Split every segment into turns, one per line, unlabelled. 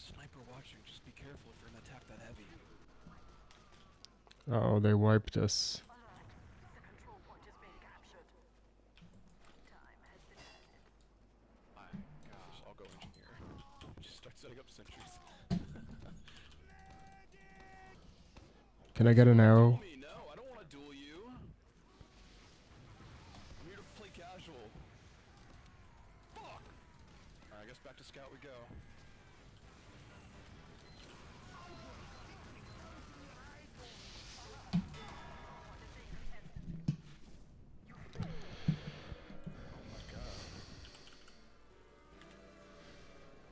sniper watching. Just be careful if you're gonna attack that heavy.
Oh, they wiped us.
Gosh, I'll go engineer. Just start setting up sentries.
Can I get an arrow?
No, I don't want to duel you. I'm here to play casual. Fuck! Alright, I guess back to scout we go.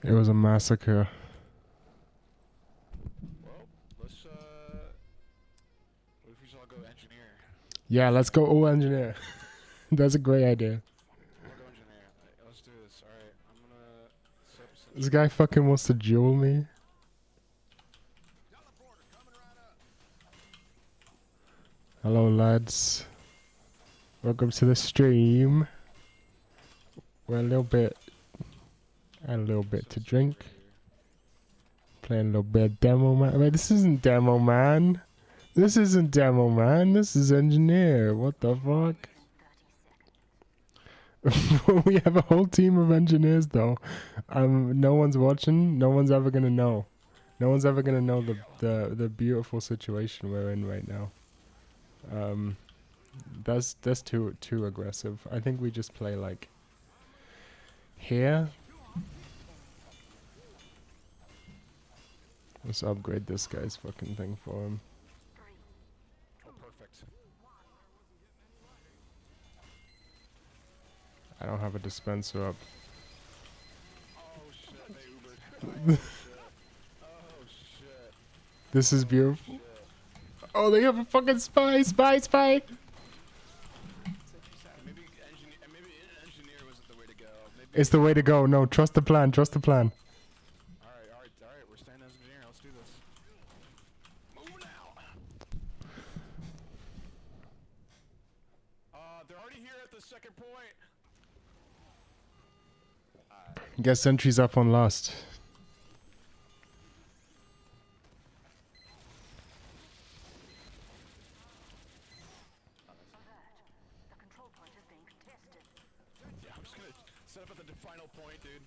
It was a massacre.
Well, let's what if we should all go engineer?
Yeah, let's go all engineer. That's a great idea.
I'll go engineer. Right, let's do this. Alright, I'm gonna set up some.
This guy fucking wants to duel me. Hello lads. Welcome to the stream. We're a little bit to drink. Playing a little bit of demoman. Wait, this isn't demoman. This isn't demoman. This is engineer. What the fuck? We have a whole team of engineers though. No one's watching. No one's ever gonna know. No one's ever gonna know the beautiful situation we're in right now. That's too aggressive. I think we just play like here. Let's upgrade this guy's fucking thing for him.
Oh, perfect.
I don't have a dispenser up.
Oh shit, they Ubered. Oh shit.
This is beautiful. Oh, they have a fucking spy! Spy!
Maybe engineer wasn't the way to go. Maybe
It's the way to go. No, trust the plan. Trust the plan.
Alright. We're staying as engineer. Let's do this. Move now. They're already here at the second point.
Get sentries up on last.
Yeah, I'm just gonna set up at the final point, dude.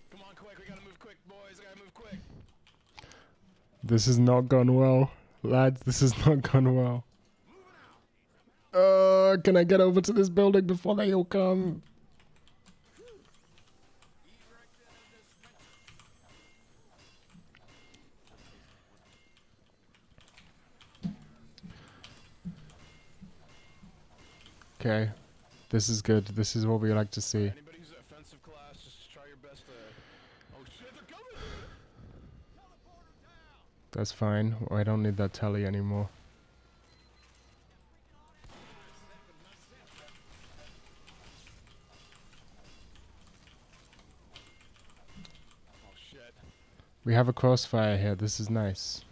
Come on, quick. We gotta move quick, boys. We gotta move quick.
This has not gone well. Lads, this has not gone well. Can I get over to this building before they all come? Okay. This is good. This is what we like to see.
Anybody who's offensive class, just try your best to... Oh shit, they're coming!
That's fine. I don't need that telly anymore.
Oh shit.
We have a crossfire here. This is nice.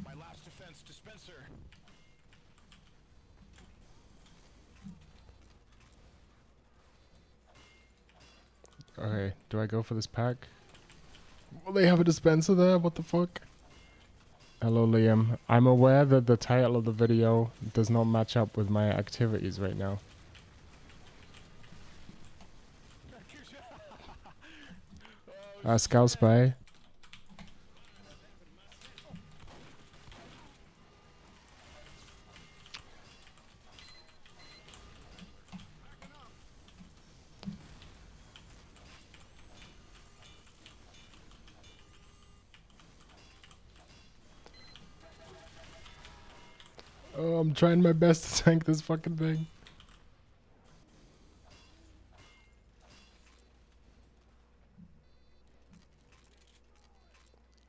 My last defense, dispenser.
Okay, do I go for this pack? Will they have a dispenser there? What the fuck? Hello, Liam. I'm aware that the title of the video does not match up with my activities right now. Scout spy. Oh, I'm trying my best to tank this fucking thing.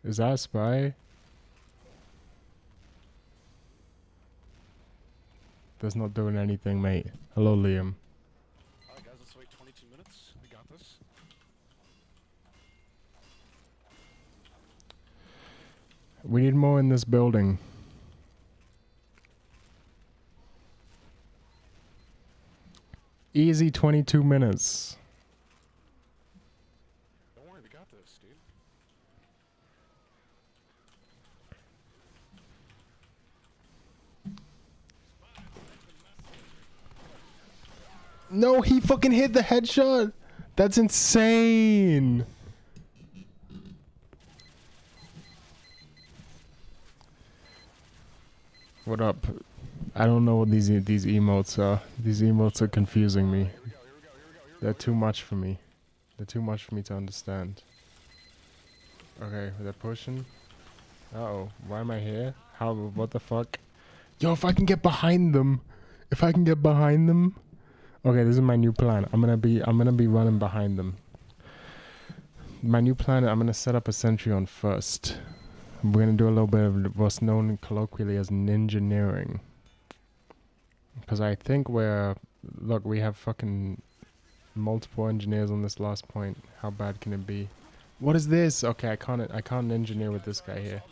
Is that a spy? That's not doing anything, mate. Hello, Liam.
Alright guys, let's wait 22 minutes. We got this.
We need more in this building. Easy 22 minutes.
Don't worry, we got this, dude.
No, he fucking hit the headshot. That's insane. What up? I don't know what these emotes are. These emotes are confusing me. They're too much for me. They're too much for me to understand. Okay, they're pushing. Uh-oh, why am I here? How, what the fuck? Yo, if I can get behind them. If I can get behind them. Okay, this is my new plan. I'm gonna be running behind them. My new plan, I'm gonna set up a sentry on first. We're gonna do a little bit of what's known colloquially as ninja-neering. Because I think look, we have fucking multiple engineers on this last point. How bad can it be? What is this? Okay, I can't engineer with this guy here.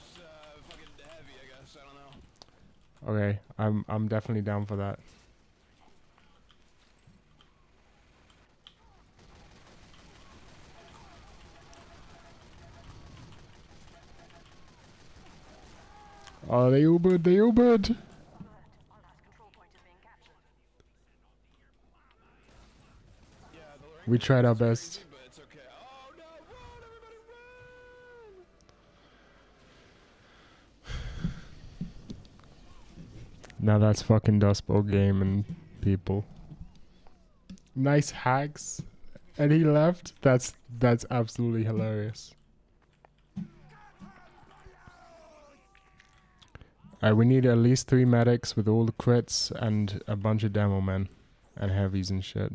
Okay, I'm definitely down for that. Oh, they Ubered, they Ubered! We tried our best. Now that's fucking Dust Bowl game and people. Nice hacks. And he left? That's absolutely hilarious. Alright, we need at least 3 medics with all the crits and a bunch of demo men. And heavies and shit.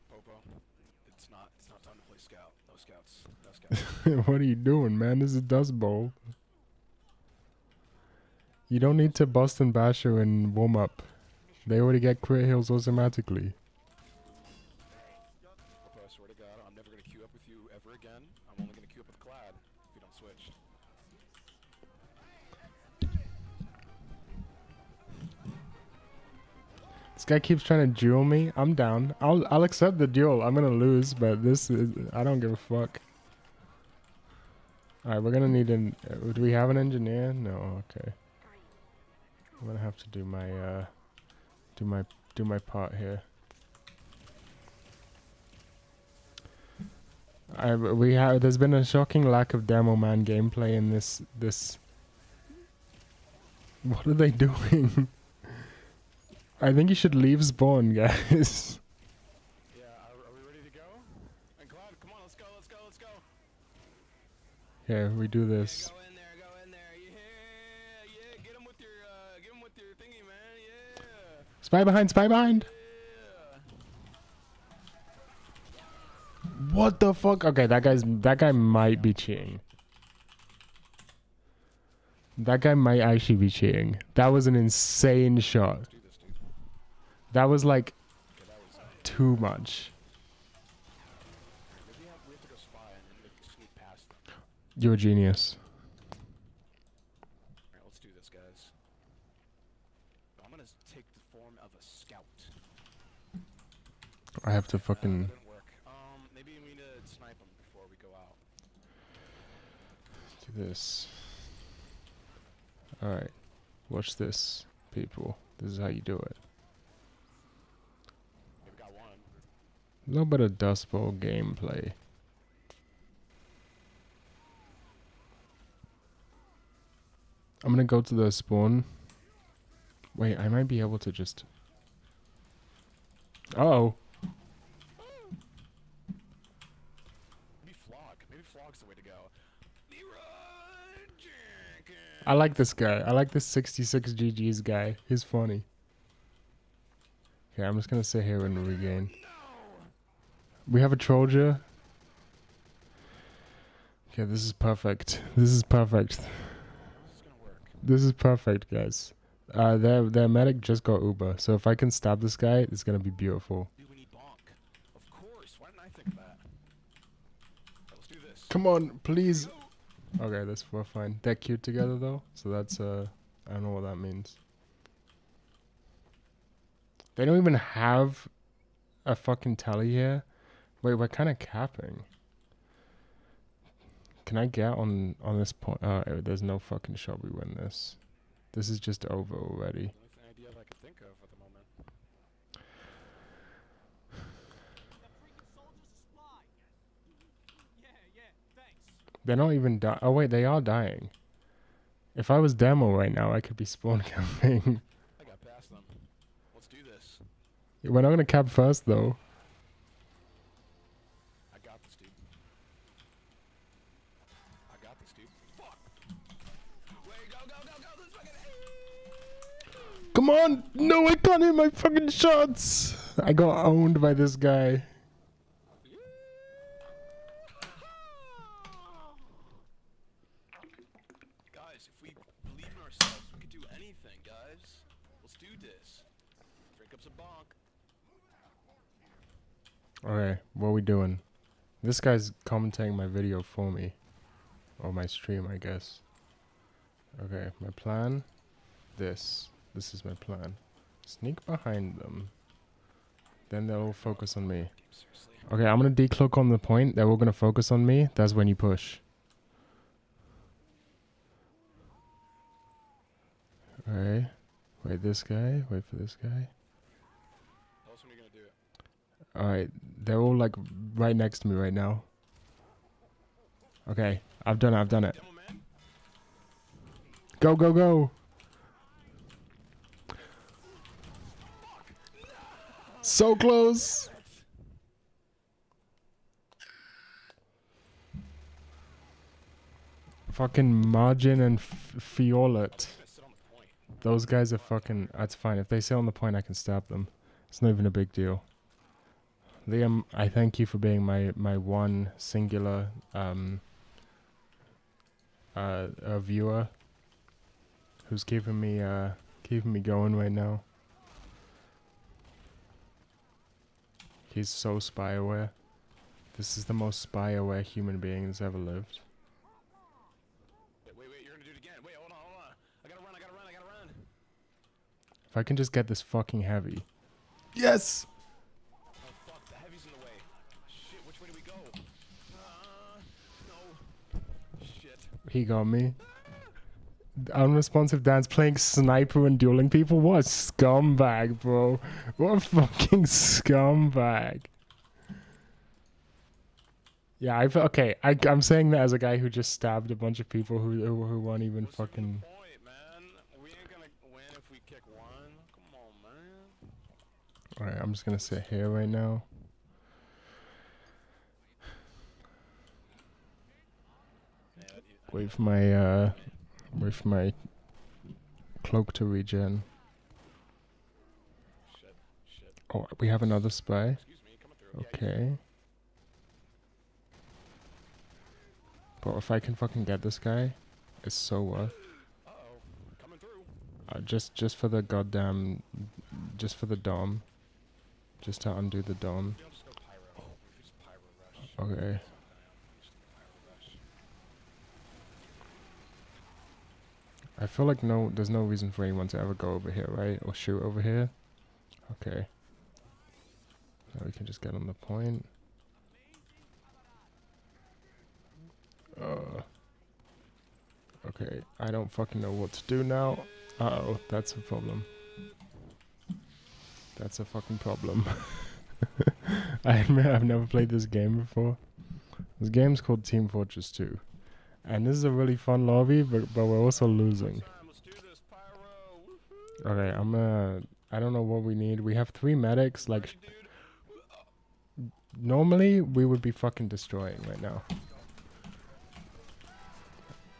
Popo, it's not time to play scout. No scouts. No scouts.
What are you doing, man? This is Dust Bowl. You don't need to bust and basher and warm up. They already get crit heals automatically.
Popo, I swear to God, I'm never gonna queue up with you ever again. I'm only gonna queue up with Clad if you don't switch.
This guy keeps trying to duel me. I'm down. I'll accept the duel. I'm gonna lose, but this is, I don't give a fuck. Alright, we're gonna need an... do we have an engineer? No, okay. I'm gonna have to do my part here. There's been a shocking lack of demo man gameplay in this. What are they doing? I think you should leave spawn, guys.
Yeah, are we ready to go? And Clad, come on, let's go.
Here, we do this.
Go in there. Yeah, get him with your thingy, man. Yeah.
Spy behind, spy behind.
Yeah.
What the fuck? Okay, that guy might be cheating. That guy might actually be cheating. That was an insane shot. That was like too much.
Maybe we have to go spy and then sneak past them.
You're a genius.
Alright, let's do this, guys. I'm gonna take the form of a scout.
I have to fucking...
That didn't work. Maybe we need to snipe them before we go out.
do this. Alright. Watch this, people. This is how you do it.
Maybe got one.
A little bit of Dust Bowl gameplay. I'm gonna go to the spawn. Wait, I might be able to just... Uh-oh.
Maybe flog's the way to go.
I like this guy. I like this 66 GG's guy. He's funny. Okay, I'm just gonna sit here and regain. We have a Troja. Okay, this is perfect. This is perfect. This is perfect, guys. Their medic just got Uber, so if I can stab this guy, it's gonna be beautiful.
Dude, we need bonk. Of course. Why didn't I think of that? Let's do this.
Come on, please. Okay, we're fine. They're cute together though, so that's I don't know what that means. They don't even have a fucking tally here. Wait, we're kind of capping. Can I get on this point? Oh, there's no fucking shot we win this. This is just over already.
The only idea I could
They're not even dying. Oh wait, they are dying. If I was demo right now, I could be spawn camping.
I got past them. Let's do this.
We're not gonna cap first though.
I got this, dude. I got this, dude. Fuck! Wait, go, go, go, go! This fucking...
Come on! No, I can't hit my fucking shots! I got owned by this guy.
Guys, if we believe in ourselves, we can do anything, guys. Let's do this. Drink up some bonk.
Okay, what are we doing? This guy's commentating my video for me. Or my stream, I guess. Okay, my plan. This is my plan. Sneak behind them. Then they'll all focus on me. Okay, I'm gonna decloak on the point. They're all gonna focus on me. That's when you push. Okay. Wait, this guy. Wait for this guy.
Tell us when you're gonna do it.
Alright, they're all like right next to me right now. Okay, I've done it, I've done it.
Demoman?
Go, go, go! So close! Fucking Margin and Fiolet.
Sit on the point.
Those guys are fucking... That's fine. If they sit on the point, I can stab them. It's not even a big deal. Liam, I thank you for being my one singular viewer who's keeping me going right now. He's so spy aware. This is the most spy aware human being that's ever lived.
Wait, you're gonna do it again. Wait, hold on. I gotta run.
If I can just get this fucking heavy. Yes!
Oh fuck, the heavy's in the way. Shit, which way do we go? No. Shit.
He got me. Unresponsive Dan's playing sniper and dueling people? What a scumbag, bro. What a fucking scumbag. Yeah, I'm saying that as a guy who just stabbed a bunch of people who weren't even fucking...
Point, man. We ain't gonna win if we kick one. Come on, man.
Alright, I'm just gonna sit here right now. Wait for my cloak to regen.
Shit.
Oh, we have another spy.
Excuse me, coming through.
Okay. But if I can fucking get this guy, it's so worth.
Uh-oh. Coming through.
Just for the goddamn, just for the dom. Just to undo the dom.
Just go pyro. We just pyro rush.
Okay. I feel like there's no reason for anyone to ever go over here, right? Or shoot over here. Okay. Now we can just get on the point. Okay, I don't fucking know what to do now. Uh-oh, that's a problem. That's a fucking problem. I admit I've never played this game before. This game's called Team Fortress 2. And this is a really fun lobby, but we're also losing. Okay, I don't know what we need. We have 3 medics, like... Normally, we would be fucking destroying right now.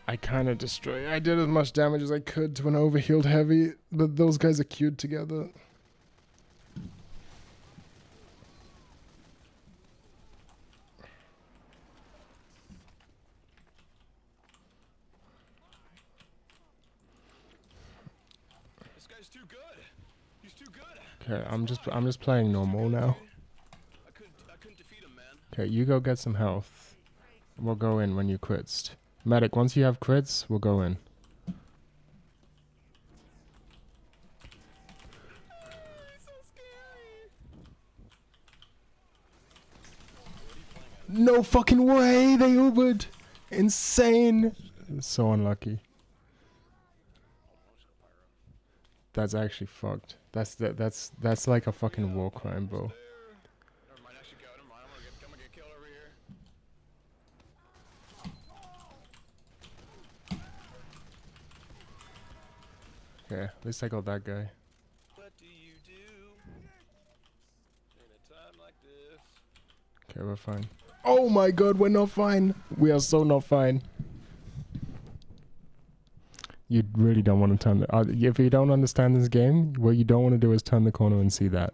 I kind of destroyed. I did as much damage as I could to an overhealed heavy, but those guys are queued together.
This guy's too good. He's too good.
Okay, I'm just playing normal now.
I couldn't defeat him, man.
Okay, you go get some health. We'll go in when you crits. Medic, once you have crits, we'll go in.
So scary.
No fucking way! They Ubered! Insane! So unlucky. That's actually fucked. That's like a fucking war crime, bro.
Never mind, I should go. Never mind. I'm gonna get killed over here.
Okay, at least I got that guy.
What do you do in a time like this?
Okay, we're fine. Oh my god, we're not fine. We are so not fine. You really don't want to turn the... if you don't understand this game, what you don't want to do is turn the corner and see that.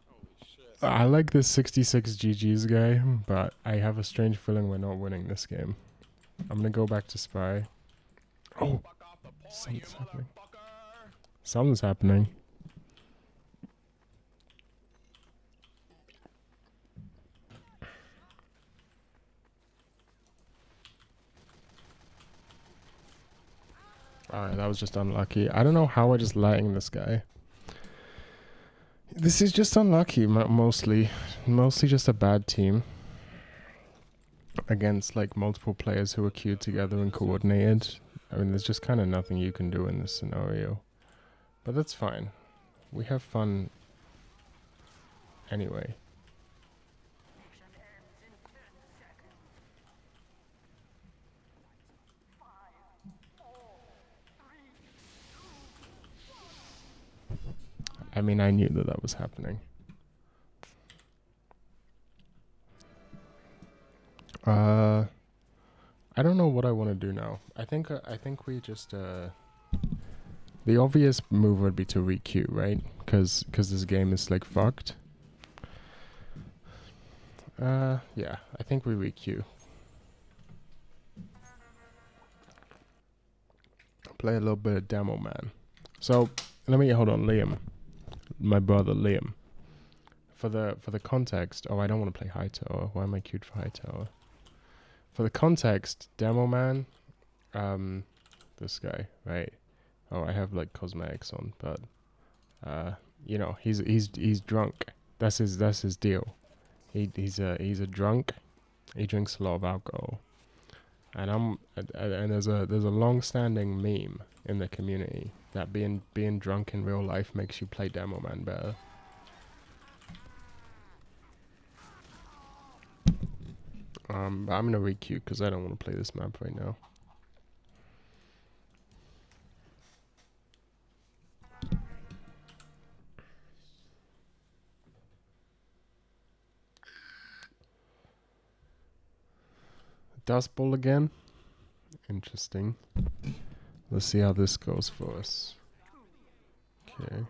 Holy shit.
I like this 66 GG's guy, but I have a strange feeling we're not winning this game. I'm gonna go back to spy. Oh!
Fuck off the point,
Something's
you
happening.
motherfucker!
Something's happening. Alright, that was just unlucky. I don't know how we're just letting this guy. This is just unlucky, mostly. Mostly just a bad team. Against, like, multiple players who are queued together and coordinated. I mean, there's just kind of nothing you can do in this scenario. But that's fine. We have fun anyway. I mean, I knew that that was happening. I don't know what I want to do now. I think we just the obvious move would be to re-queue, right? Because this game is like fucked. Yeah, I think we re-queue. Play a little bit of demoman. So let me hold on, Liam, my brother Liam. For the context, oh, I don't want to play high tower. Why am I queued for high tower? For the context, demoman, this guy, right? Oh, I have like cosmetics on, but you know, he's drunk. That's his deal. He's a drunk. He drinks a lot of alcohol, and there's a long-standing meme in the community that being drunk in real life makes you play demoman better. But I'm gonna re-queue because I don't want to play this map right now. Dust Bowl again? Interesting. Let's see how this goes for us. Okay.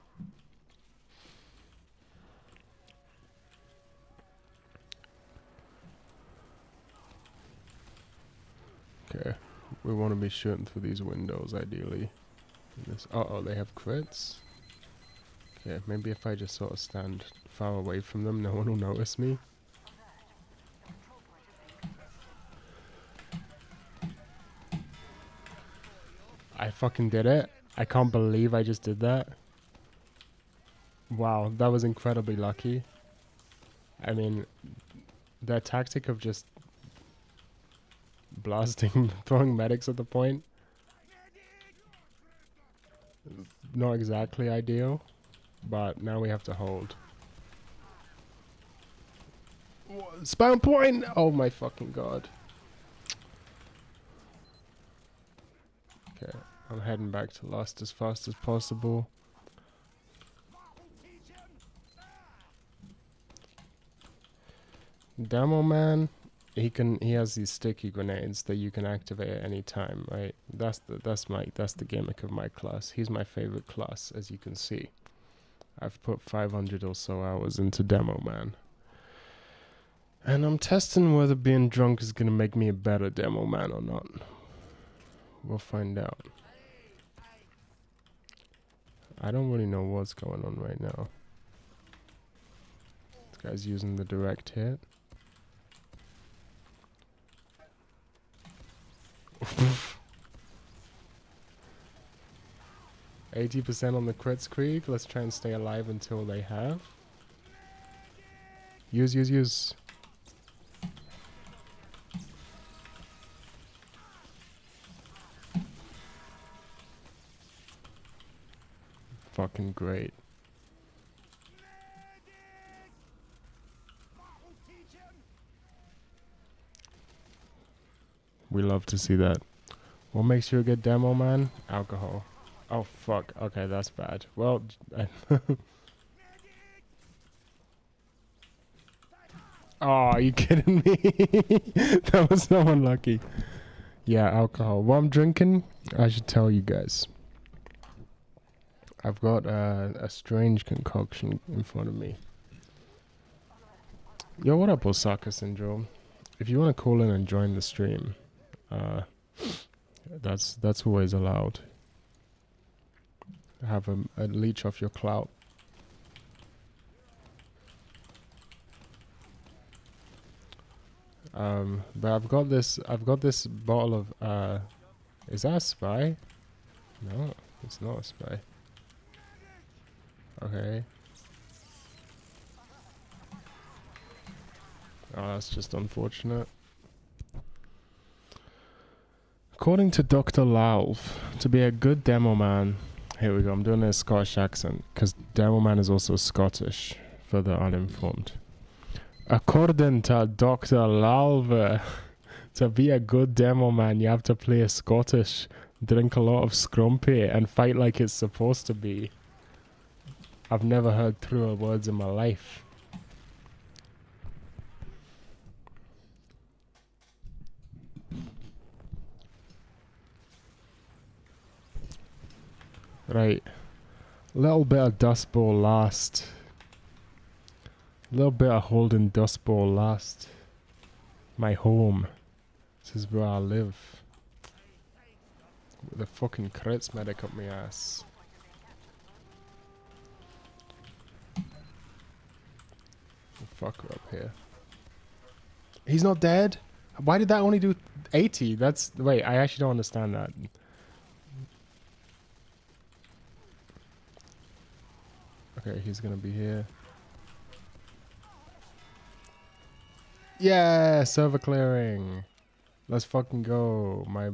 Okay. We want to be shooting through these windows, ideally. Uh-oh, they have crits? Okay, maybe if I just sort of stand far away from them, no one will notice me. I fucking did it. I can't believe I just did that. Wow, that was incredibly lucky. I mean, their tactic of just blasting, throwing medics at the point, not exactly ideal, but now we have to hold. Spawn point! Oh my fucking god. Okay, I'm heading back to Lost as fast as possible. Demoman, he has these sticky grenades that you can activate at any time, right? That's the gimmick of my class. He's my favorite class, as you can see. I've put 500 or so hours into Demoman. And I'm testing whether being drunk is gonna make me a better Demoman or not. We'll find out. I don't really know what's going on right now. This guy's using the direct hit. 80% on the crits creek. Let's try and stay alive until they have. Use. Fucking great. We love to see that. What makes you a good demo man? Alcohol. Oh fuck. Okay, that's bad. Well, oh, are you kidding me? That was so unlucky. Yeah, alcohol. What I'm drinking, I should tell you guys. I've got a strange concoction in front of me. Yo, what up, Osaka Syndrome? If you want to call in and join the stream, that's always allowed. Have a leech off your clout. But I've got this bottle of is that a spy? No, it's not a spy. Okay. Oh, that's just unfortunate. According to Dr. Lalv, to be a good demo man, here we go, I'm doing a Scottish accent, because demo man is also Scottish, for the uninformed. According to Dr. Lalv, to be a good demo man, you have to play Scottish, drink a lot of scrumpy, and fight like it's supposed to be. I've never heard truer words in my life. Right. Little bit of Dust Bowl last. Little bit of holding Dust Bowl last. My home. This is where I live. With a fucking crits medic up my ass. Fuck her up here. He's not dead? Why did that only do 80? That's... Wait, I actually don't understand that. Okay, he's gonna be here. Yeah, server clearing. Let's fucking go. My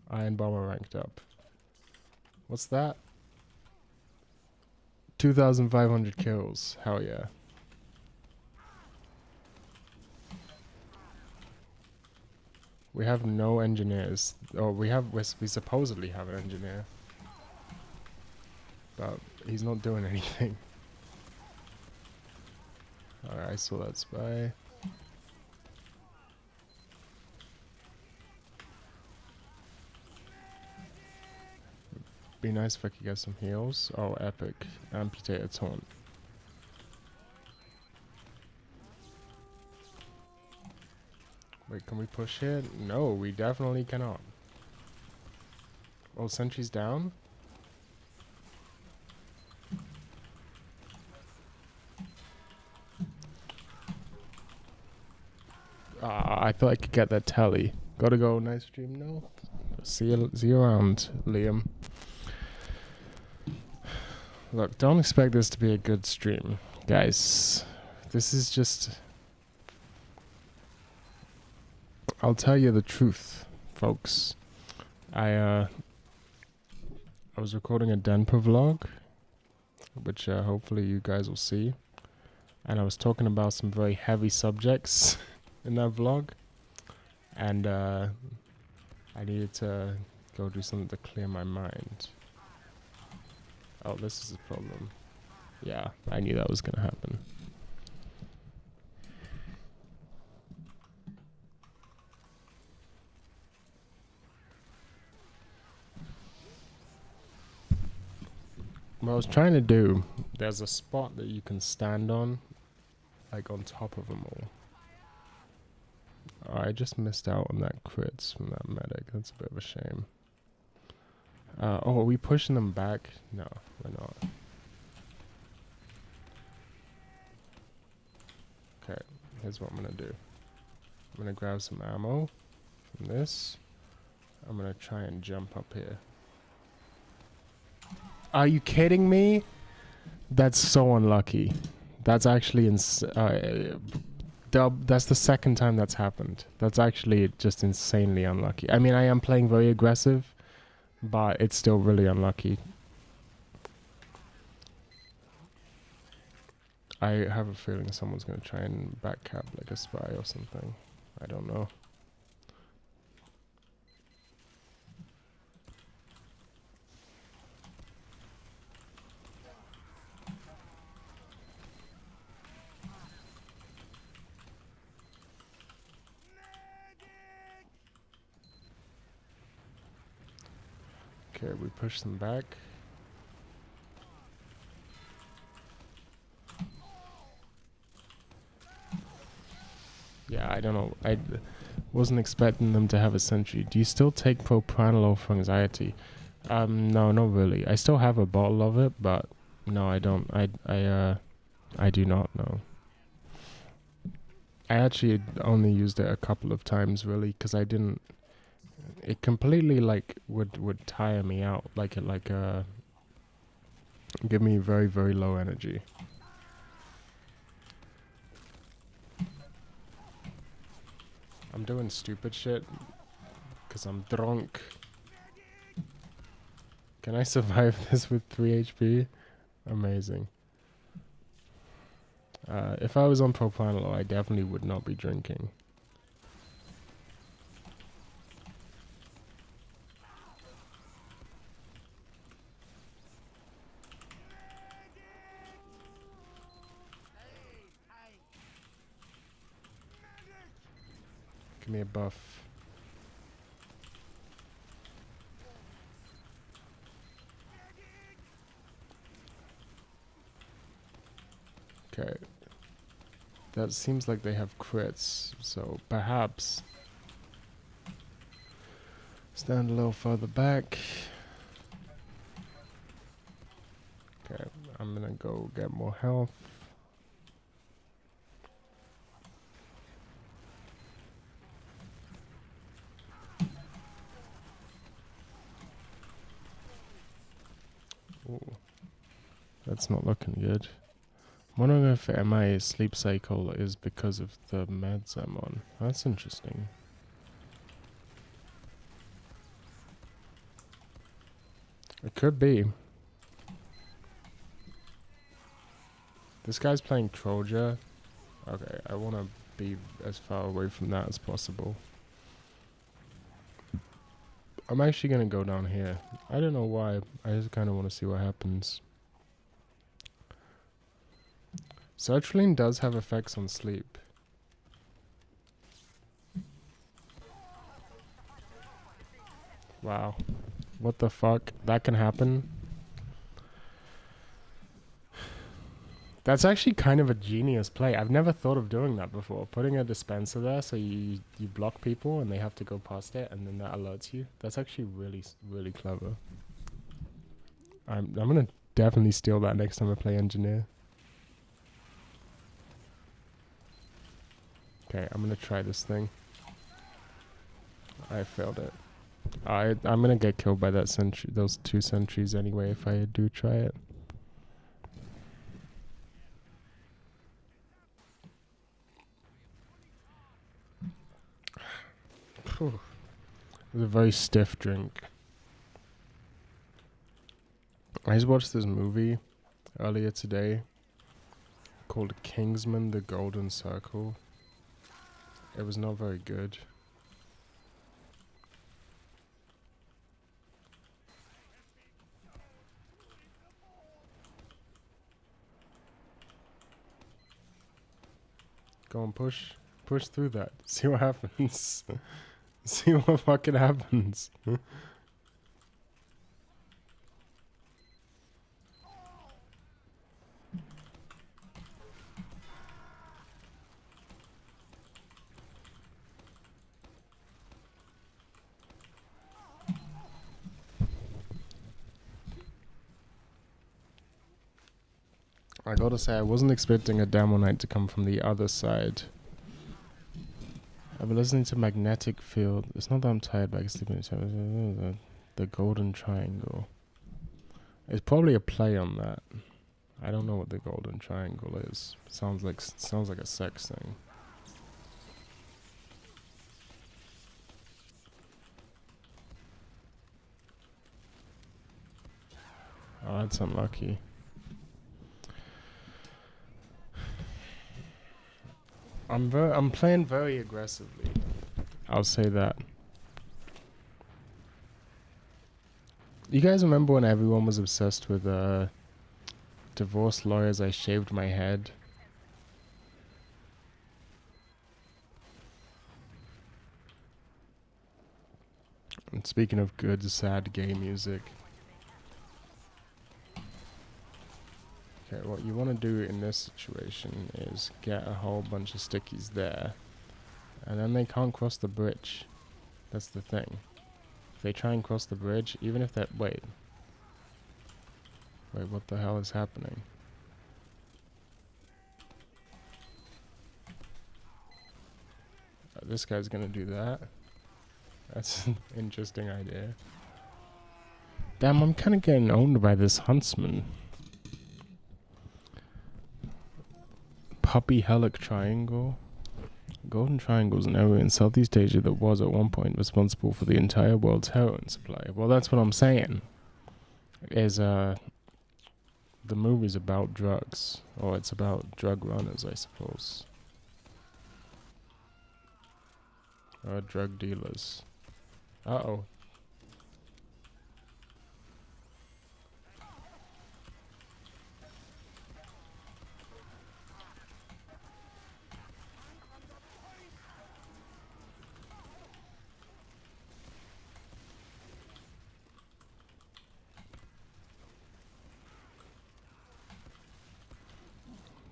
Iron Bomber ranked up. What's that? 2,500 kills. Hell yeah. We have no engineers. Oh, we supposedly have an engineer. But he's not doing anything. Alright, I saw that spy. Be nice if I could get some heals. Oh, epic. Amputate a taunt. Wait, can we push here? No, we definitely cannot. Oh, sentry's down? I thought I could get that tally. Gotta go, nice stream, no? See you around, Liam. Look, don't expect this to be a good stream. Guys, this is just... I'll tell you the truth, folks. I was recording a Denver vlog, which hopefully you guys will see. And I was talking about some very heavy subjects in that vlog. And I needed to go do something to clear my mind. Oh, this is a problem. Yeah, I knew that was gonna happen. What I was trying to do, there's a spot that you can stand on, like on top of them all. Oh, I just missed out on that crits from that medic. That's a bit of a shame. Oh, are we pushing them back? No, we're not. Okay, here's what I'm gonna do. I'm gonna grab some ammo from this. I'm gonna try and jump up here. Are you kidding me? That's so unlucky. That's actually that's the second time that's happened. That's actually just insanely unlucky. I mean, I am playing very aggressive, but it's still really unlucky. I have a feeling someone's going to try and backcap like a spy or something. I don't know. Okay, we push them back. Yeah, I don't know. I wasn't expecting them to have a sentry. Do you still take propranolol for anxiety? No, not really. I still have a bottle of it, but no, I don't. I do not know. I actually only used it a couple of times, really, because I didn't. It completely would tire me out, give me very, very low energy. I'm doing stupid shit because I'm drunk. Can I survive this with 3 HP? Amazing. If I was on propranolol, I definitely would not be drinking. Give me a buff. Okay. That seems like they have crits, so perhaps stand a little further back. Okay, I'm gonna go get more health. Ooh, that's not looking good. I'm wondering if my sleep cycle is because of the meds I'm on. That's interesting. It could be. This guy's playing Troja. Okay, I want to be as far away from that as possible. I'm actually going to go down here. I don't know why. I just kind of want to see what happens. Sertraline does have effects on sleep. Wow. What the fuck? That can happen? That's actually kind of a genius play. I've never thought of doing that before. Putting a dispenser there so you block people and they have to go past it and then that alerts you. That's actually really, really clever. I'm going to definitely steal that next time I play engineer. Okay, I'm going to try this thing. I failed it. I'm going to get killed by that sentry, those 2 sentries anyway if I do try it. It was a very stiff drink. I just watched this movie earlier today called Kingsman: The Golden Circle. It was not very good. Go on, push through that. See what happens. See what fucking happens. I gotta say, I wasn't expecting a demonite to come from the other side. I've been listening to Magnetic Field. It's not that I'm tired, but I can sleep in the Golden Triangle. It's probably a play on that. I don't know what the Golden Triangle is. Sounds like a sex thing. Oh, that's unlucky. I'm playing very aggressively. I'll say that. You guys remember when everyone was obsessed with divorce lawyers? I shaved my head. Speaking of good, sad gay music. Okay, what you want to do in this situation is get a whole bunch of stickies there. And then they can't cross the bridge. That's the thing. If they try and cross the bridge, even if that... Wait, what the hell is happening? This guy's gonna do that. That's an interesting idea. Damn, I'm kind of getting owned by this huntsman. Puppy Helic Triangle. Golden Triangle is an area in Southeast Asia that was at one point responsible for the entire world's heroin supply. Well, that's what I'm saying. The movie's about drugs. Or it's about drug runners, I suppose. Or drug dealers. Uh-oh.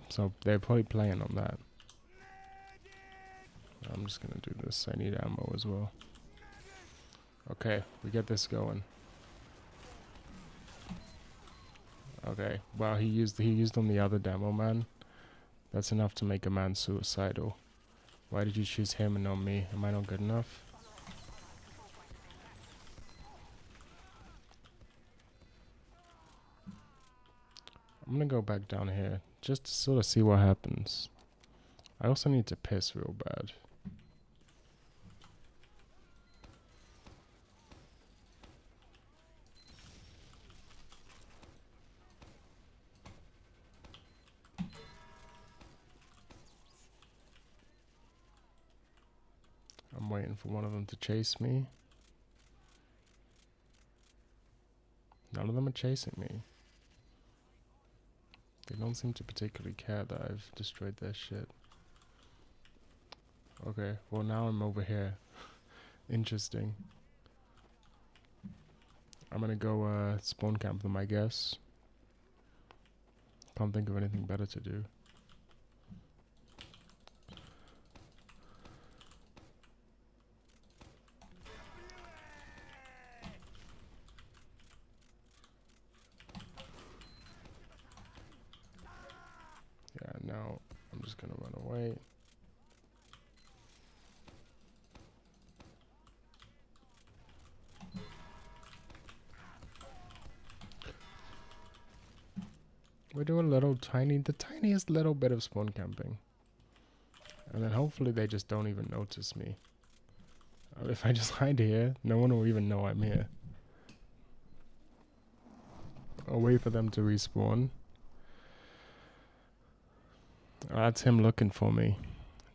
So they're probably playing on that. I'm just gonna do this. I need ammo as well. Okay, we get this going. Okay, well he used on the other demoman. That's enough to make a man suicidal. Why did you choose him and not me? Am I not good enough? I'm gonna go back down here just to sort of see what happens. I also need to piss real bad. I'm waiting for one of them to chase me. None of them are chasing me. They don't seem to particularly care that I've destroyed their shit. Okay, well now I'm over here. Interesting. I'm gonna go spawn camp them, I guess. Can't think of anything better to do. Yeah, now I'm just gonna run away. We do a little the tiniest little bit of spawn camping. And then hopefully they just don't even notice me. If I just hide here, no one will even know I'm here. I'll wait for them to respawn. Oh, that's him looking for me.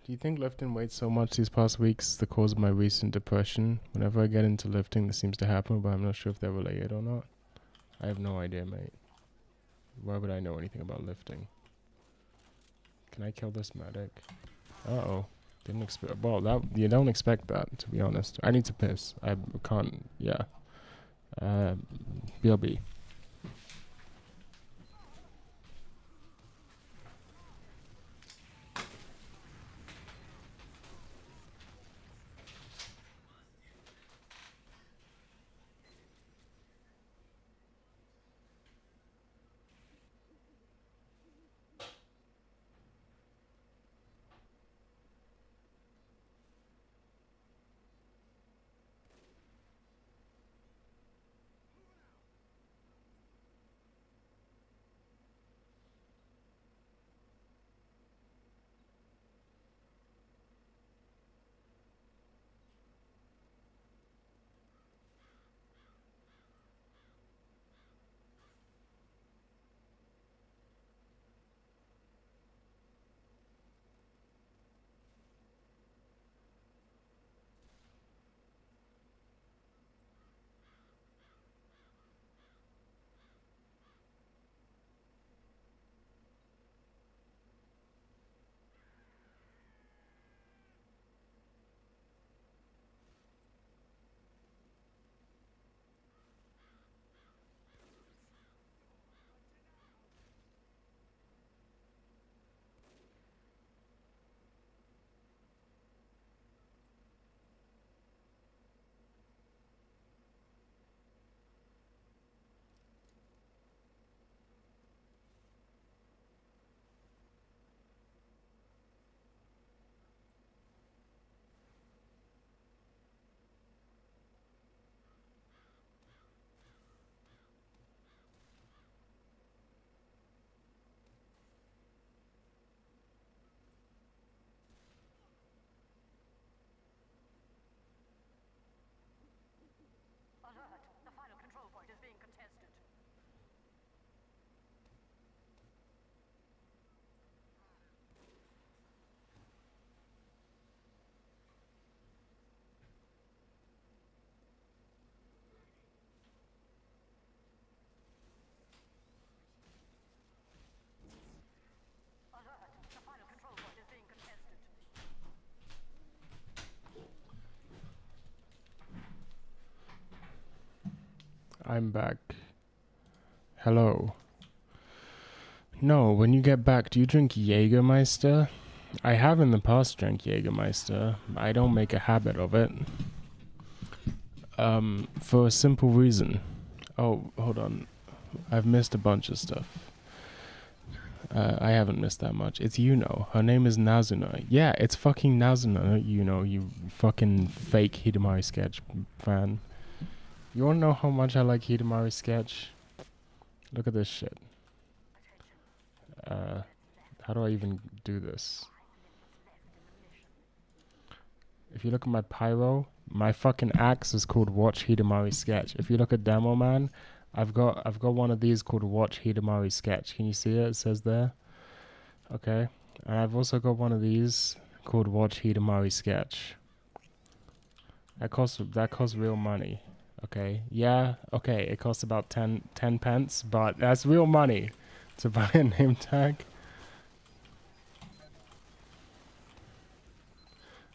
Do you think lifting weights so much these past weeks is the cause of my recent depression? Whenever I get into lifting, this seems to happen, but I'm not sure if they're related or not. I have no idea, mate. Why would I know anything about lifting? Can I kill this medic? Uh-oh. Didn't expect... Well, that you don't expect that, to be honest. I need to piss. I can't... Yeah. BLB. I'm back. Hello. No, when you get back, do you drink Jägermeister? I have in the past drank Jägermeister. I don't make a habit of it. For a simple reason. Oh, hold on. I've missed a bunch of stuff. I haven't missed that much. It's Yuno. Her name is Nazuna. Yeah, it's fucking Nazuna, you fucking fake Hidamari sketch fan. You wanna know how much I like Hidamari sketch? Look at this shit. How do I even do this? If you look at my pyro, my fucking axe is called Watch Hidamari Sketch. If you look at demoman, I've got one of these called Watch Hidamari Sketch. Can you see it? It says there. Okay. And I've also got one of these called Watch Hidamari Sketch. That costs real money. Okay. Yeah, okay, it costs about 10 pence, but that's real money to buy a name tag.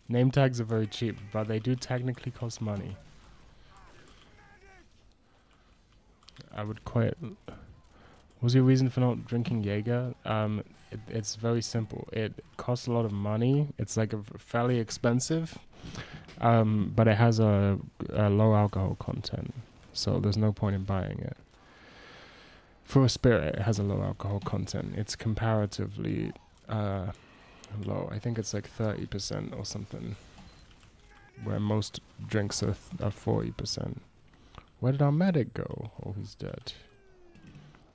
Name tags are very cheap, but they do technically cost money. I would quite... What's your reason for not drinking Jaeger? It's very simple. It costs a lot of money. It's like fairly expensive, but it has a low alcohol content, so there's no point in buying it. For a spirit, it has a low alcohol content. It's comparatively low. I think it's like 30% or something, where most drinks are 40%. Where did our medic go? Oh, he's dead.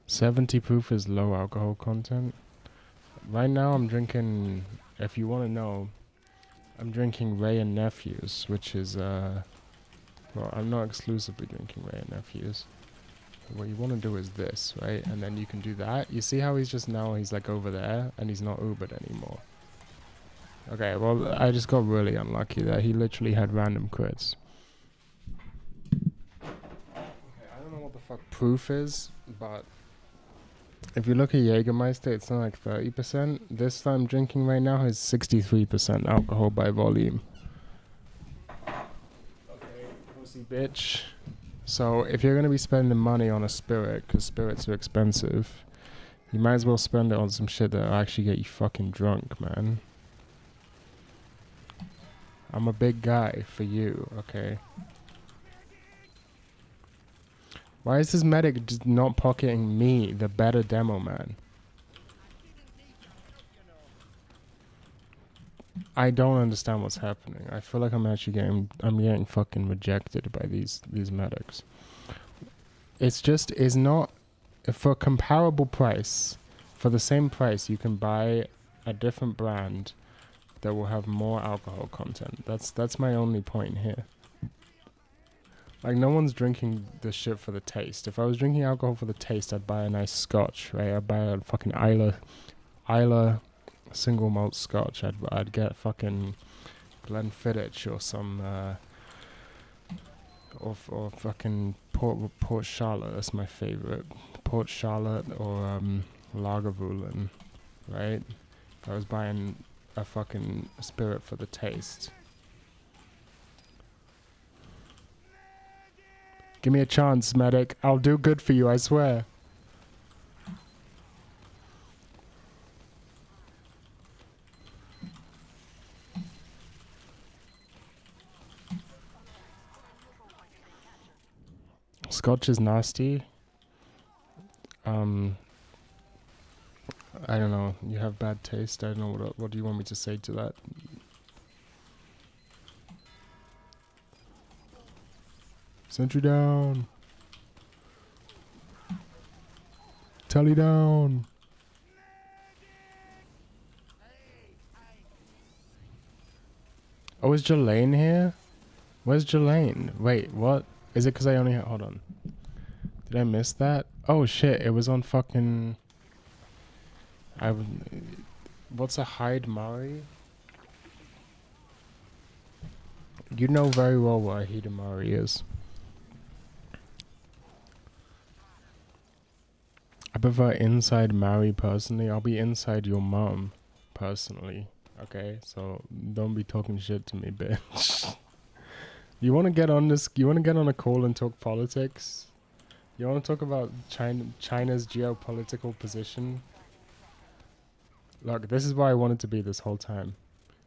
70 proof is low alcohol content. Right now I'm drinking, if you want to know, I'm drinking Ray and Nephews, which is, well, I'm not exclusively drinking Ray and Nephews. What you want to do is this, right? And then you can do that. You see how he's just now, he's like over there, and he's not Ubered anymore. Okay, well, I just got really unlucky there. He literally had random crits. Okay, I don't know what the fuck proof is, but if you look at Jägermeister, it's not like 30%. This I'm drinking right now has 63% alcohol by volume. Okay, pussy bitch. So if you're going to be spending money on a spirit, because spirits are expensive, you might as well spend it on some shit that'll actually get you fucking drunk, man. I'm a big guy for you, okay? Why is this medic just not pocketing me, the better demo man? I don't understand what's happening. I feel like I'm getting fucking rejected by these medics. It's not, for a comparable price, for the same price, you can buy a different brand that will have more alcohol content. That's my only point here. Like, no one's drinking this shit for the taste. If I was drinking alcohol for the taste, I'd buy a nice scotch, right? I'd buy a fucking Isla single malt scotch. I'd get fucking Glenfiddich or some, or fucking Port Charlotte. That's my favorite. Port Charlotte or Lagavulin, right? If I was buying a fucking spirit for the taste. Give me a chance, medic. I'll do good for you, I swear. Scotch is nasty. I don't know. You have bad taste. I don't know what do you want me to say to that? Sentry down. Tally down. Oh, is Jelaine here? Where's Jelaine? Wait, what? Is it because I only... Hold on. Did I miss that? Oh, shit. It was on fucking... What's a Hyde Mari? You know very well what a Hidamari is. I prefer inside Mari personally. I'll be inside your mom personally. Okay, so don't be talking shit to me, bitch. You want to get on this? You want to get on a call and talk politics? You want to talk about China's geopolitical position? Look, this is where I wanted to be this whole time.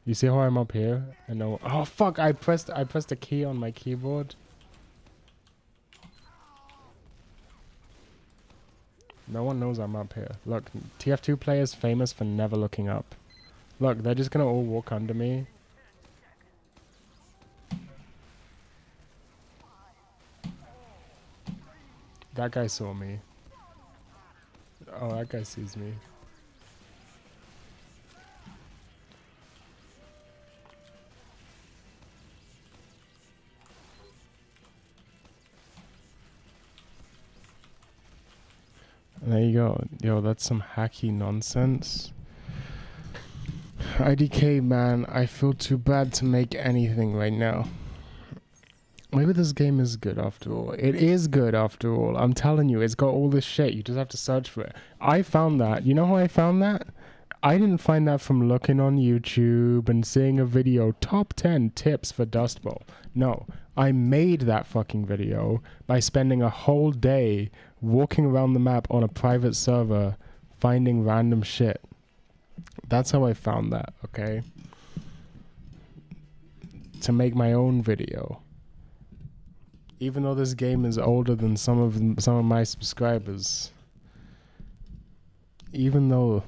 You see how I'm up here? And no, oh fuck! I pressed a key on my keyboard. No one knows I'm up here. Look, TF2 players famous for never looking up. Look, they're just gonna all walk under me. That guy saw me. Oh, that guy sees me. There you go. Yo, that's some hacky nonsense. IDK, man, I feel too bad to make anything right now. Maybe this game is good after all. It is good after all. I'm telling you, it's got all this shit. You just have to search for it. I found that. You know how I found that? I didn't find that from looking on YouTube and seeing a video, top 10 tips for Dust Bowl. No, I made that fucking video by spending a whole day walking around the map on a private server, finding random shit. That's how I found that, okay? To make my own video. Even though this game is older than some of my subscribers. Even though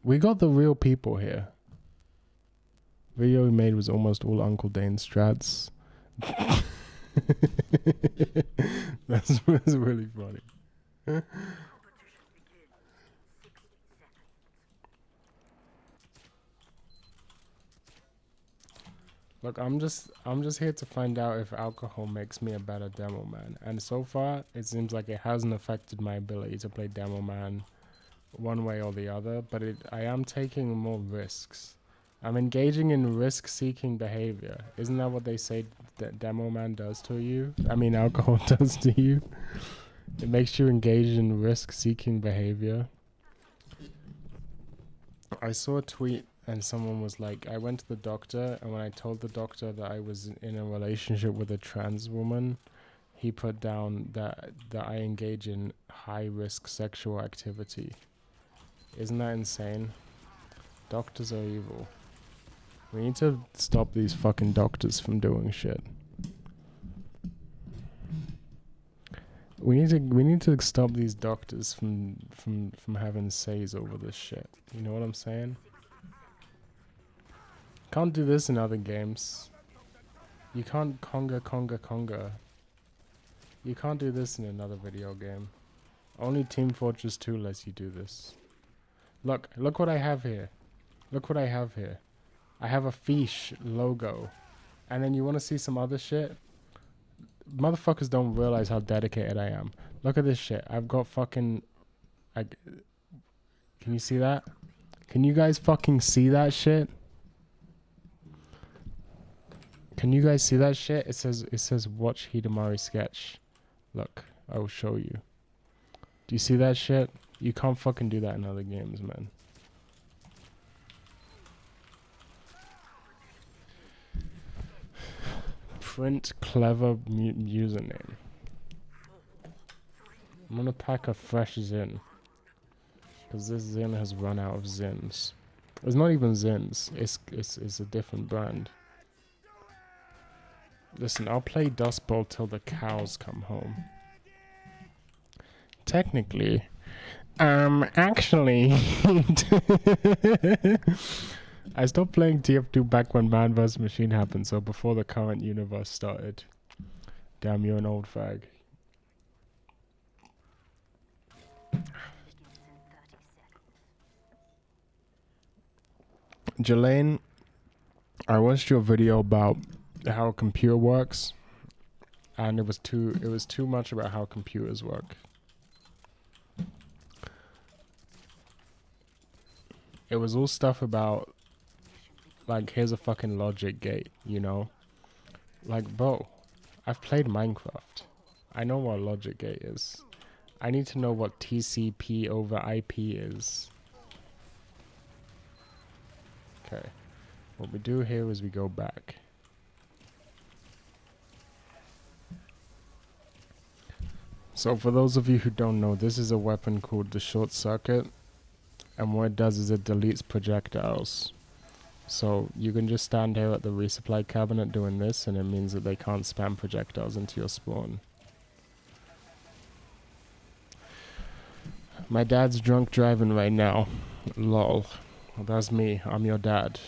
we got the real people here. Video we made was almost all Uncle Dane strats. That's really funny. Look, I'm just here to find out if alcohol makes me a better demo man. And so far, it seems like it hasn't affected my ability to play demo man one way or the other, but I am taking more risks. I'm engaging in risk-seeking behavior. Isn't that what they say that demo man does to you? I mean, alcohol does to you. It makes you engage in risk-seeking behavior. I saw a tweet and someone was like, I went to the doctor, and when I told the doctor that I was in a relationship with a trans woman, he put down that I engage in high-risk sexual activity. Isn't that insane? Doctors are evil. We need to stop these fucking doctors from doing shit. We need to stop these doctors from having says over this shit. You know what I'm saying? Can't do this in other games. You can't conga. You can't do this in another video game. Only Team Fortress 2 lets you do this. Look what I have here. Look what I have here. I have a fish logo. And then you want to see some other shit? Motherfuckers don't realize how dedicated I am. Look at this shit. I've got fucking... Can you see that? Can you guys fucking see that shit? Can you guys see that shit? It says watch Hidamari sketch. Look, I will show you. Do you see that shit? You can't fucking do that in other games, man. Print clever username. I'm gonna pack a fresh Zin. Because this Zin has run out of Zins. It's not even Zins. It's a different brand. Listen, I'll play Dust Bowl till the cows come home. Technically, actually, I stopped playing TF2 back when Man vs. Machine happened, so before the current universe started. Damn, you're an old fag. Jelaine, I watched your video about how a computer works, and it was too much about how computers work. It was all stuff about, like, here's a fucking logic gate, you know? Like, bro, I've played Minecraft. I know what a logic gate is. I need to know what TCP over IP is. Okay. What we do here is we go back. So for those of you who don't know, this is a weapon called the short circuit, and what it does is it deletes projectiles. So you can just stand here at the resupply cabinet doing this, and it means that they can't spam projectiles into your spawn. My dad's drunk driving right now. Lol. That's me. I'm your dad.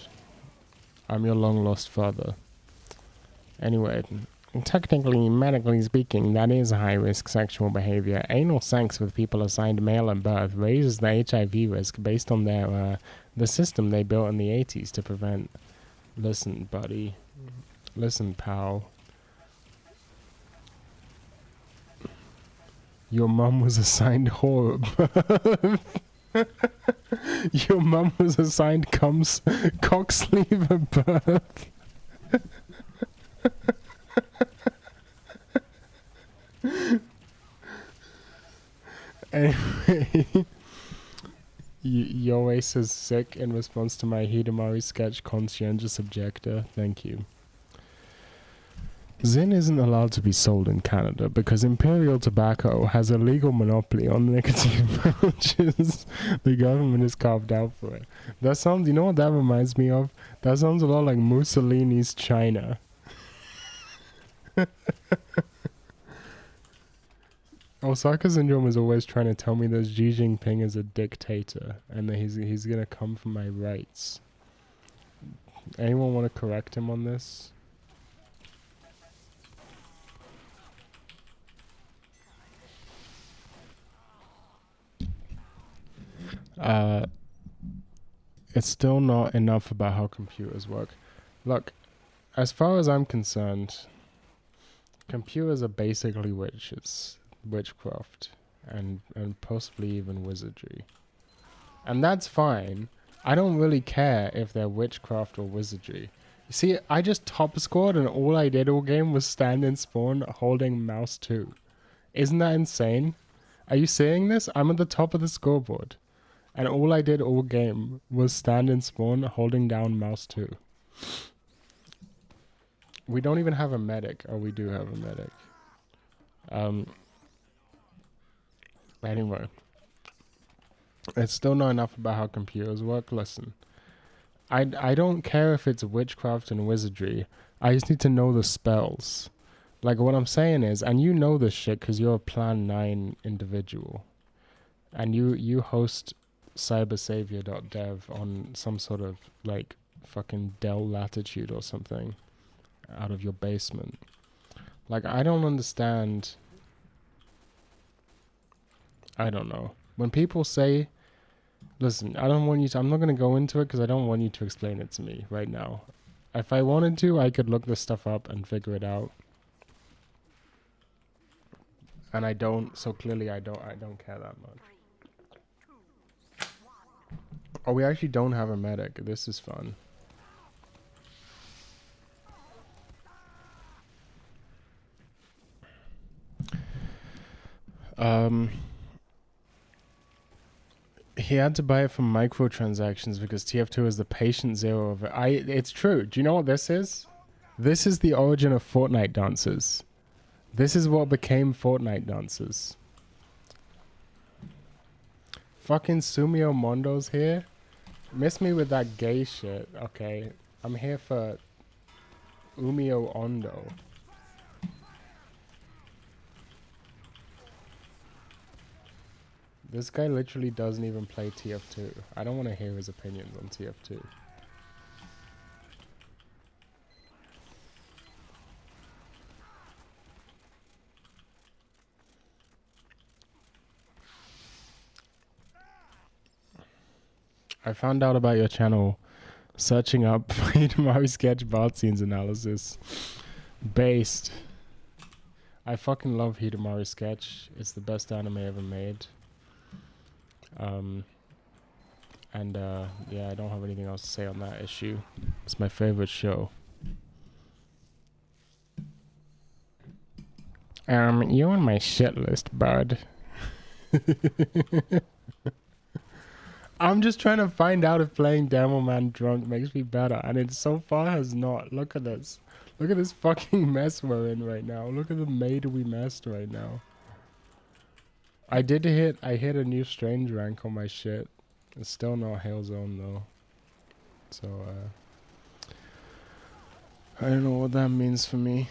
I'm your long lost father. Anyway, technically, medically speaking, that is high-risk sexual behavior. Anal sex with people assigned male at birth raises the HIV risk based on their the system they built in the 80s to prevent... Listen, buddy. Listen, pal. Your mum was assigned whore at birth. Your mum was assigned cock sleeve at birth. Anyway, your ace is sick in response to my Hidamari sketch conscientious objector. Thank you. Zyn isn't allowed to be sold in Canada because Imperial Tobacco has a legal monopoly on nicotine pouches. The government is carved out for it. That sounds, you know what that reminds me of? That sounds a lot like Mussolini's China. Osaka Syndrome is always trying to tell me that Xi Jinping is a dictator and that he's gonna come for my rights. Anyone want to correct him on this? It's still not enough about how computers work. Look, as far as I'm concerned, computers are basically witches. Witchcraft and possibly even wizardry, and that's fine. I don't really care if they're witchcraft or wizardry. You see, I just top scored and all I did all game was stand in spawn holding mouse 2. Isn't that insane? Are you seeing this? I'm at the top of the scoreboard and all I did all game was stand in spawn holding down mouse 2. We don't even have a medic. Oh, we do have a medic. Anyway, it's still not enough about how computers work. Listen, I don't care if it's witchcraft and wizardry. I just need to know the spells. Like, what I'm saying is, and you know this shit because you're a Plan 9 individual. And you host cybersavior.dev on some sort of, like, fucking Dell Latitude or something out of your basement. Like, I don't understand... I don't know. When people say, listen, I don't want you to, I'm not going to go into it because I don't want you to explain it to me right now. If I wanted to, I could look this stuff up and figure it out. And I don't, so clearly I don't care that much. Oh, we actually don't have a medic. This is fun. He had to buy it from microtransactions because TF2 is the patient zero of it. It's true. Do you know what this is? This is the origin of Fortnite dances. This is what became Fortnite dances. Fucking Sumio Mondo's here. Miss me with that gay shit. Okay. I'm here for Umio Ondo. This guy literally doesn't even play TF2. I don't want to hear his opinions on TF2. I found out about your channel searching up Hidamari sketch bart scenes analysis. Based. I fucking love Hidamari sketch. It's the best anime ever made. Yeah, I don't have anything else to say on that issue. It's my favorite show. You on my shit list, bud. I'm just trying to find out if playing demoman drunk makes me better, and it so far has not. Look at this. Look at this fucking mess we're in right now. Look at the maid we messed right now. I hit a new strange rank on my shit. It's still not Hail Zone though. So I don't know what that means for me.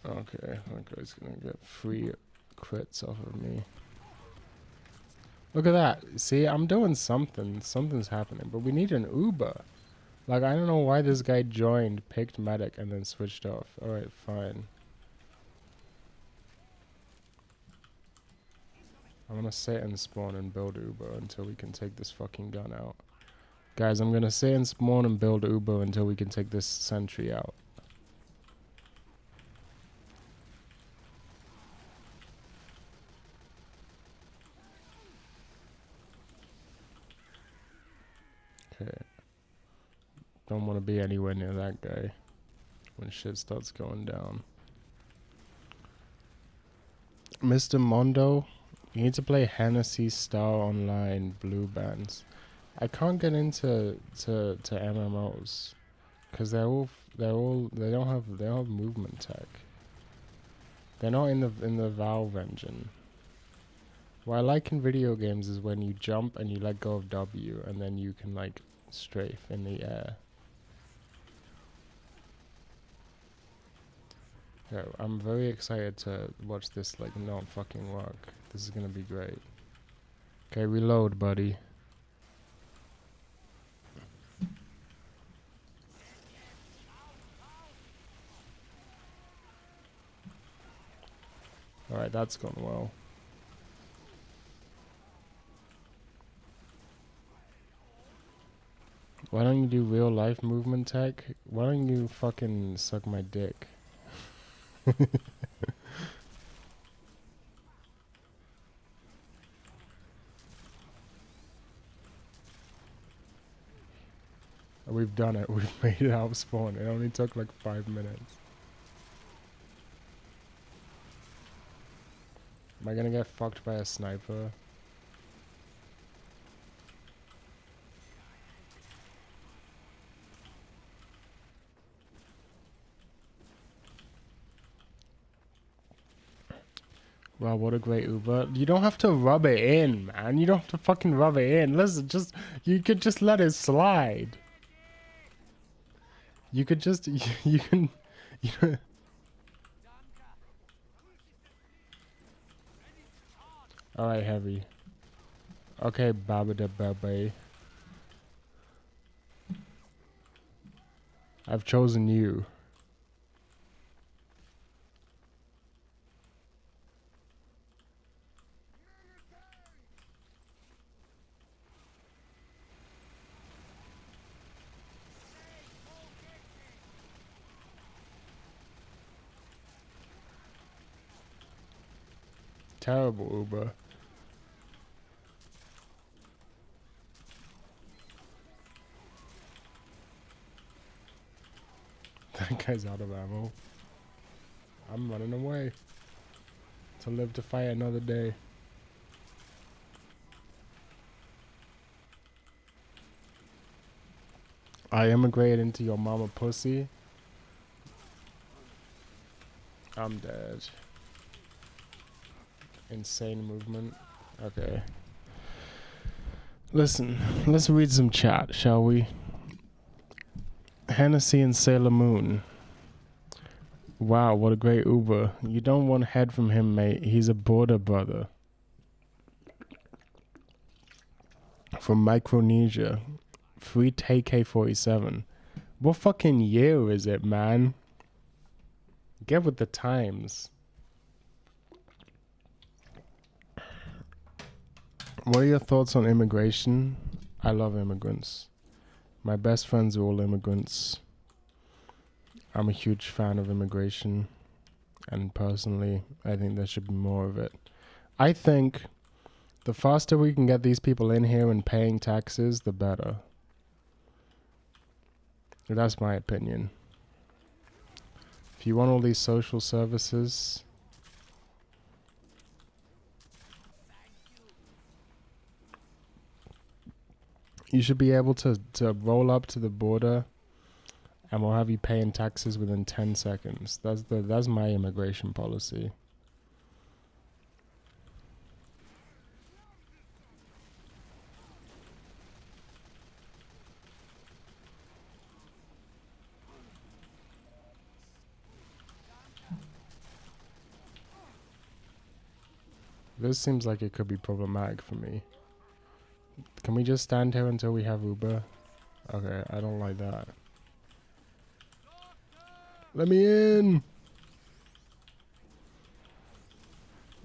Okay, that guy's gonna get free crits off of me. Look at that. See, I'm doing something. Something's happening. But we need an Uber. Like, I don't know why this guy joined, picked medic, and then switched off. Alright, fine. I'm gonna sit and spawn and build Uber until we can take this fucking gun out. Guys, I'm gonna sit and spawn and build Uber until we can take this sentry out. Okay. Don't want to be anywhere near that guy when shit starts going down. Mr. Mondo, you need to play Hennessy Star Online Blue Bands. I can't get into to MMOs because they don't have movement tech. They're not in the Valve engine. What I like in video games is when you jump and you let go of W and then you can like strafe in the air. Yeah, I'm very excited to watch this like not fucking work. This is gonna be great. Okay, reload, buddy. Alright, that's gone well. Why don't you do real life movement tech? Why don't you fucking suck my dick? We've done it. We've made it out of spawn. It only took like 5 minutes. Am I gonna get fucked by a sniper? Wow, what a great Uber. You don't have to rub it in, man. You don't have to fucking rub it in. Listen, you could just let it slide. You could just, you can, Alright, heavy. Okay, babada baby. I've chosen you. Terrible Uber. That guy's out of ammo. I'm running away. To live to fight another day. I immigrated into your mama pussy. I'm dead. Insane movement. Okay. Listen, let's read some chat, shall we? Hennessy and Sailor Moon. Wow, what a great Uber. You don't want head from him, mate. He's a border brother. From Micronesia. Free AK-47. What fucking year is it, man? Get with the times. What are your thoughts on immigration? I love immigrants. My best friends are all immigrants. I'm a huge fan of immigration. And personally, I think there should be more of it. I think the faster we can get these people in here and paying taxes, the better. That's my opinion. If you want all these social services, you should be able to roll up to the border and we'll have you paying taxes within 10 seconds. That's my immigration policy. This seems like it could be problematic for me. Can we just stand here until we have Uber? Okay, I don't like that. Let me in!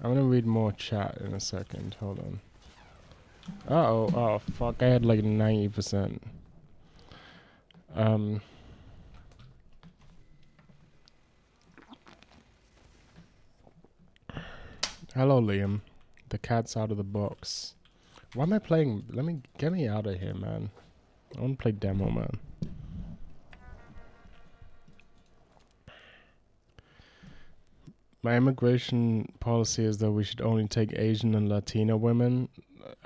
I'm gonna read more chat in a second. Hold on. Uh-oh. Oh, fuck. I had like 90%. Hello, Liam. The cat's out of the box. Why am I playing? Get me out of here, man. I want to play Demoman. My immigration policy is that we should only take Asian and Latino women.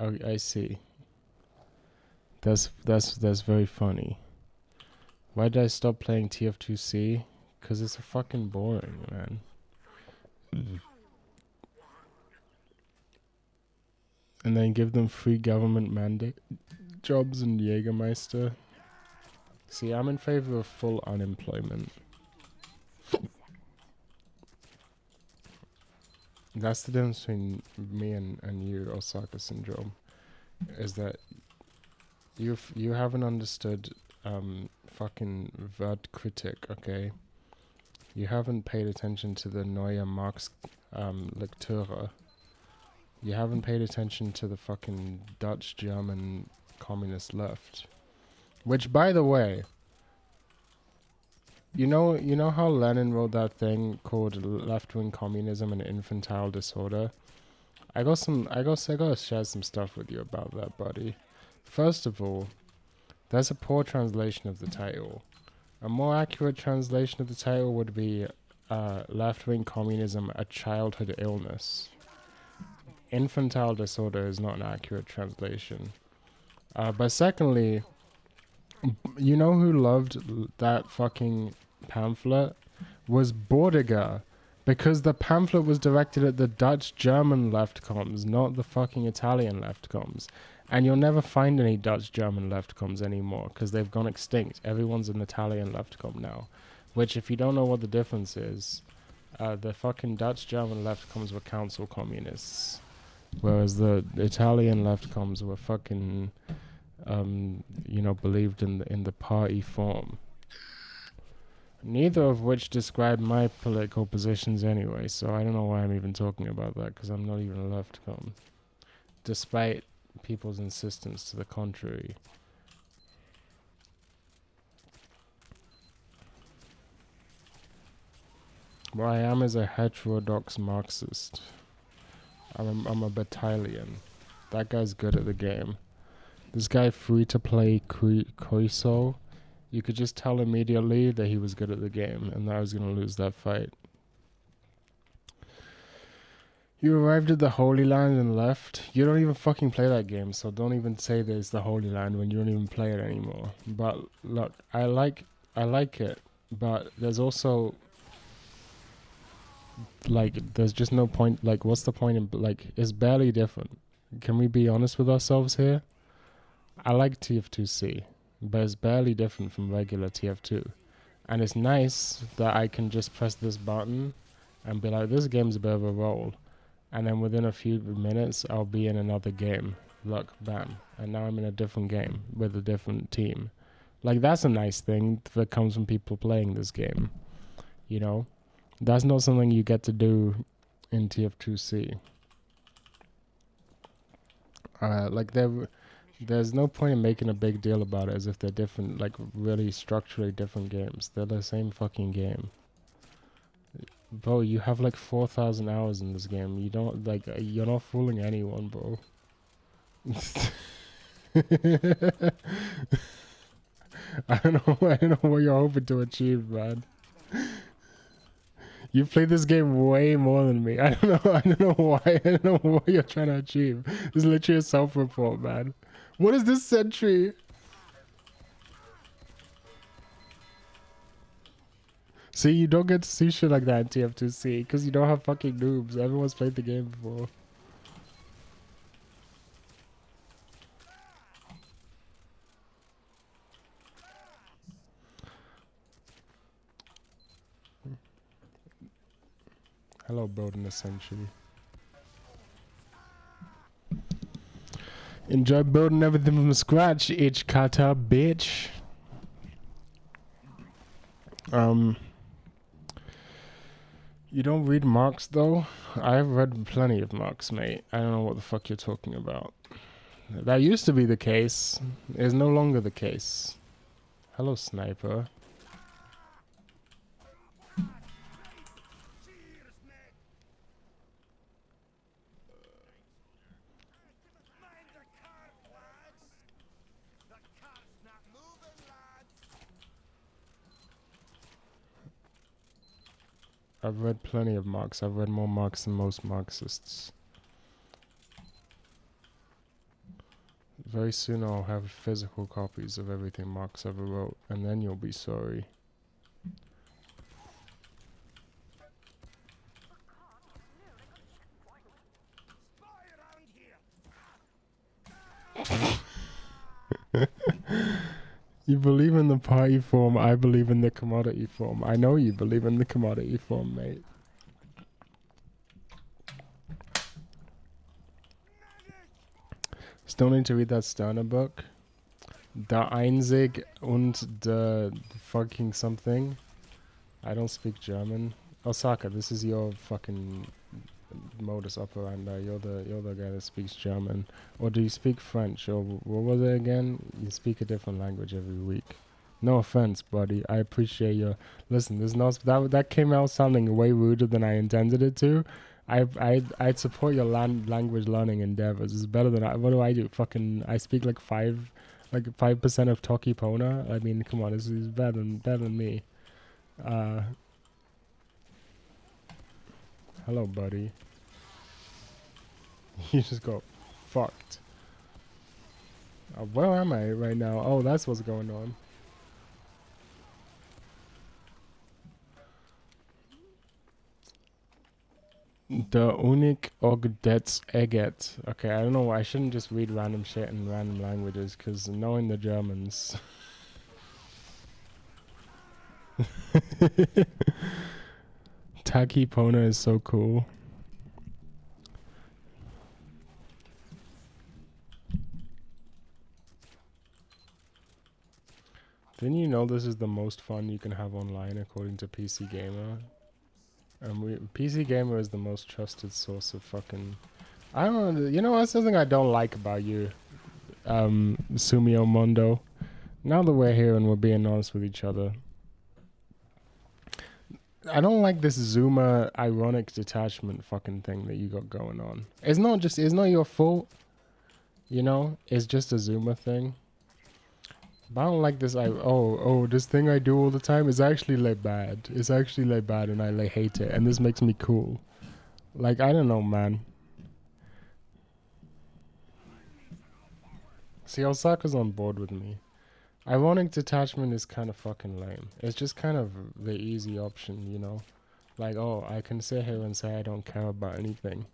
I see. That's very funny. Why did I stop playing TF2C? Cause it's fucking boring, man. And then give them free government mandate jobs and Jägermeister. See, I'm in favor of full unemployment. That's the difference between me and you, Osaka syndrome, is that you haven't understood fucking Wertkritik, okay? You haven't paid attention to the Neue Marx Lektüre. You haven't paid attention to the fucking Dutch, German, communist left. Which, by the way, you know how Lenin wrote that thing called left-wing communism and infantile disorder? I gotta share some stuff with you about that, buddy. First of all, that's a poor translation of the title. A more accurate translation of the title would be left-wing communism, a childhood illness. Infantile disorder is not an accurate translation. But secondly, you know who loved that fucking pamphlet? Was Bordiger. Because the pamphlet was directed at the Dutch German left comms, not the fucking Italian left comms. And you'll never find any Dutch German left comms anymore, because they've gone extinct. Everyone's an Italian left com now. Which, if you don't know what the difference is, the fucking Dutch German left comms were council communists. Whereas the Italian left comms were fucking, believed in the party form. Neither of which describe my political positions anyway, so I don't know why I'm even talking about that, because I'm not even a left com. Despite people's insistence to the contrary. What I am is a heterodox Marxist. I'm a battalion. That guy's good at the game. This guy free to play Koiso, you could just tell immediately that he was good at the game and that I was gonna lose that fight. You arrived at the Holy Land and left. You don't even fucking play that game, so don't even say there's the Holy Land when you don't even play it anymore. But look, I like it, but there's also there's just no point. Like, what's the point in, it's barely different. Can we be honest with ourselves here? I like TF2C, but it's barely different from regular TF2. And it's nice that I can just press this button and be like, this game's a bit of a roll. And then within a few minutes, I'll be in another game. Look, bam. And now I'm in a different game with a different team. That's a nice thing that comes from people playing this game. You know? That's not something you get to do in TF2C. There's no point in making a big deal about it as if they're different, really structurally different games. They're the same fucking game. Bro, you have 4,000 hours in this game. You don't, you're not fooling anyone, bro. I don't know what you're hoping to achieve, man. You played this game way more than me. I don't know why. I don't know what you're trying to achieve. This is literally a self-report, man. What is this sentry? See, you don't get to see shit like that in TF2C because you don't have fucking noobs. Everyone's played the game before. Hello, building a century. Enjoy building everything from scratch, itch kata, bitch. You don't read Marx though? I've read plenty of Marx, mate. I don't know what the fuck you're talking about. That used to be the case. It's no longer the case. Hello, sniper. I've read plenty of Marx. I've read more Marx than most Marxists. Very soon I'll have physical copies of everything Marx ever wrote, and then you'll be sorry. You believe in the party form, I believe in the commodity form. I know you believe in the commodity form, mate. Still need to read that Sterner book. Der Einzig und the fucking something. I don't speak German. Osaka, this is your fucking modus operandi. You're the guy that speaks German. Or do you speak French? Or what was it again? You speak a different language every week. No offense, buddy. I appreciate your... Listen, there's no... That came out sounding way ruder than I intended it to. I'd support your language learning endeavors. It's better than... What do? Fucking... I speak like 5% of Toki Pona. I mean, come on. This is better than me. Hello, buddy. You just got fucked. Where am I right now? Oh, that's what's going on. The Unik og det eget. Okay, I don't know. I shouldn't just read random shit in random languages, because knowing the Germans... Taki Pona is so cool. Didn't you know this is the most fun you can have online according to PC Gamer? PC Gamer is the most trusted source of fucking... I don't know, you know, that's something I don't like about you, Sumio Mondo. Now that we're here and we're being honest with each other, I don't like this Zoomer ironic detachment fucking thing that you got going on. It's not your fault, you know? It's just a Zoomer thing. But I don't like this. This thing I do all the time is actually like bad. It's actually like bad, and I like hate it. And this makes me cool. Like, I don't know, man. See, Osaka's on board with me. Ironic detachment is kind of fucking lame. It's just kind of the easy option, you know? Like, oh, I can sit here and say I don't care about anything.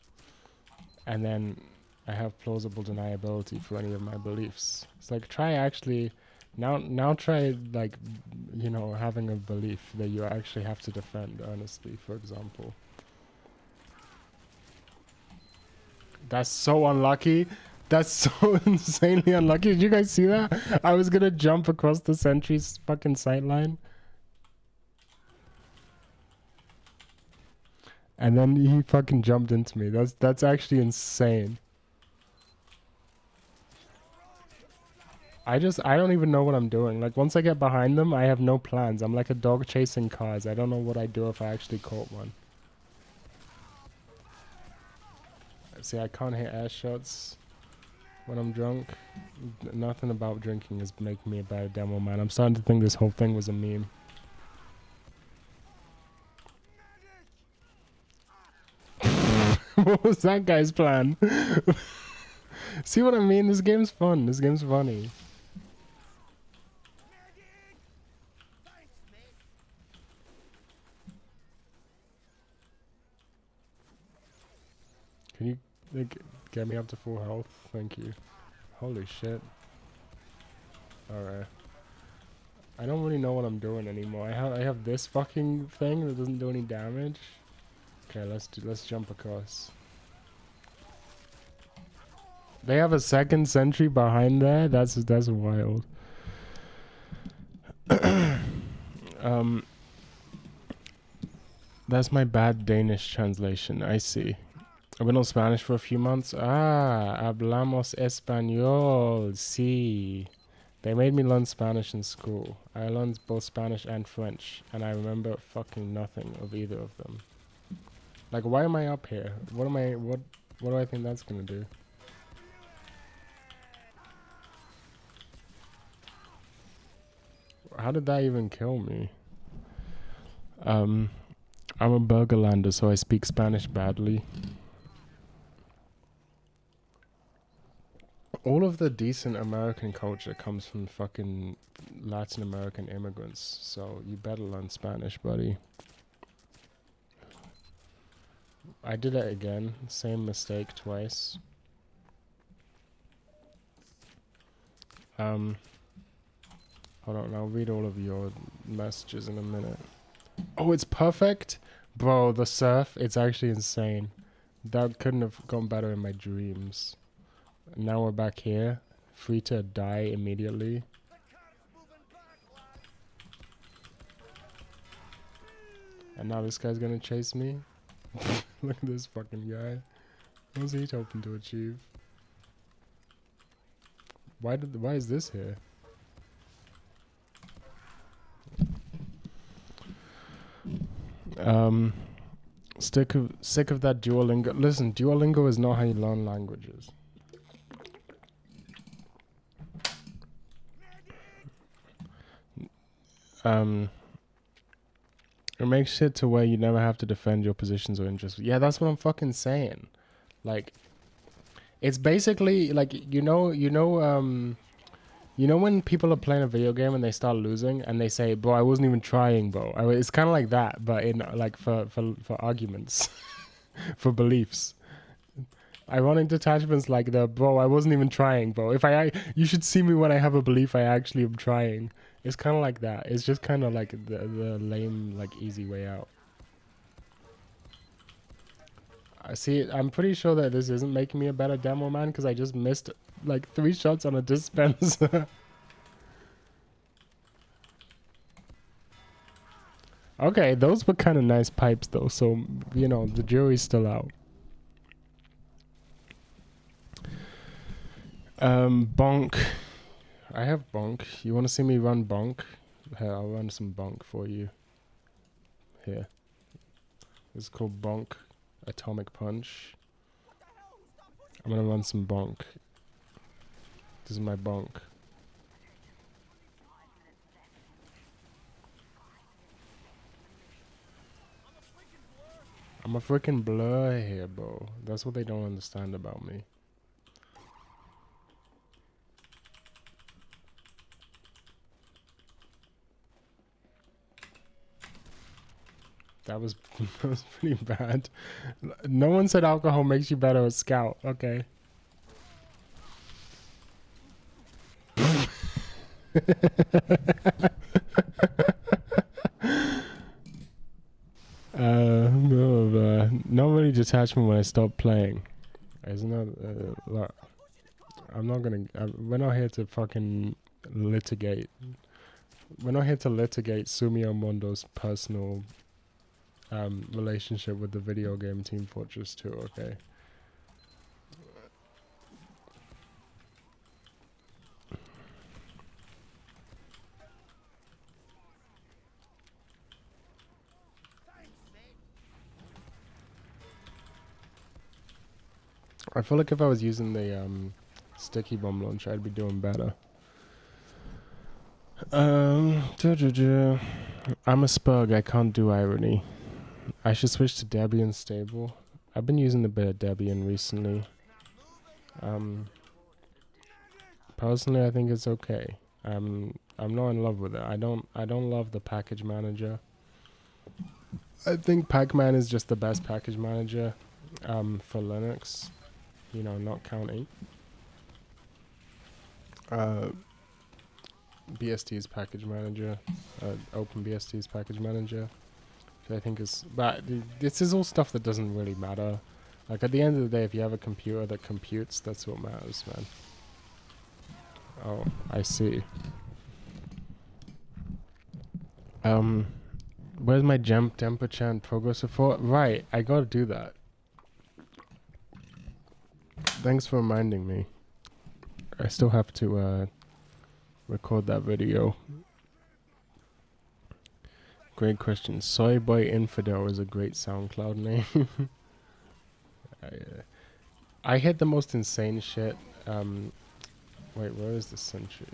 And then I have plausible deniability for any of my beliefs. It's like, try actually... Now try, like, you know, having a belief that you actually have to defend earnestly, for example. That's so unlucky. That's so insanely unlucky. Did you guys see that? I was gonna jump across the sentry's fucking sightline. And then he fucking jumped into me. That's actually insane. I don't even know what I'm doing. Like, once I get behind them, I have no plans. I'm like a dog chasing cars. I don't know what I'd do if I actually caught one. See, I can't hit air shots when I'm drunk. Nothing about drinking is making me a bad demo man. I'm starting to think this whole thing was a meme. What was that guy's plan? See what I mean? This game's fun. This game's funny. Get me up to full health. Thank you. Holy shit. Alright. I don't really know what I'm doing anymore. I have this fucking thing that doesn't do any damage. Okay, let's jump across. They have a second sentry behind there. That's wild. That's my bad Danish translation. I see. I've been on Spanish for a few months. Ah, hablamos español. Sí. They made me learn Spanish in school. I learned both Spanish and French, and I remember fucking nothing of either of them. Like, why am I up here? What do I think that's gonna do? How did that even kill me? I'm a Burgerlander, so I speak Spanish badly. All of the decent American culture comes from fucking Latin American immigrants, so you better learn Spanish, buddy. I did it again, same mistake twice. Hold on, I'll read all of your messages in a minute. Oh, it's perfect? Bro, the surf, it's actually insane. That couldn't have gone better in my dreams. Now we're back here, free to die immediately. And now this guy's gonna chase me? Look at this fucking guy. What's he hoping to achieve? Why is this here? Sick of that Duolingo. Listen, Duolingo is not how you learn languages. It makes it to where you never have to defend your positions or interests. Yeah, that's what I'm fucking saying. Like, it's basically like you know when people are playing a video game and they start losing and they say, "Bro, I wasn't even trying, bro." It's kind of like that, but in like for arguments, for beliefs. Ironic detachments like the, "Bro, I wasn't even trying, bro. You should see me when I have a belief I actually am trying." It's kind of like that. It's just kind of like the lame, like, easy way out. I see. I'm pretty sure that this isn't making me a better demo man because I just missed like 3 shots on a dispenser. Okay, those were kind of nice pipes though, so you know the jury's still out. Bonk. I have bonk. You want to see me run bonk? Here, I'll run some bonk for you. Here. It's called bonk. Atomic punch. I'm gonna run some bonk. This is my bonk. I'm a freaking blur here, bro. That's what they don't understand about me. That was pretty bad. No one said alcohol makes you better at scout. Okay. Not really detachment when I stop playing. Isn't that I'm not gonna. We're not here to fucking litigate. We're not here to litigate Sumio Mondo's personal relationship with the video game Team Fortress 2, okay? I feel like if I was using the sticky bomb launcher, I'd be doing better. I'm a spug, I can't do irony. I should switch to Debian stable. I've been using a bit of Debian recently. Personally, I think it's okay. I'm not in love with it. I don't love the package manager. I think Pacman is just the best package manager for Linux. you know, not counting. BSD's package manager, OpenBSD's package manager, which I think is, but this is all stuff that doesn't really matter. Like at the end of the day, if you have a computer that computes, that's what matters, man. Oh, I see. Where's my jump temperature and progress report? Right, I gotta do that. Thanks for reminding me. I still have to record that video. Great question. Soy Boy Infidel is a great SoundCloud name. I hit the most insane shit. Wait, where is the century?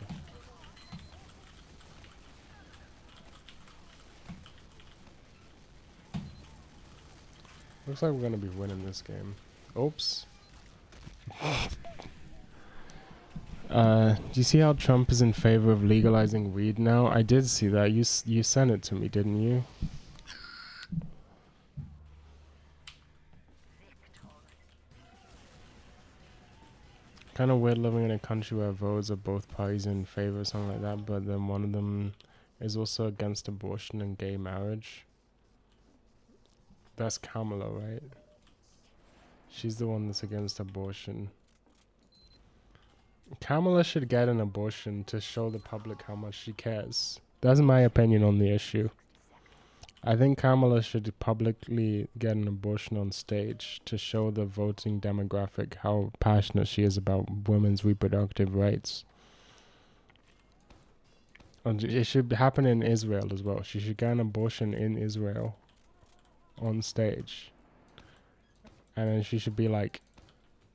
Looks like we're gonna be winning this game. Oops. Do you see how Trump is in favor of legalizing weed now? I did see that. You sent it to me, didn't you? Kind of weird living in a country where voters of both parties in favor of something like that, but then one of them is also against abortion and gay marriage. That's Kamala, right? She's the one that's against abortion. Kamala should get an abortion to show the public how much she cares. That's my opinion on the issue. I think Kamala should publicly get an abortion on stage to show the voting demographic how passionate she is about women's reproductive rights. And it should happen in Israel as well. She should get an abortion in Israel on stage. And then she should be like,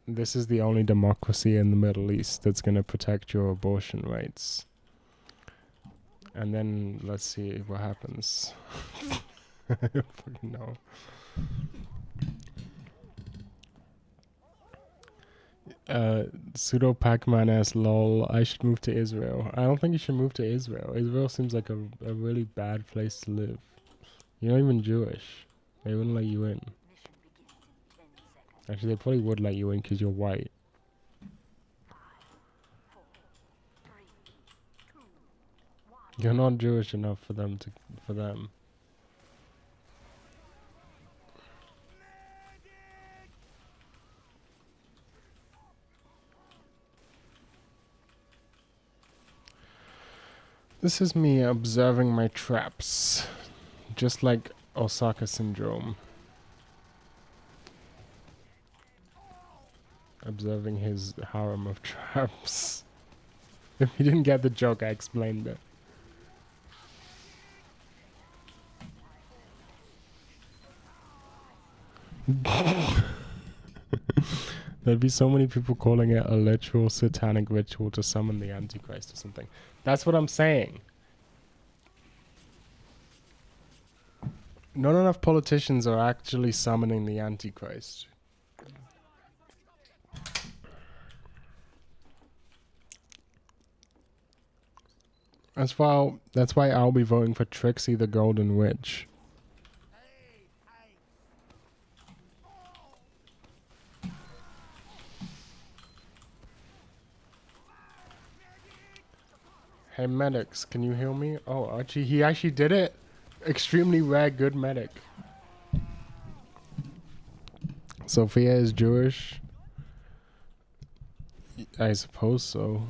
this is the only democracy in the Middle East that's going to protect your abortion rights. And then let's see what happens. I don't fucking know. Pseudo Pac-Man ass lol, I should move to Israel. I don't think you should move to Israel. Israel seems like a really bad place to live. You're not even Jewish. They wouldn't let you in. Actually, they probably would let you in because you're white. You're not Jewish enough for them to, for them. This is me observing my traps. Just like Osaka syndrome. Observing his harem of traps. If you didn't get the joke, I explained it. There'd be so many people calling it a literal satanic ritual to summon the Antichrist or something. That's what I'm saying. Not enough politicians are actually summoning the Antichrist. That's why I'll be voting for Trixie the Golden Witch. Hey medics, can you heal me? Oh, Archie, he actually did it. Extremely rare, good medic. Sophia is Jewish. I suppose so.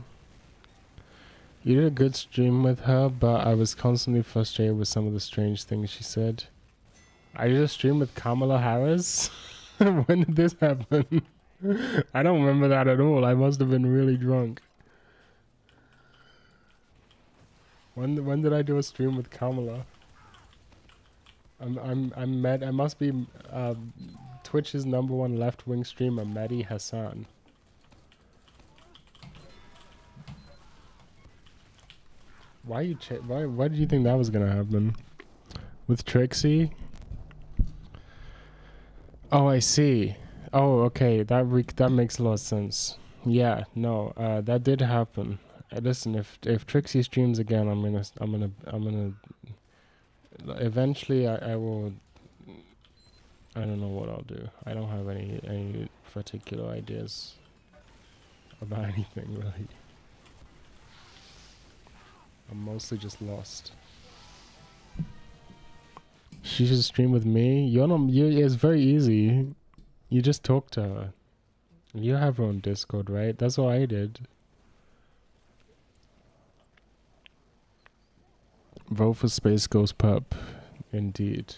You did a good stream with her, but I was constantly frustrated with some of the strange things she said. I did a stream with Kamala Harris? When did this happen? I don't remember that at all. I must have been really drunk. When did I do a stream with Kamala? I must be Twitch's #1 left-wing streamer, Mehdi Hassan. Why did you think that was gonna happen? With Trixie? Oh, I see. Oh, okay. That makes a lot of sense. Yeah, no, that did happen. Listen, if Trixie streams again, I'm gonna. Eventually, I will. I don't know what I'll do. I don't have any particular ideas about anything, really. I'm mostly just lost. She should stream with me. You're not. It's very easy. You just talk to her. You have her own Discord, right? That's what I did. Vote for Space Ghost Pup. Indeed.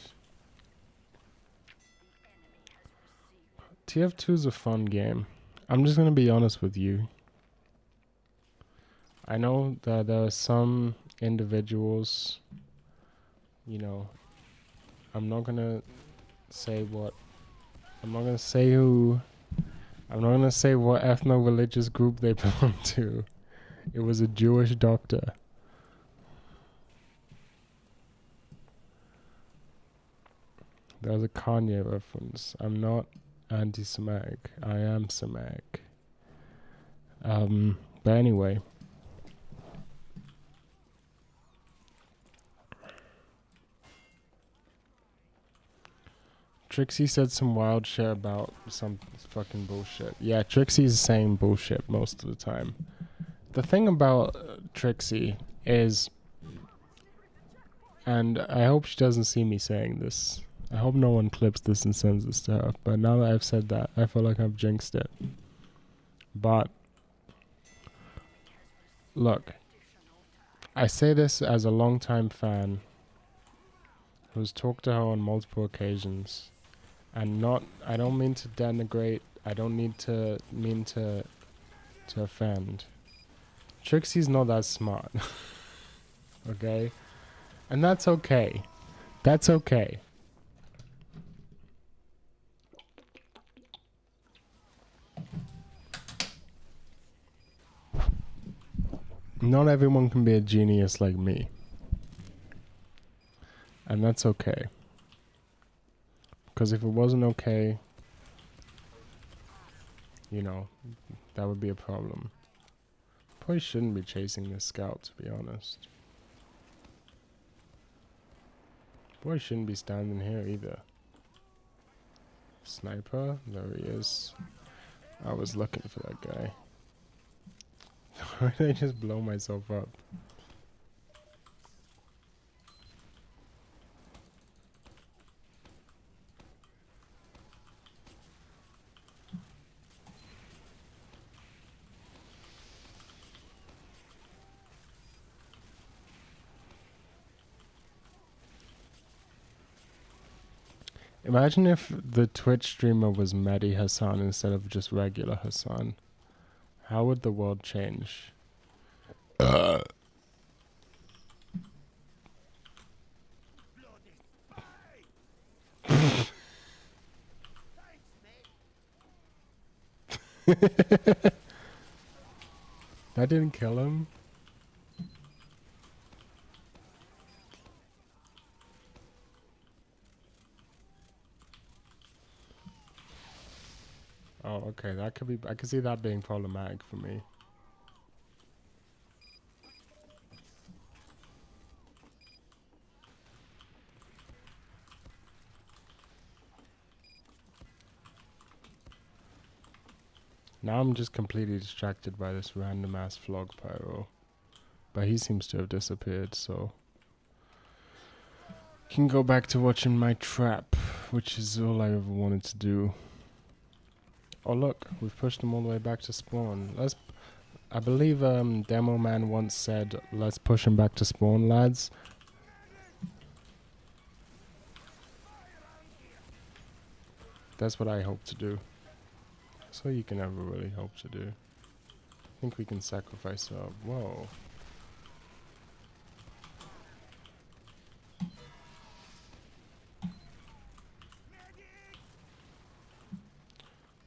TF2 is a fun game. I'm just gonna be honest with you. I know that there are some individuals, you know, I'm not gonna say what, I'm not gonna say who, I'm not gonna say what ethno-religious group they belong to. It was a Jewish doctor. That was a Kanye reference. I'm not anti-Semitic. I am Semitic. But anyway. Trixie said some wild shit about some fucking bullshit. Yeah, Trixie's saying bullshit most of the time. The thing about Trixie is, and I hope she doesn't see me saying this. I hope no one clips this and sends this to her. But now that I've said that, I feel like I've jinxed it. But, look, I say this as a longtime fan who's talked to her on multiple occasions. And I don't mean to denigrate, I don't mean to offend. Trixie's not that smart. Okay? And that's okay. That's okay. Not everyone can be a genius like me. And that's okay. Because if it wasn't okay, you know, that would be a problem. Probably shouldn't be chasing this scout, to be honest. Probably shouldn't be standing here either. Sniper? There he is. I was looking for that guy. Why did I just blow myself up? Imagine if the Twitch streamer was Mehdi Hassan instead of just regular Hassan. How would the world change? That didn't kill him? Oh, okay, that could be, I could see that being problematic for me. Now I'm just completely distracted by this random ass flog pyro. But he seems to have disappeared, so can go back to watching my trap, which is all I ever wanted to do. Oh look, we've pushed them all the way back to spawn. I believe Demoman once said, let's push them back to spawn, lads. That's what I hope to do. That's all you can ever really hope to do. I think we can sacrifice our... Whoa.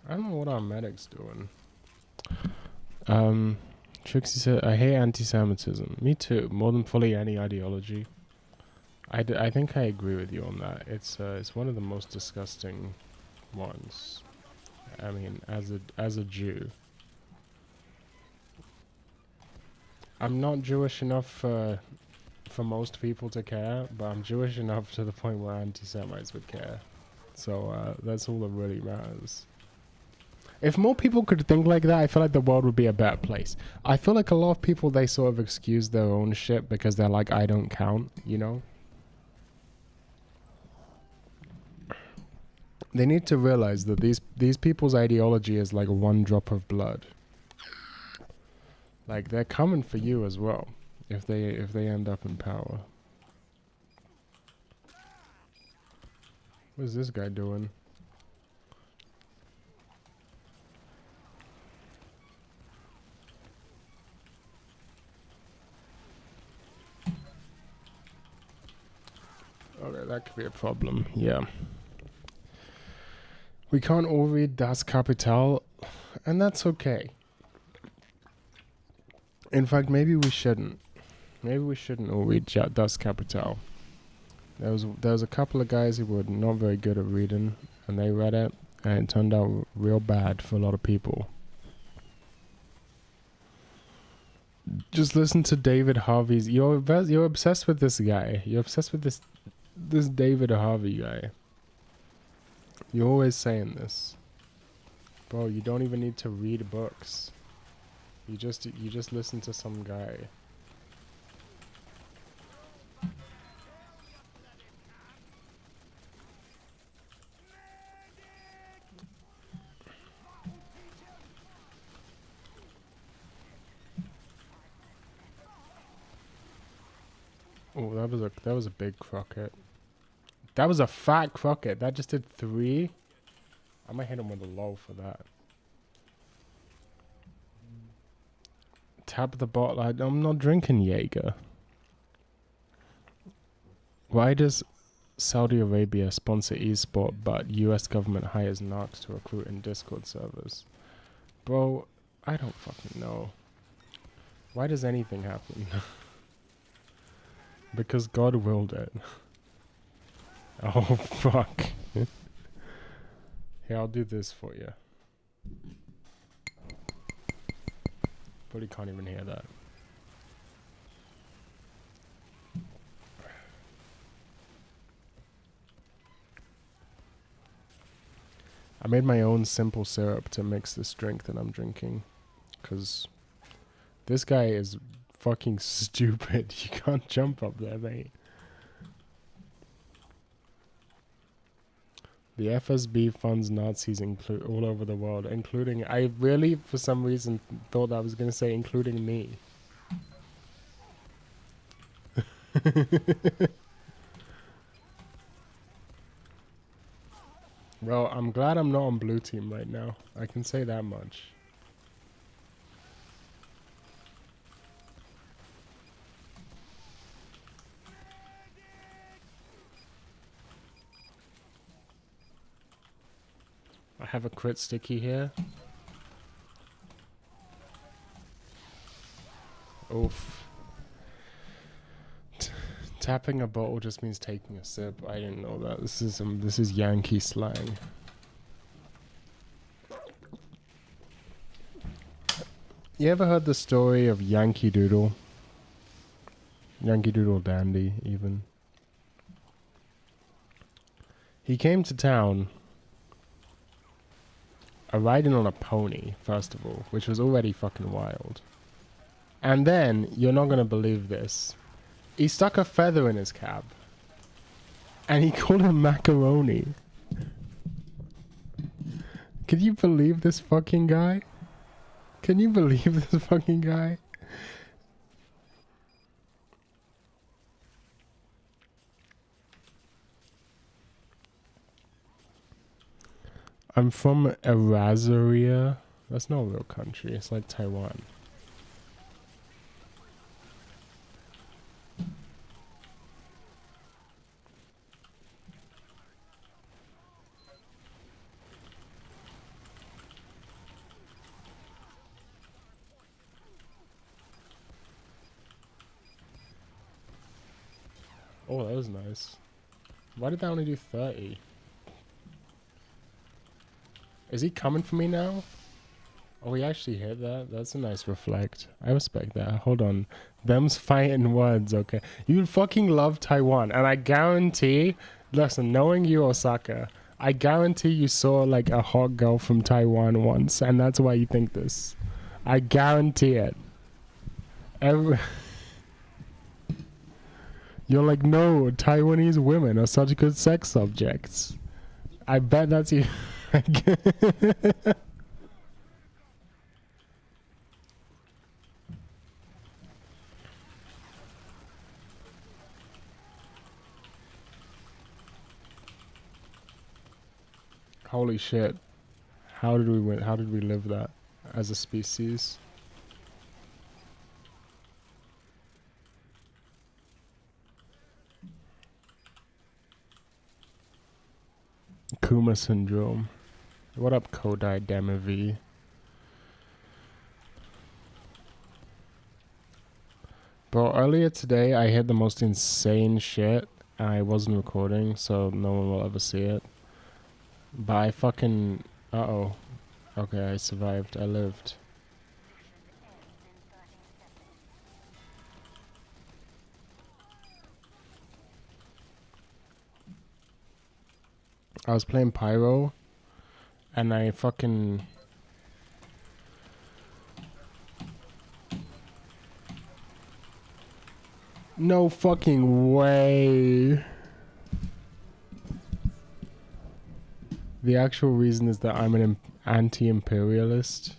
I don't know what our medic's doing. Trixie said, I hate anti-Semitism. Me too, more than fully any ideology. I think I agree with you on that. It's one of the most disgusting ones. I mean, as a Jew. I'm not Jewish enough for most people to care, but I'm Jewish enough to the point where anti-Semites would care. So that's all that really matters. If more people could think like that, I feel like the world would be a better place. I feel like a lot of people, they sort of excuse their own shit because they're like, I don't count, you know? They need to realize that these people's ideology is like one drop of blood. Like, they're coming for you as well if they end up in power. What's this guy doing? Okay, that could be a problem. Yeah. We can't all read Das Kapital, and that's okay. In fact, maybe we shouldn't. Maybe we shouldn't all read Das Kapital. There was a couple of guys who were not very good at reading, and they read it, and it turned out real bad for a lot of people. Just listen to David Harvey's. You're obsessed with this guy. You're obsessed with this David Harvey guy. You're always saying this, bro. You don't even need to read books. You just listen to some guy. Oh, that was a big crocket. That was a fat crocket. That just did 3. I might hit him with a low for that. Tap the bottle. I'm not drinking Jaeger. Why does Saudi Arabia sponsor esport, but US government hires narcs to recruit in Discord servers? Bro, I don't fucking know. Why does anything happen? Because God willed it. Oh, fuck. Here, I'll do this for you. Probably can't even hear that. I made my own simple syrup to mix this drink that I'm drinking. Because this guy is fucking stupid. You can't jump up there, mate. The FSB funds Nazis all over the world, including... I really, for some reason, thought I was going to say including me. Well, I'm glad I'm not on blue team right now. I can say that much. I have a crit sticky here. Oof. Tapping a bottle just means taking a sip. I didn't know that. This is Yankee slang. You ever heard the story of Yankee Doodle? Yankee Doodle Dandy, even. He came to town riding on a pony, first of all, which was already fucking wild. And then, you're not gonna believe this, he stuck a feather in his cab. And he called him macaroni. Can you believe this fucking guy? Can you believe this fucking guy? I'm from Eraseria. That's not a real country. It's like Taiwan. Oh, that was nice. Why did that only do 30? Is he coming for me now? Oh, he actually hit that? That's a nice reflect. I respect that. Hold on. Them's fighting words, okay? You fucking love Taiwan. And I guarantee, listen, knowing you, Osaka, I guarantee you saw like a hot girl from Taiwan once, and that's why you think this. I guarantee it. You're like, no, Taiwanese women are such good sex objects. I bet that's you. Holy shit. How did we win? How did we live that as a species? Kuma syndrome. What up, Kodai Demav? Bro, earlier today I hit the most insane shit. I wasn't recording, so no one will ever see it. But I fucking... Uh-oh. Okay, I survived. I lived. I was playing Pyro, and I fucking... No fucking way. The actual reason is that I'm an anti-imperialist.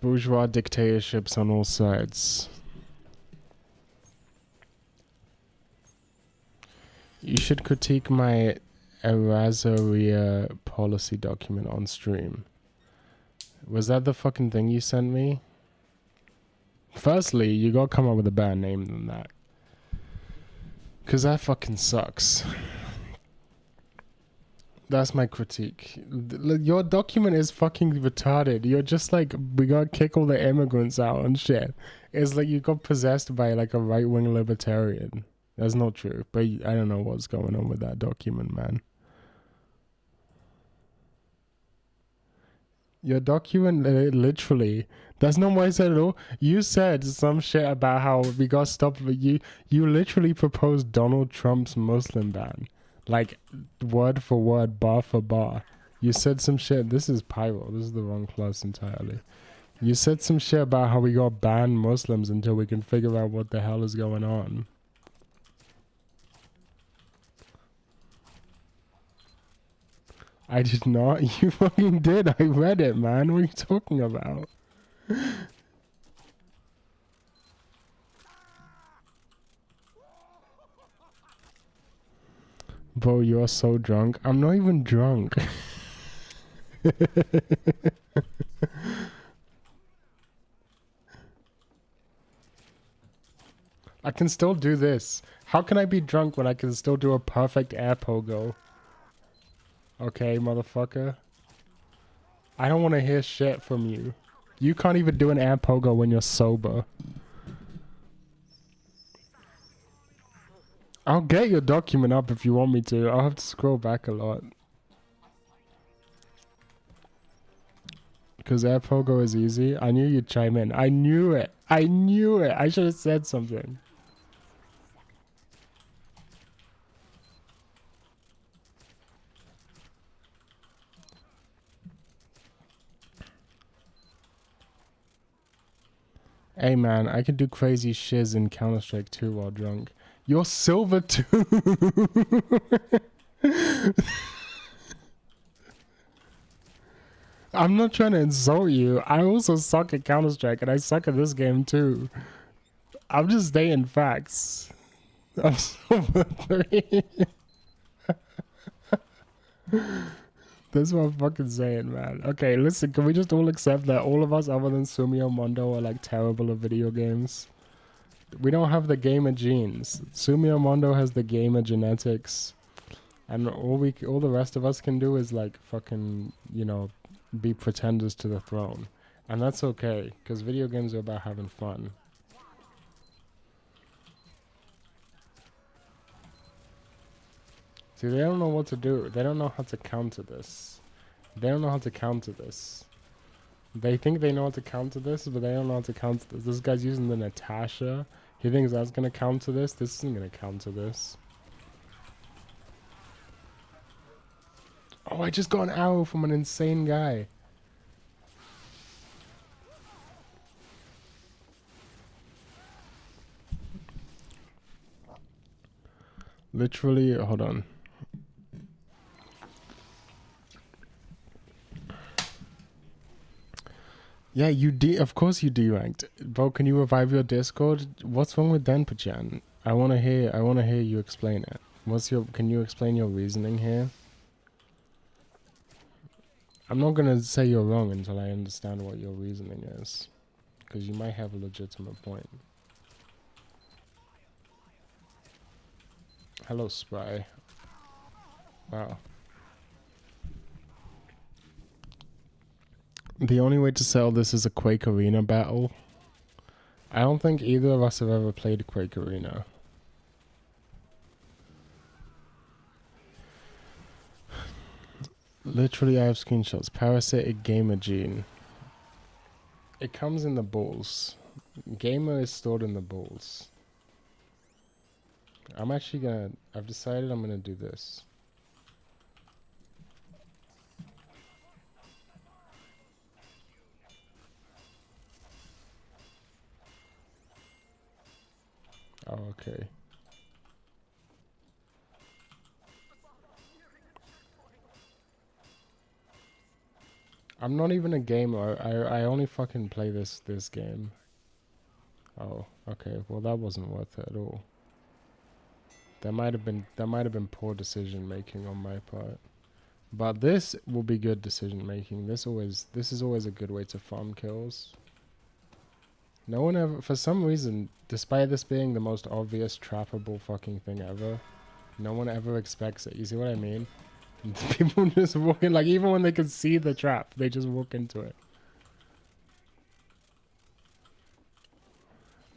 Bourgeois dictatorships on all sides. You should critique my Eraseria policy document on stream. Was that the fucking thing you sent me? Firstly, you gotta come up with a better name than that. Cause that fucking sucks. That's my critique. Your document is fucking retarded. You're just like, we gotta kick all the immigrants out and shit. It's like you got possessed by like a right-wing libertarian. That's not true, but I don't know what's going on with that document, man. Your document literally, that's not what I said at all. You said some shit about how we got stopped, but you literally proposed Donald Trump's Muslim ban. Like, word for word, bar for bar. You said some shit, this is Pyro, this is the wrong class entirely. You said some shit about how we got ban Muslims until we can figure out what the hell is going on. I did not. You fucking did. I read it, man. What are you talking about? Bro, you are so drunk. I'm not even drunk. I can still do this. How can I be drunk when I can still do a perfect air pogo? Okay, motherfucker. I don't want to hear shit from you. You can't even do an air pogo when you're sober. I'll get your document up if you want me to. I'll have to scroll back a lot. Because air pogo is easy. I knew you'd chime in. I knew it. I knew it. I should have said something. Hey man, I can do crazy shiz in Counter-Strike 2 while drunk. You're silver too! I'm not trying to insult you. I also suck at Counter-Strike and I suck at this game too. I'm just stating facts. I'm silver 3. That's what I'm fucking saying, man. Okay, listen, can we just all accept that all of us other than Sumio Mondo are like terrible at video games? We don't have the gamer genes. Sumio Mondo has the gamer genetics. And all the rest of us can do is like fucking, you know, be pretenders to the throne. And that's okay, because video games are about having fun. See, they don't know what to do. They don't know how to counter this. They don't know how to counter this. They think they know how to counter this, but they don't know how to counter this. This guy's using the Natasha. He thinks that's gonna counter this? This isn't gonna counter this. Oh, I just got an arrow from an insane guy. Literally, hold on. Yeah, of course you deranked. Bro, can you revive your Discord? What's wrong with Denpachan? I wanna hear you explain it. Can you explain your reasoning here? I'm not gonna say you're wrong until I understand what your reasoning is. Because you might have a legitimate point. Hello, Spry. Wow. The only way to settle this is a Quake Arena battle. I don't think either of us have ever played Quake Arena. Literally, I have screenshots. Parasitic Gamer Gene. It comes in the balls. Gamer is stored in the balls. I've decided I'm gonna do this. Oh, okay. I'm not even a gamer. I only fucking play this game. Oh, okay. Well, that wasn't worth it at all. That might have been poor decision making on my part. But this will be good decision making. This is always a good way to farm kills. No one ever, for some reason, despite this being the most obvious trappable fucking thing ever, no one ever expects it. You see what I mean? People just walk in, like, even when they can see the trap, they just walk into it.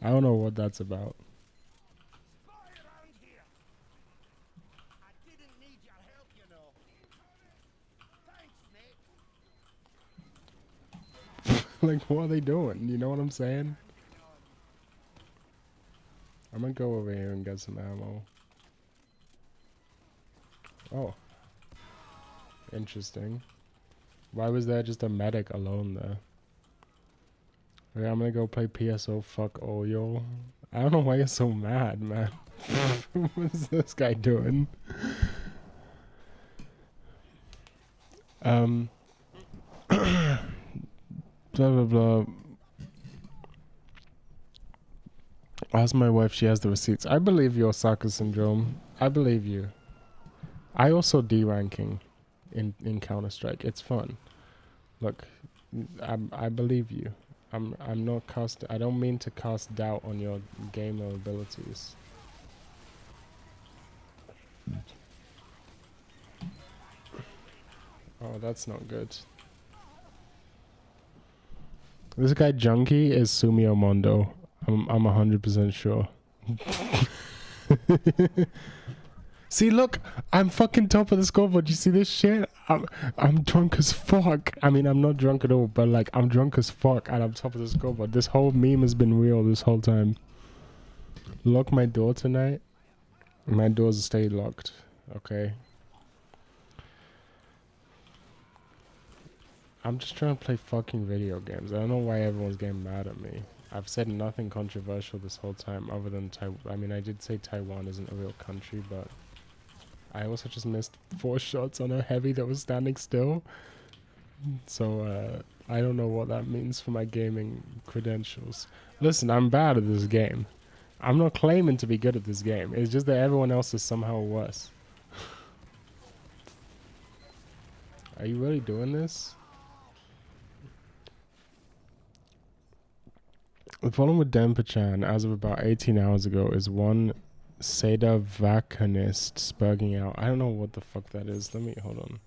I don't know what that's about. Like, what are they doing? You know what I'm saying? I'm gonna go over here and get some ammo. Oh. Interesting. Why was there just a medic alone there? Okay, I'm gonna go play PSO fuck all y'all. I don't know why you're so mad, man. What's this guy doing? Blah blah blah. Ask my wife, she has the receipts. I believe your Saka syndrome. I believe you. I also D-ranking in Counter-Strike. It's fun. Look, I believe you. I'm not I don't mean to cast doubt on your gamer abilities. Oh, that's not good. This guy Junkie is Sumio Mondo. I'm 100% sure. See, look, I'm fucking top of the scoreboard. You see this shit? I'm drunk as fuck. I mean, I'm not drunk at all, but like, I'm drunk as fuck and I'm top of the scoreboard. This whole meme has been real this whole time. Lock my door tonight. My doors stay locked. Okay. I'm just trying to play fucking video games. I don't know why everyone's getting mad at me. I've said nothing controversial this whole time other than I mean, I did say Taiwan isn't a real country, but I also just missed 4 shots on a heavy that was standing still. So, I don't know what that means for my gaming credentials. Listen, I'm bad at this game. I'm not claiming to be good at this game. It's just that everyone else is somehow worse. Are you really doing this? The problem with Denpachan, as of about 18 hours ago, is one Seda Vacanist spurging out. I don't know what the fuck that is. Hold on.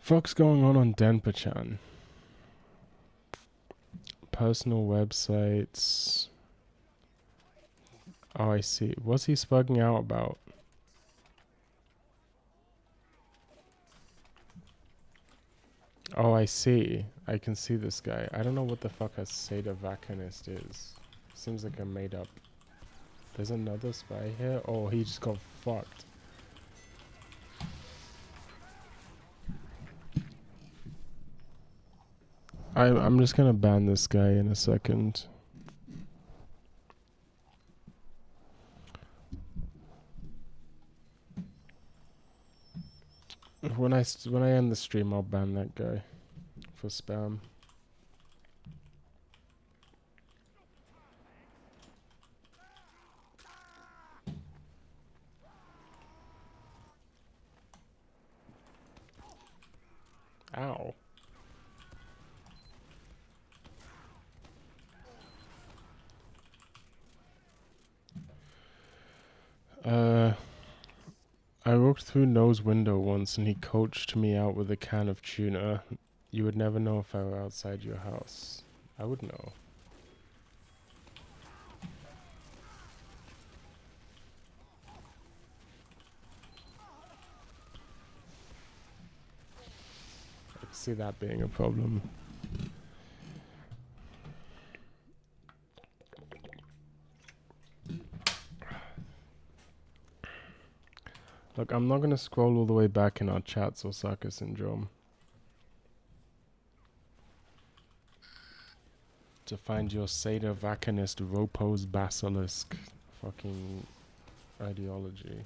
Fuck's going on Denpachan? Personal websites. Oh, I see. What's he spurging out about? Oh, I see. I can see this guy. I don't know what the fuck a sadovacanist is. Seems like a made up. There's another spy here. Oh, he just got fucked. I'm just gonna ban this guy in a second. When I end the stream, I'll ban that guy for spam. Ow. I walked through No's window once and he coached me out with a can of tuna. You would never know if I were outside your house. I would know. I can see that being a problem. Look, I'm not going to scroll all the way back in our chats, Osaka Syndrome, to find your sadovacanist Ropos Basilisk fucking ideology.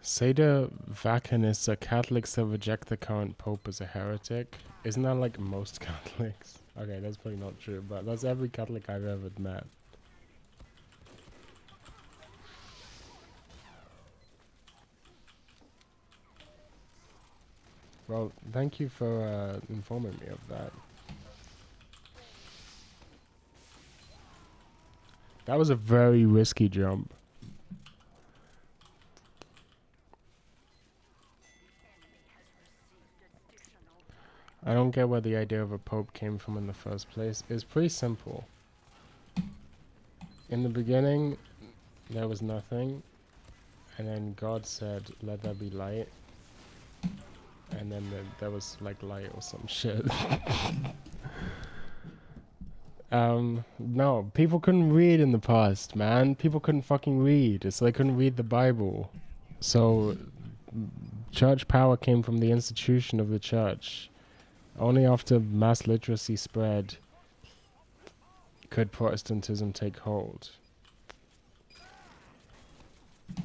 Sadovacanist are Catholics that reject the current pope as a heretic. Isn't that like most Catholics? Okay, that's probably not true, but that's every Catholic I've ever met. Well, thank you for informing me of that. That was a very risky jump. I don't get where the idea of a pope came from in the first place. It's pretty simple. In the beginning, there was nothing, and then God said, "Let there be light," and then there was like light or some shit. No, people couldn't read in the past, man. People couldn't fucking read, so they couldn't read the Bible. So, church power came from the institution of the church. Only after mass literacy spread could Protestantism take hold. Are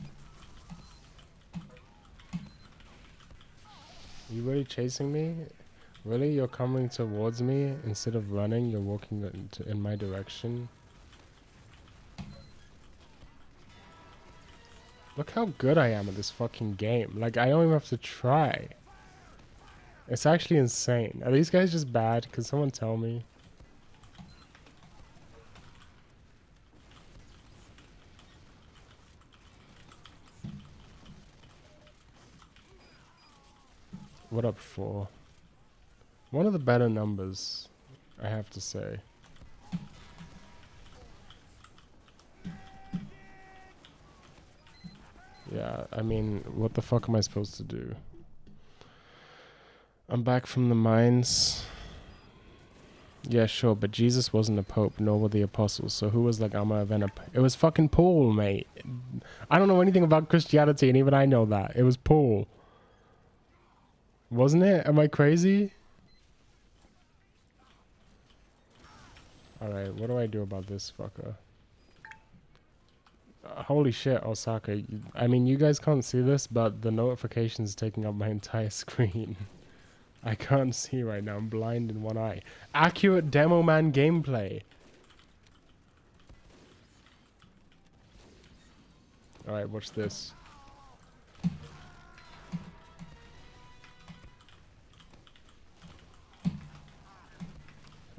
you really chasing me? Really? You're coming towards me instead of running? You're walking in my direction? Look how good I am at this fucking game. Like, I don't even have to try. It's actually insane. Are these guys just bad? Can someone tell me? What up, 4? One of the better numbers, I have to say. Yeah, I mean, what the fuck am I supposed to do? I'm back from the mines. Yeah, sure, but Jesus wasn't a pope, nor were the apostles, so who was like, I'm a pope? It was fucking Paul, mate. I don't know anything about Christianity, and even I know that. It was Paul. Wasn't it? Am I crazy? Alright, what do I do about this fucker? Holy shit, Osaka. I mean, you guys can't see this, but the notification's taking up my entire screen. I can't see right now. I'm blind in one eye. Accurate demoman gameplay. Alright, watch this.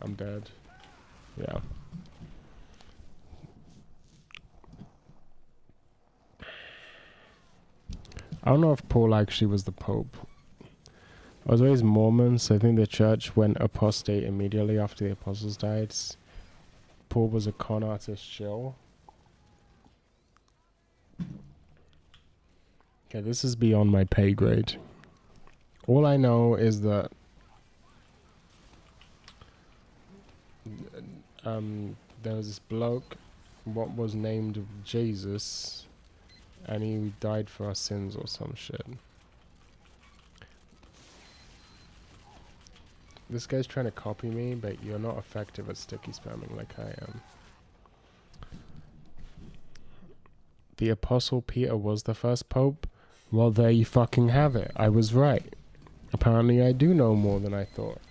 I'm dead. Yeah. I don't know if Paul actually was the Pope. I was raised Mormon, so I think the church went apostate immediately after the apostles died. Paul was a con artist shill. Okay, this is beyond my pay grade. All I know is that there was this bloke, what was named Jesus, and he died for our sins or some shit. This guy's trying to copy me, but you're not effective at sticky spamming like I am. The Apostle Peter was the first pope? Well, there you fucking have it. I was right. Apparently I do know more than I thought.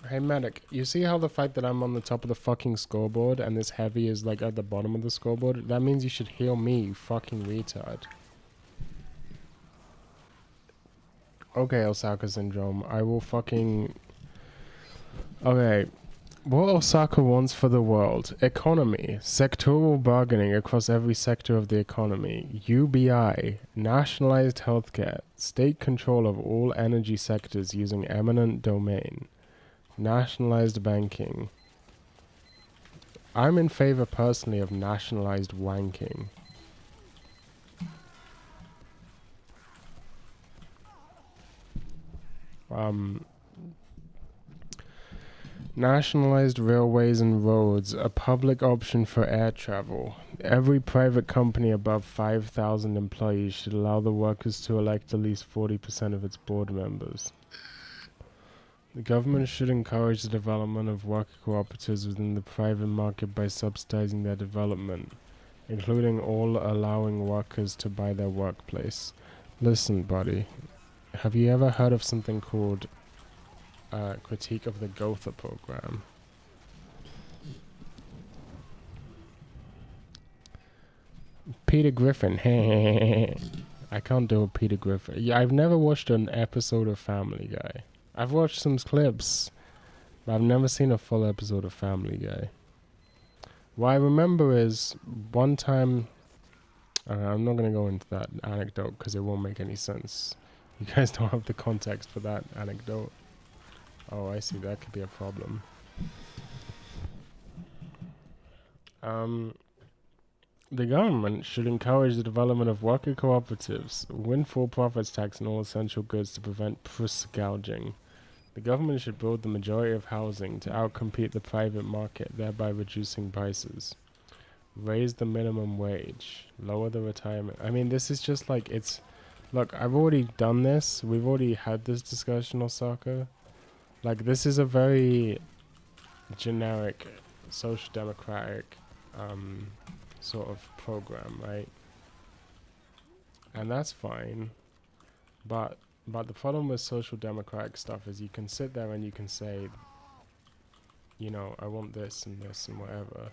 Hey medic, you see how the fact that I'm on the top of the fucking scoreboard and this heavy is like at the bottom of the scoreboard? That means you should heal me, you fucking retard. Okay, Osaka Syndrome, I will fucking... Okay, what Osaka wants for the world: economy, sectoral bargaining across every sector of the economy, UBI, nationalized healthcare, state control of all energy sectors using eminent domain, nationalized banking. I'm in favor personally of nationalized wanking. Nationalized railways and roads, a public option for air travel. Every private company above 5,000 employees should allow the workers to elect at least 40% of its board members. The government should encourage the development of worker cooperatives within the private market by subsidizing their development, including all allowing workers to buy their workplace. Listen, buddy, have you ever heard of something called Critique of the Gotha program? Peter Griffin. I can't do a Peter Griffin. Yeah, I've never watched an episode of Family Guy. I've watched some clips, but I've never seen a full episode of Family Guy. What I remember is one time... I'm not going to go into that anecdote because it won't make any sense. You guys don't have the context for that anecdote. Oh, I see. That could be a problem. The government should encourage the development of worker cooperatives, windfall profits tax on all essential goods to prevent price gouging. The government should build the majority of housing to outcompete the private market, thereby reducing prices. Raise the minimum wage. Lower the retirement. I mean, this is just like, it's... Look, I've already done this. We've already had this discussion, Osaka. Like, this is a very generic, social democratic sort of program, right? And that's fine. But the problem with social democratic stuff is you can sit there and you can say, you know, I want this and whatever.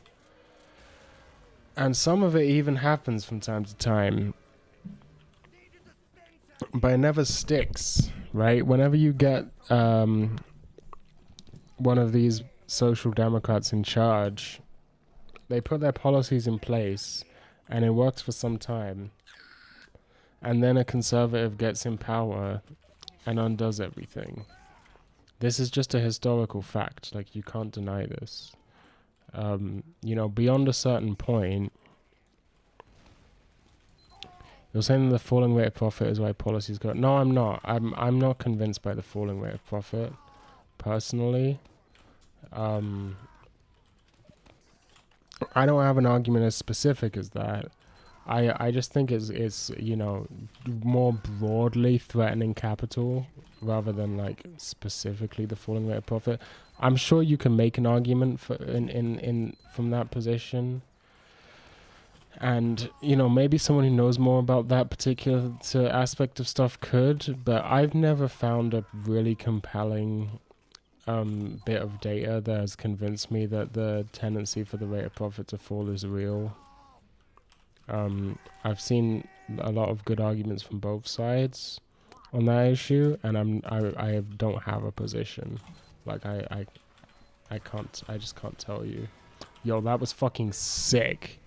And some of it even happens from time to time. But it never sticks, right? Whenever you get one of these social democrats in charge, they put their policies in place and it works for some time. And then a conservative gets in power and undoes everything. This is just a historical fact. Like, you can't deny this. You know, beyond a certain point, you're saying the falling rate of profit is why policies go... No, I'm not. I'm not convinced by the falling rate of profit, personally. I don't have an argument as specific as that. I just think it's you know, more broadly threatening capital rather than like specifically the falling rate of profit. I'm sure you can make an argument for in from that position. And, you know, maybe someone who knows more about that particular aspect of stuff could, but I've never found a really compelling bit of data that has convinced me that the tendency for the rate of profit to fall is real. I've seen a lot of good arguments from both sides on that issue, and I don't have a position. Like I can't, I just can't tell you. Yo, that was fucking sick.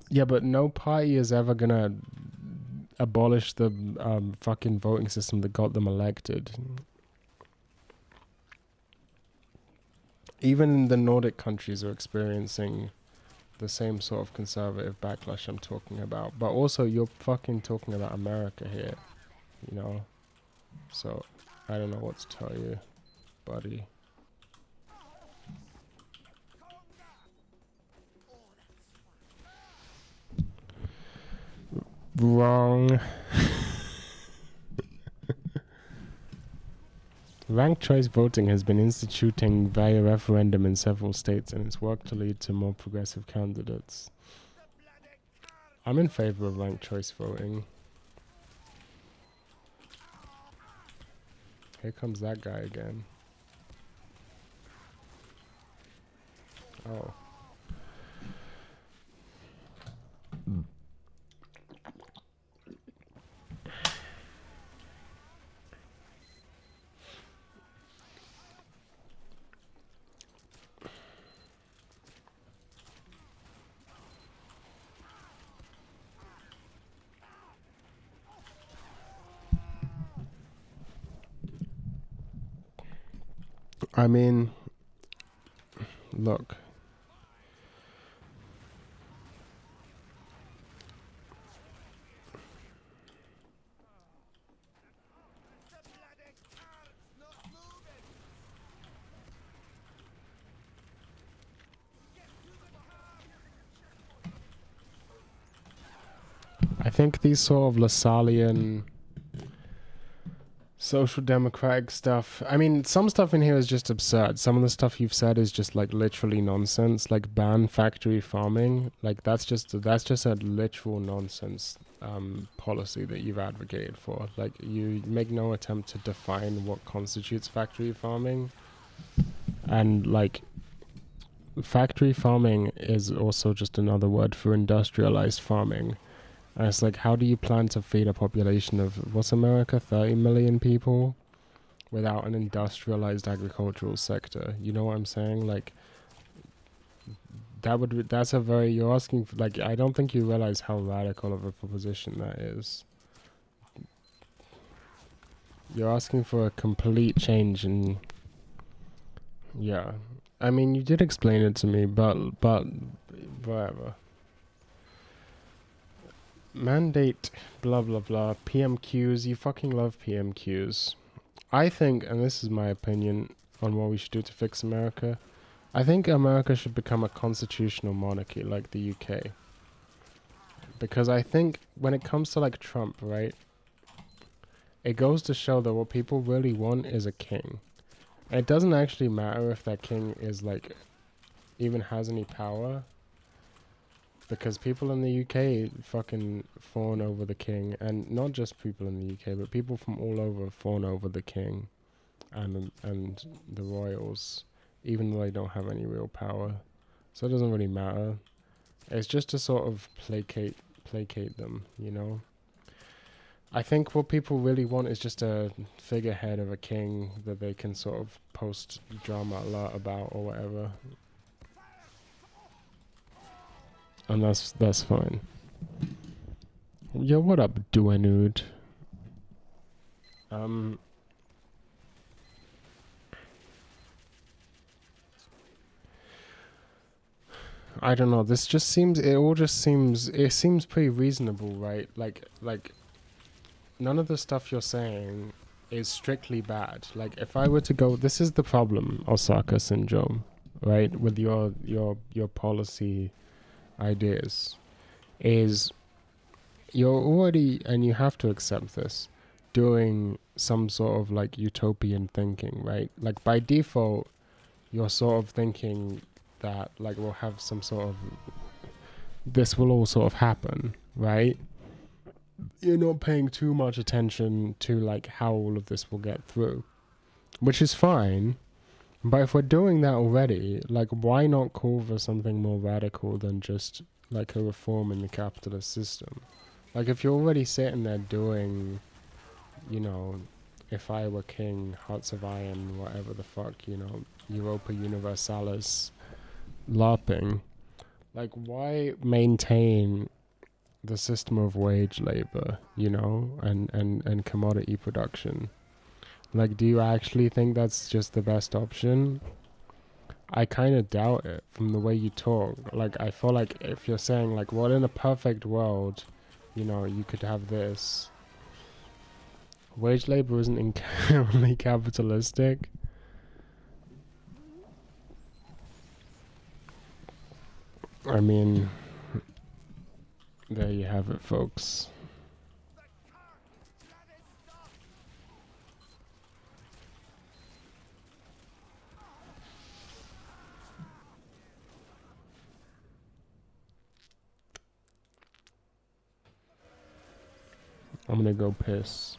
Yeah, but no party is ever gonna abolish the fucking voting system that got them elected. Even the Nordic countries are experiencing the same sort of conservative backlash I'm talking about. But also, you're fucking talking about America here, you know? So, I don't know what to tell you, buddy. Wrong. Ranked choice voting has been instituting via referendum in several states, and it's worked to lead to more progressive candidates. I'm in favor of ranked choice voting. Here comes that guy again. Oh. I mean, look. I think these sort of Lassallean social democratic stuff, I mean, some stuff in here is just absurd. Some of the stuff you've said is just like literally nonsense, like ban factory farming. Like that's just a literal nonsense policy that you've advocated for. Like you make no attempt to define what constitutes factory farming. And like factory farming is also just another word for industrialized farming. And it's like, how do you plan to feed a population of, what's America, 30 million people without an industrialized agricultural sector? You know what I'm saying? Like, that's a very, you're asking for, like, I don't think you realize how radical of a proposition that is. You're asking for a complete change in, yeah. I mean, you did explain it to me, but whatever. Mandate, blah, blah, blah, PMQs, you fucking love PMQs. I think, and this is my opinion on what we should do to fix America, I think America should become a constitutional monarchy like the UK. Because I think when it comes to like Trump, right, it goes to show that what people really want is a king. And it doesn't actually matter if that king is like, even has any power. Because people in the UK fucking fawn over the king, and not just people in the UK, but people from all over fawn over the king and the royals, even though they don't have any real power. So it doesn't really matter. It's just to sort of placate them, you know? I think what people really want is just a figurehead of a king that they can sort of post drama alert about or whatever. And that's fine. Yo, what up, Duanud? I don't know. This just seems. It seems pretty reasonable, right? Like none of the stuff you're saying is strictly bad. Like if I were to go, this is the problem, Osaka syndrome, right? With your policy ideas is you're already, and you have to accept this, doing some sort of like utopian thinking, right? Like by default you're sort of thinking that like we'll have some sort of, this will all sort of happen, right? You're not paying too much attention to like how all of this will get through, which is fine. But if we're doing that already, like, why not call for something more radical than just like a reform in the capitalist system? Like, if you're already sitting there doing, you know, if I were king, Hearts of Iron, whatever the fuck, you know, Europa Universalis, LARPing, like, why maintain the system of wage labor, you know, and commodity production? Like, do you actually think that's just the best option? I kind of doubt it from the way you talk. Like, I feel like if you're saying, like, well, in a perfect world, you know, you could have this. Wage labor isn't inherently capitalistic. I mean, there you have it, folks. I'm gonna go piss.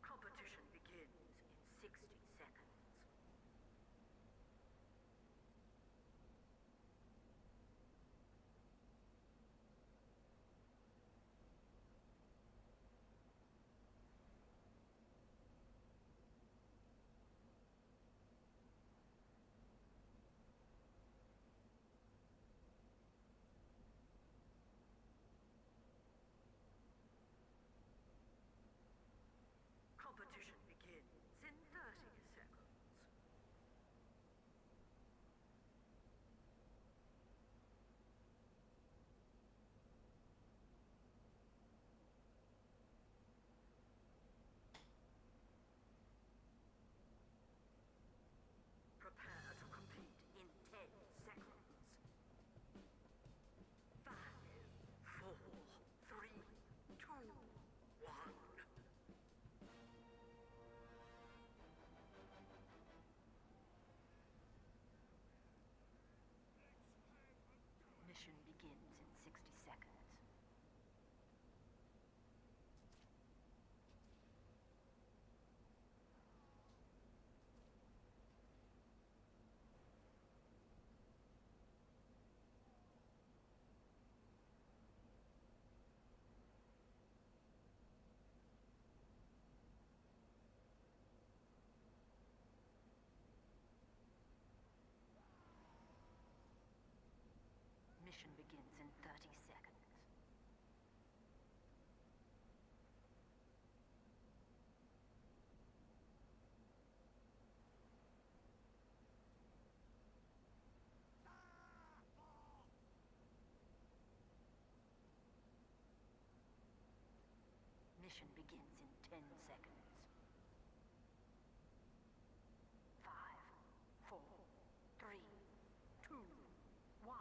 Competition begins in 60 seconds. Competition begins in 30 seconds. Prepare to compete in 10 seconds. 5, 4, 3, 2, 1. Mission begins in 60 seconds. Mission begins in 30 seconds. Mission begins in 10 seconds. 5, 4, 3, 2, 1.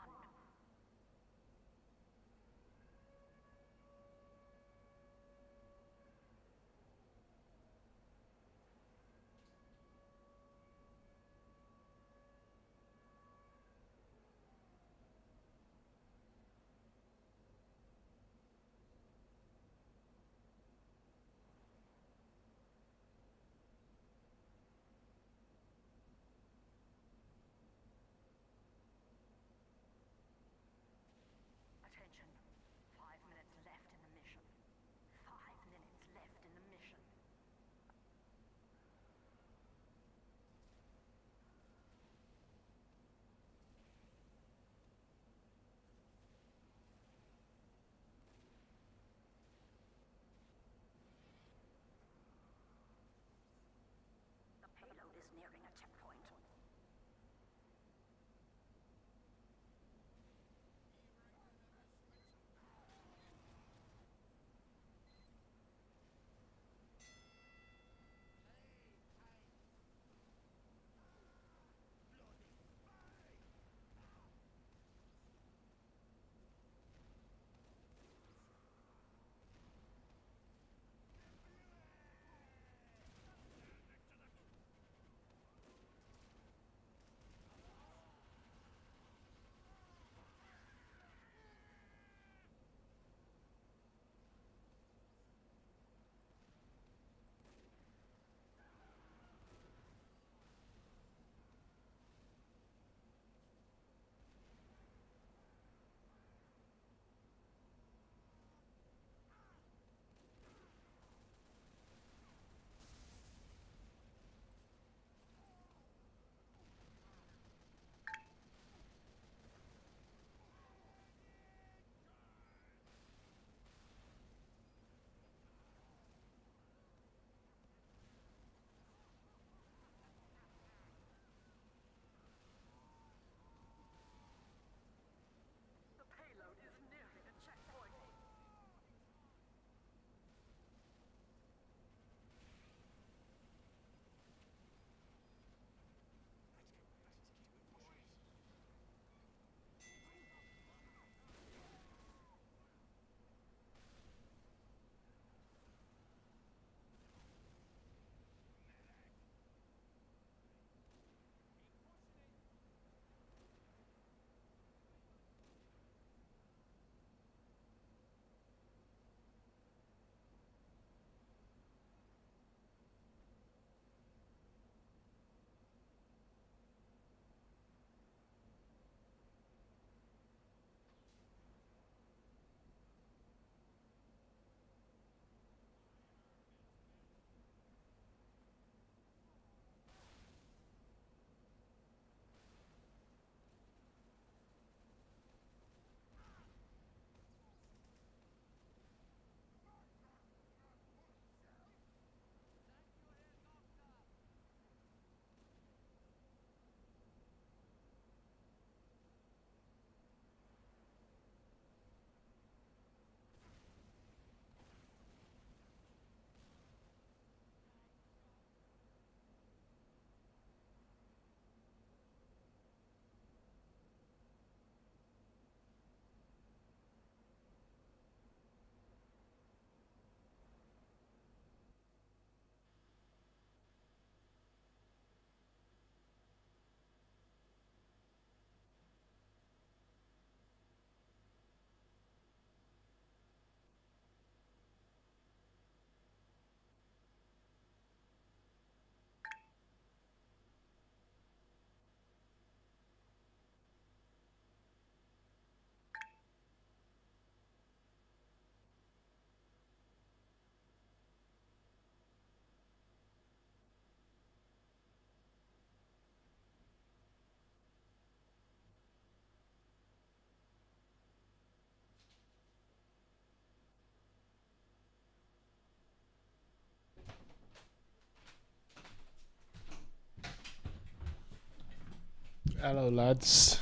Hello, lads.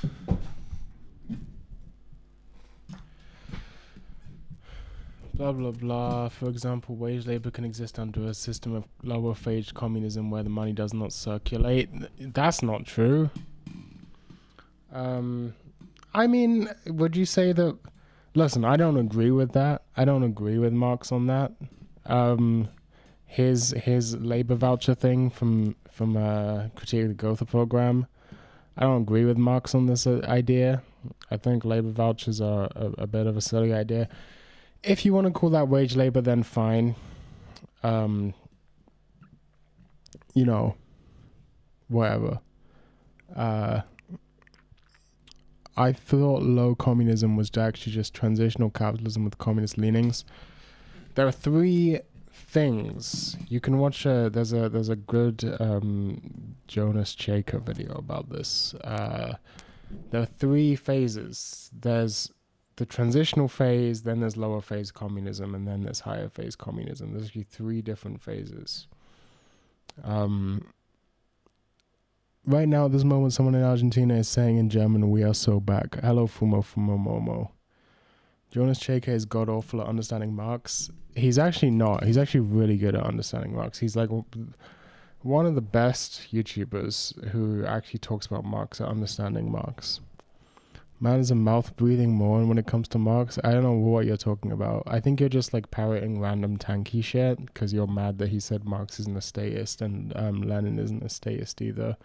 Blah blah blah. For example, wage labor can exist under a system of lower wage communism where the money does not circulate. That's not true. I mean, would you say that? Listen, I don't agree with that. I don't agree with Marx on that. His labor voucher thing from Critique of the Gotha program. I don't agree with Marx on this idea. I think labor vouchers are a bit of a silly idea. If you want to call that wage labor, then fine. You know, whatever. I thought low communism was actually just transitional capitalism with communist leanings. There are three things you can watch. There's a good Jonas Chaker video about this. There are three phases. There's the transitional phase, then there's lower phase communism, and then there's higher phase communism. There's actually three different phases. Right now, at this moment, someone in Argentina is saying in German, "We are so back." Hello, Fumo Fumo Momo. Jonas Chaker is god awful at understanding Marx. He's actually not. He's actually really good at understanding Marx. He's like one of the best YouTubers who actually talks about Marx at understanding Marx. Man is a mouth-breathing moron when it comes to Marx. I don't know what you're talking about. I think you're just like parroting random tanky shit because you're mad that he said Marx isn't a statist and Lenin isn't a statist either.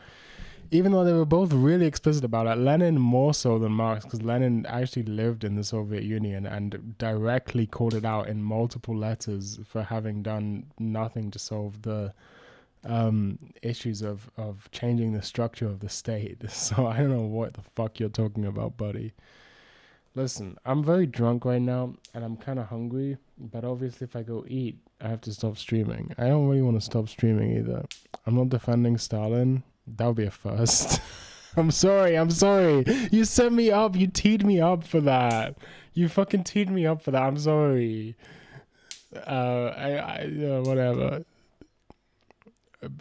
Even though they were both really explicit about it, Lenin more so than Marx, because Lenin actually lived in the Soviet Union and directly called it out in multiple letters for having done nothing to solve the issues of changing the structure of the state. So I don't know what the fuck you're talking about, buddy. Listen, I'm very drunk right now and I'm kind of hungry, but obviously if I go eat, I have to stop streaming. I don't really want to stop streaming either. I'm not defending Stalin. That would be a first. I'm sorry. You set me up. You teed me up for that. You fucking teed me up for that. I'm sorry. Whatever.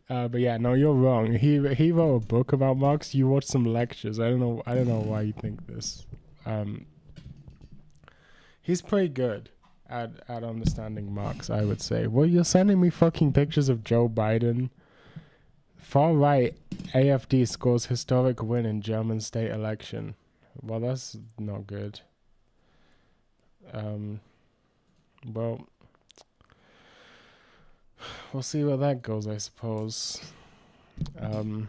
But yeah, no, you're wrong. He wrote a book about Marx. You watched some lectures. I don't know why you think this. He's pretty good at understanding Marx, I would say. Well, you're sending me fucking pictures of Joe Biden. Far right AFD scores historic win in German state election. Well, that's not good. Well, we'll see where that goes, I suppose. I've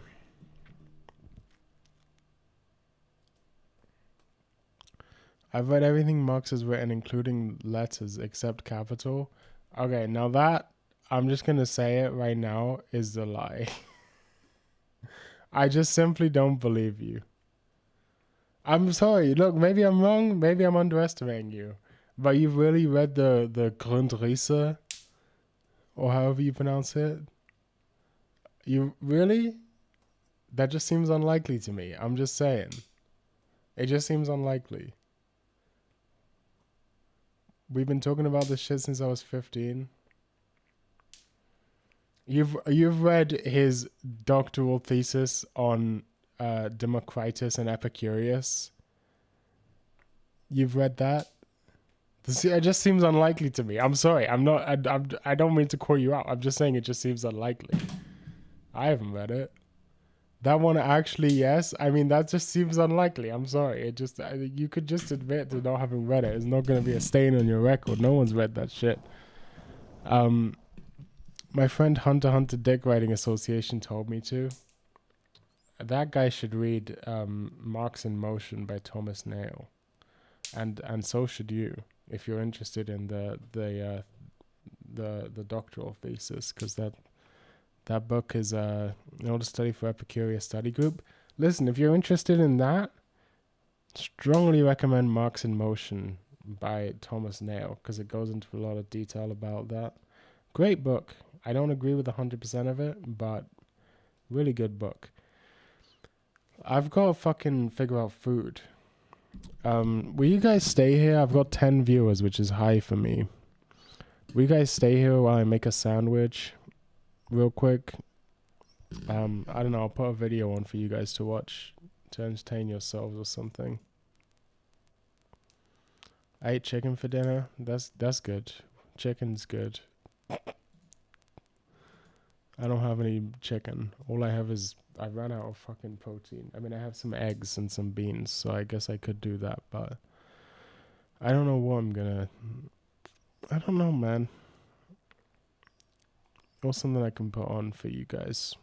read everything Marx has written, including letters, except Capital. Okay, now that, I'm just going to say it right now, is a lie. I just simply don't believe you. I'm sorry. Look, maybe I'm wrong. Maybe I'm underestimating you. But you've really read the Grundrisse, or however you pronounce it? You really? That just seems unlikely to me. I'm just saying. It just seems unlikely. We've been talking about this shit since I was 15. You've read his doctoral thesis on Democritus and Epicurus. You've read that? It just seems unlikely to me. I'm sorry. I don't mean to call you out. I'm just saying it just seems unlikely. I haven't read it. That one actually, yes. I mean, that just seems unlikely. I'm sorry. You could just admit to not having read it. It's not going to be a stain on your record. No one's read that shit. My friend Hunter Dick Writing Association told me to. That guy should read Marx in Motion by Thomas Nail, and so should you if you're interested in the doctoral thesis, because that book is an order study for Epicurus study group. Listen, if you're interested in that, strongly recommend Marx in Motion by Thomas Nail, because it goes into a lot of detail about that. Great book. I don't agree with 100% of it, but really good book. I've got to fucking figure out food. Will you guys stay here? I've got 10 viewers, which is high for me. Will you guys stay here while I make a sandwich real quick? I don't know, I'll put a video on for you guys to watch to entertain yourselves or something. I ate chicken for dinner. That's good. Chicken's good. I don't have any chicken. All I have is I ran out of fucking protein. I mean, I have some eggs and some beans, so I guess I could do that, but I don't know what I'm gonna. I don't know, man. Or something I can put on for you guys.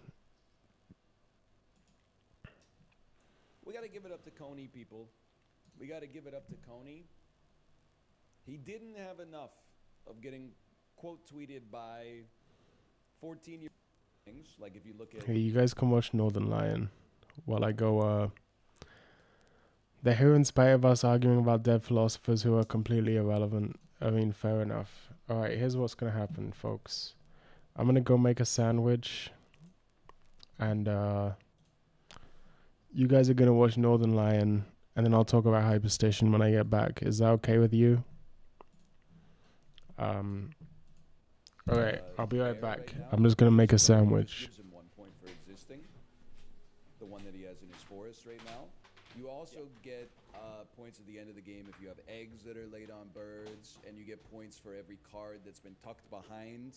We got to give it up to Coney, people. We got to give it up to Coney. He didn't have enough of getting quote tweeted by 14-year-olds. Like if you look at
Hey, you guys can watch Northern Lion while I go. They're here in spite of us arguing about dead philosophers who are completely irrelevant. I mean, fair enough. Alright, here's what's gonna happen, folks. I'm gonna go make a sandwich. And you guys are gonna watch Northern Lion. And then I'll talk about Hyperstation when I get back. Is that okay with you? Alright, I'll be right back. I'm just gonna make a sandwich.
gives him 1 point for existing. The one that he has in his forest right now. You also get points at the end of the game if you have eggs that are laid on birds, and you get points for every card that's been tucked behind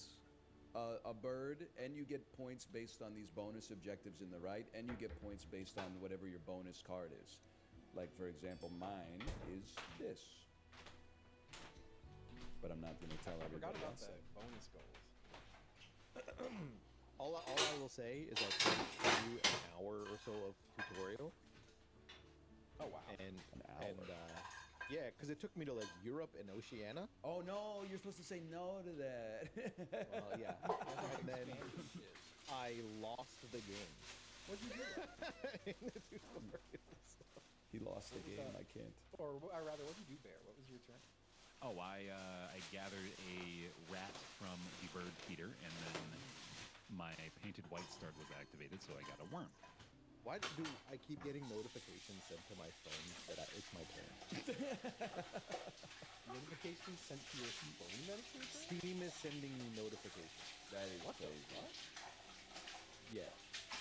a bird, and you get points based on these bonus objectives in the right, and you get points based on whatever your bonus card is. Like, for example, mine is this. But I'm not going to tell
I forgot
everybody
about
else.
the bonus goals. all I will say is I played you an hour or so of tutorial.
Oh, wow.
And
An hour.
Yeah, because it took me to like Europe and Oceania.
Oh, no, you're supposed to say no to that.
Well, yeah. And then I lost the game.
What'd you do?
In the tutorial.
He lost the game, I can't.
Or rather, what did you do, Bear? What was your turn?
Oh, I gathered a rat from the bird feeder, and then my painted white start was activated, so I got a worm.
Why do I keep getting notifications sent to my phone that it's my turn?
Notifications sent to your phone that it's your turn?
Steam is sending me notifications.
That is
What the
crazy.
fuck?
Yeah.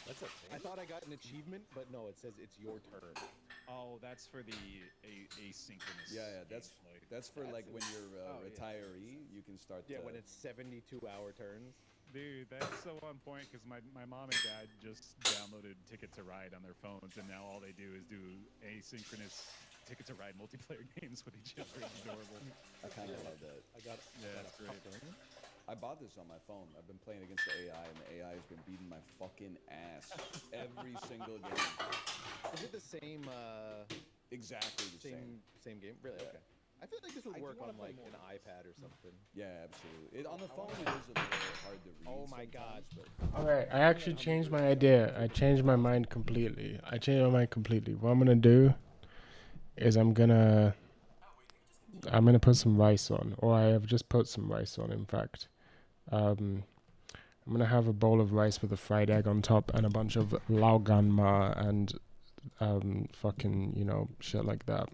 That's a
I thought I got an achievement, but no, it says it's your turn.
Oh, that's for the asynchronous.
Yeah,
games,
that's for like when you're
Oh,
a
yeah.
retiree, you can start.
Yeah, when it's 72-hour turns.
Dude, that's so on point because my mom and dad just downloaded Ticket to Ride on their phones, and now all they do is do asynchronous Ticket to Ride multiplayer games with each other. It's adorable.
I kind of love that.
I got
Yeah,
a
it's great.
pup turn.
I bought this on my phone. I've been playing against the AI, and the AI has been beating my fucking ass every single game.
Is it the same
Exactly the same.
same game? Really?
Yeah.
Okay. I feel like this would
I do
work
wanna
on
play
like
more
an
of this.
iPad or something.
Yeah, absolutely. On the phone, it is a little hard to read.
Oh my God.
sometimes, but
Alright, I actually changed my idea. I changed my mind completely. What I'm gonna do is I'm gonna put some rice on, or I have just put some rice on, in fact. I'm gonna have a bowl of rice with a fried egg on top and a bunch of lao gan ma and fucking, shit like that.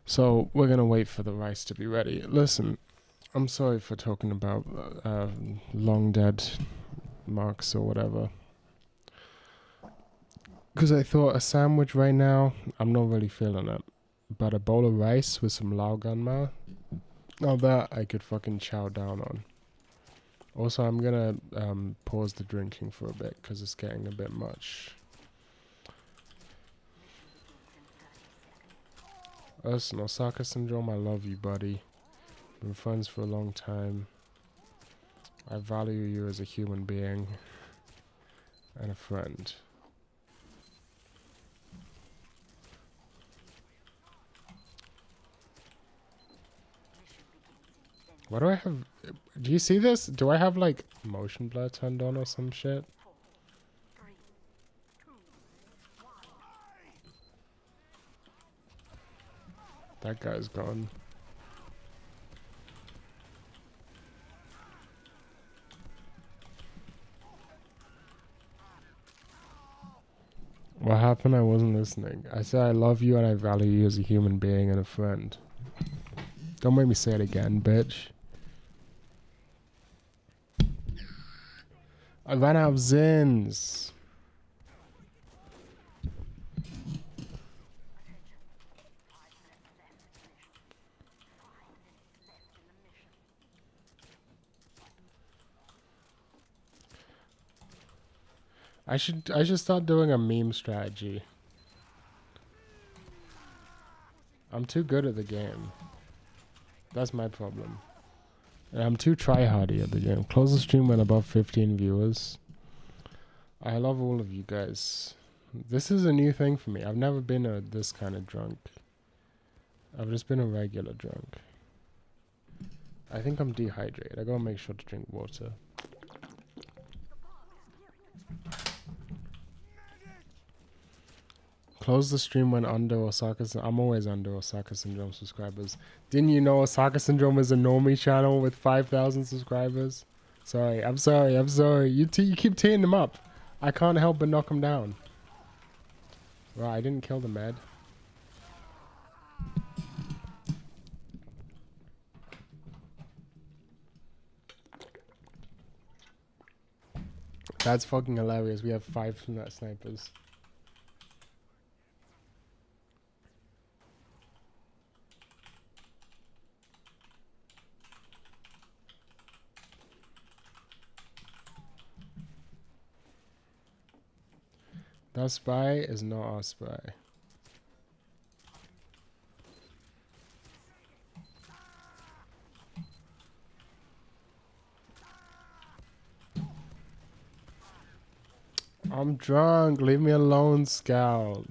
So we're gonna wait for the rice to be ready. Listen, I'm sorry for talking about long dead marks or whatever. Because I thought a sandwich right now, I'm not really feeling it. But a bowl of rice with some lao gan ma, now that I could fucking chow down on. Also, I'm gonna pause the drinking for a bit because it's getting a bit much. Listen, Osaka Syndrome, I love you, buddy. Been friends for a long time. I value you as a human being and a friend. What do I have? Do you see this? Do I have like motion blur turned on or some shit?
4, 3, 2, 1.
That guy's gone. What happened? I wasn't listening. I said I love you and I value you as a human being and a friend. Don't make me say it again, bitch. I ran out of Zins. I should start doing a meme strategy. I'm too good at the game. That's my problem. And I'm too tryhardy at the game. Close the stream when above 15 viewers. I love all of you guys. This is a new thing for me. I've never been this kind of drunk. I've just been a regular drunk. I think I'm dehydrated. I gotta make sure to drink water. Close the stream when under Osaka. I'm always under Osaka Syndrome subscribers. Didn't you know Osaka Syndrome is a normie channel with 5,000 subscribers? Sorry, I'm sorry. You keep teeing them up. I can't help but knock them down. Right, I didn't kill the med. That's fucking hilarious. We have 5 snipers. That spy is not our spy. I'm drunk. Leave me alone, Scout.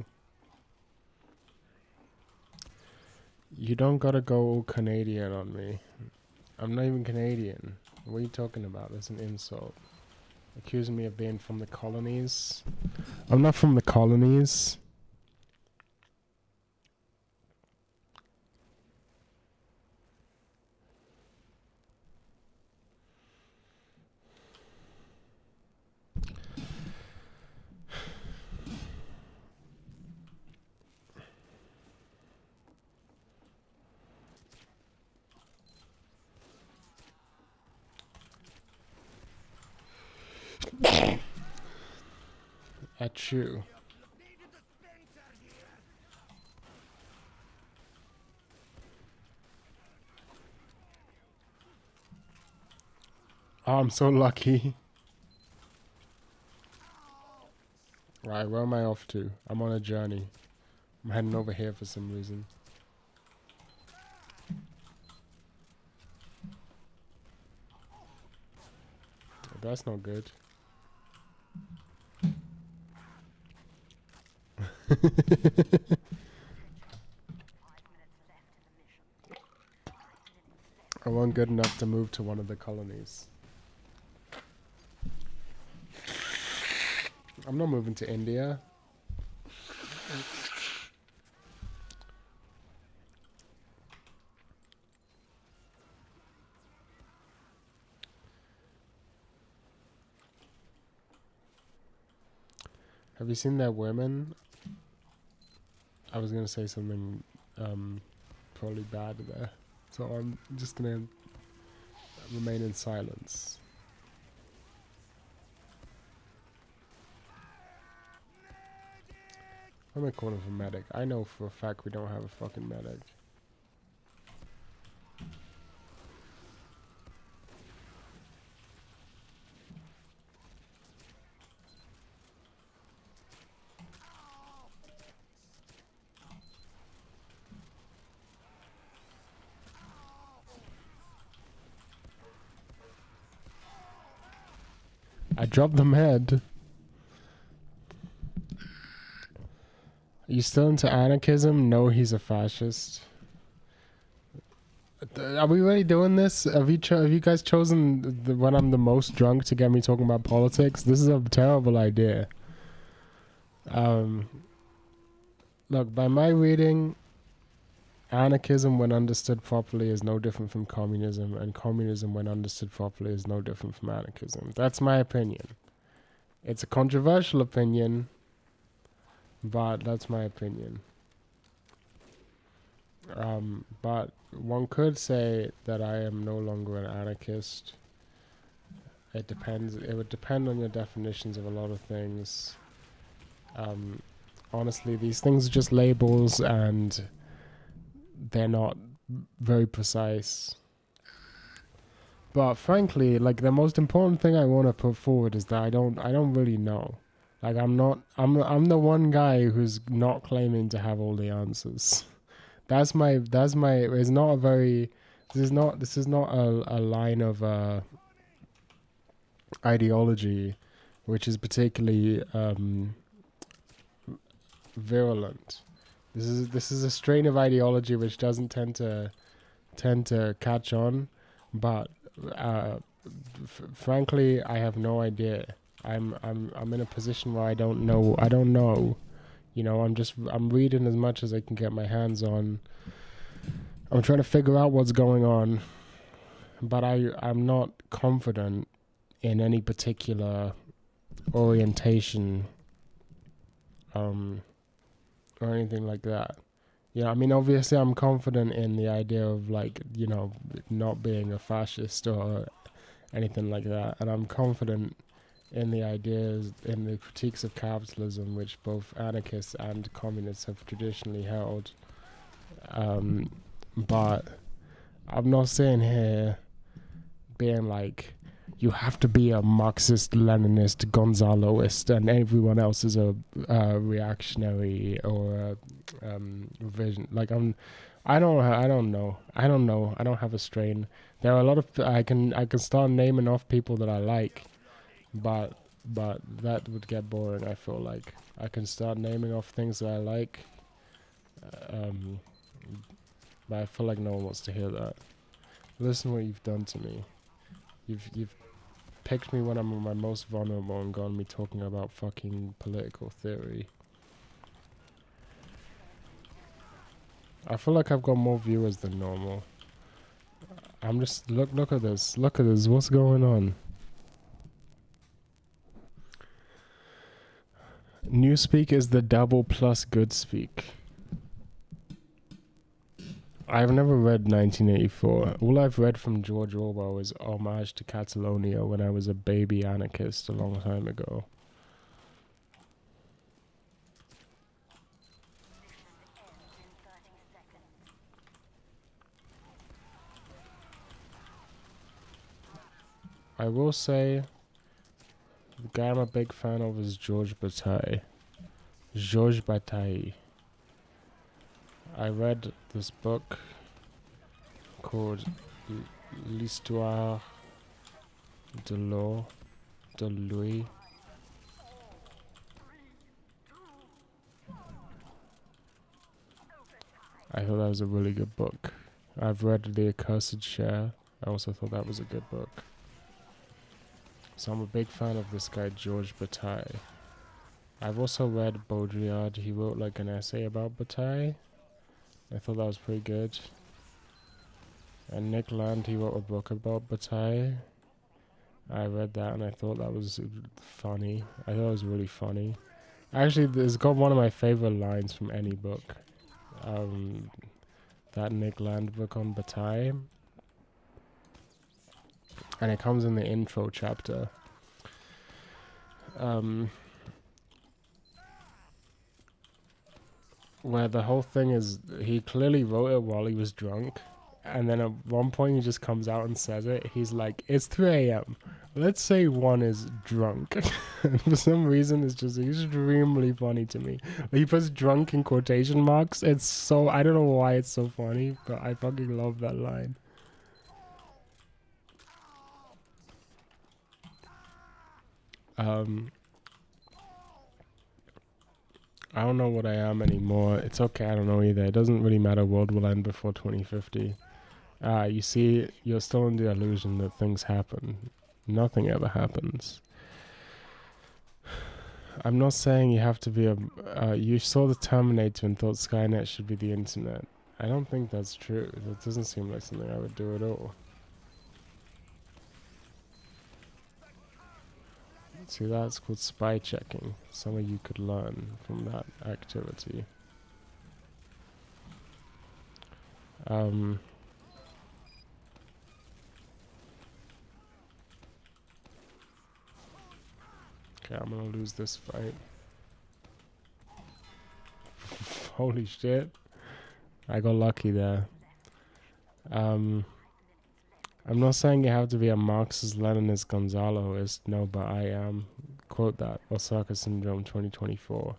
You don't gotta go all Canadian on me. I'm not even Canadian. What are you talking about? That's an insult. Accusing me of being from the colonies. I'm not from the colonies. At you. Oh, I'm so lucky. Right, where am I off to? I'm on a journey. I'm heading over here for some reason. That's not good. I wasn't good enough to move to one of the colonies. I'm not moving to India. Have you seen that women? I was gonna say something probably bad there, so I'm just gonna remain in silence. I'm gonna call him for medic. I know for a fact we don't have a fucking medic. I dropped the med. Are you still into anarchism? No, he's a fascist. Are we really doing this? Have you guys chosen when I'm the most drunk to get me talking about politics? This is a terrible idea. Look, by my reading, anarchism when understood properly is no different from communism, and communism when understood properly is no different from anarchism. That's my opinion. It's a controversial opinion, but that's my opinion. But one could say that I am no longer an anarchist. It depends. It would depend on your definitions of a lot of things. Honestly, these things are just labels, and they're not very precise. But frankly, like, the most important thing I want to put forward is that I don't really know. Like I'm the one guy who's not claiming to have all the answers. That's my it's not a very this is not a line of ideology which is particularly virulent. This is a strain of ideology which doesn't tend to catch on, but frankly, I have no idea. I'm in a position where I don't know. You know, I'm reading as much as I can get my hands on. I'm trying to figure out what's going on, but I'm not confident in any particular orientation or anything like that. Yeah, I mean, obviously I'm confident in the idea of, like, you know, not being a fascist or anything like that, and I'm confident in the ideas, in the critiques of capitalism, which both anarchists and communists have traditionally held. But I'm not sitting here being like, you have to be a Marxist, Leninist, Gonzaloist, and everyone else is a reactionary or a revision. Like I don't know. I don't have a strain. There are a lot of I can start naming off people that I like, but that would get boring. I feel like I can start naming off things that I like, but I feel like no one wants to hear that. Listen, what you've done to me. You've picked me when I'm at my most vulnerable and gone me talking about fucking political theory. I feel like I've got more viewers than normal. I'm just look at this. Look at this. What's going on? Newspeak is the double plus good speak. I've never read 1984. All I've read from George Orwell is Homage to Catalonia when I was a baby anarchist a long time ago. I will say, the guy I'm a big fan of is Georges Bataille. Georges Bataille. I read this book called L'Histoire de l'eau de Louis. I thought that was a really good book. I've read The Accursed Share. I also thought that was a good book. So I'm a big fan of this guy, Georges Bataille. I've also read Baudrillard. He wrote like an essay about Bataille. I thought that was pretty good. And Nick Land, he wrote a book about Bataille. I read that and I thought that was funny. I thought it was really funny. Actually, it's got one of my favorite lines from any book. That Nick Land book on Bataille. And it comes in the intro chapter. Where the whole thing is, he clearly wrote it while he was drunk, and then at one point he just comes out and says it. He's like, it's 3 a.m. Let's say one is drunk. And for some reason, it's just extremely funny to me. He puts drunk in quotation marks. It's so, I don't know why it's so funny, but I fucking love that line. I don't know what I am anymore. It's okay, I don't know either. It doesn't really matter. World will end before 2050. You see, you're still in the illusion that things happen. Nothing ever happens. I'm not saying you have to be you saw the Terminator and thought Skynet should be the internet. I don't think that's true. That doesn't seem like something I would do at all. See, that's called spy checking. Some of you could learn from that activity. Okay, I'm gonna lose this fight. Holy shit. I got lucky there. I'm not saying you have to be a Marxist, Leninist, Gonzaloist, no, but I am quote that. Osaka Syndrome 2024.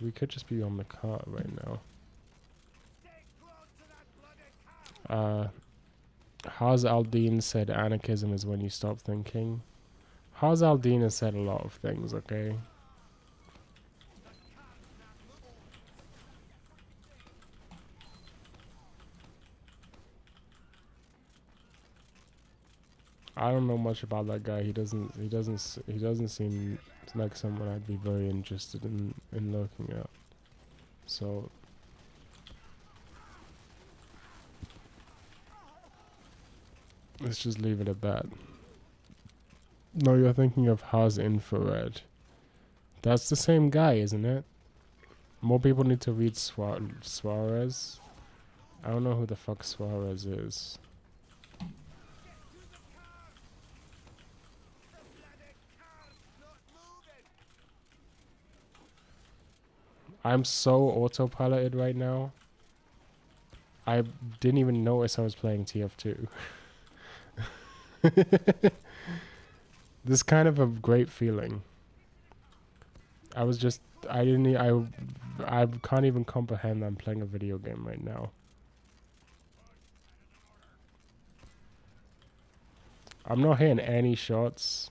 We could just be on the cart right now. Haz Aldin said anarchism is when you stop thinking. Haz Aldin has said a lot of things, okay? I don't know much about that guy. He doesn't seem like someone I'd be very interested in looking at. So let's just leave it at that. No, you're thinking of Haz Infrared. That's the same guy, isn't it? More people need to read Suarez. I don't know who the fuck Suarez is. I'm so autopiloted right now. I didn't even notice I was playing TF2. This is kind of a great feeling. I can't even comprehend I'm playing a video game right now. I'm not hitting any shots.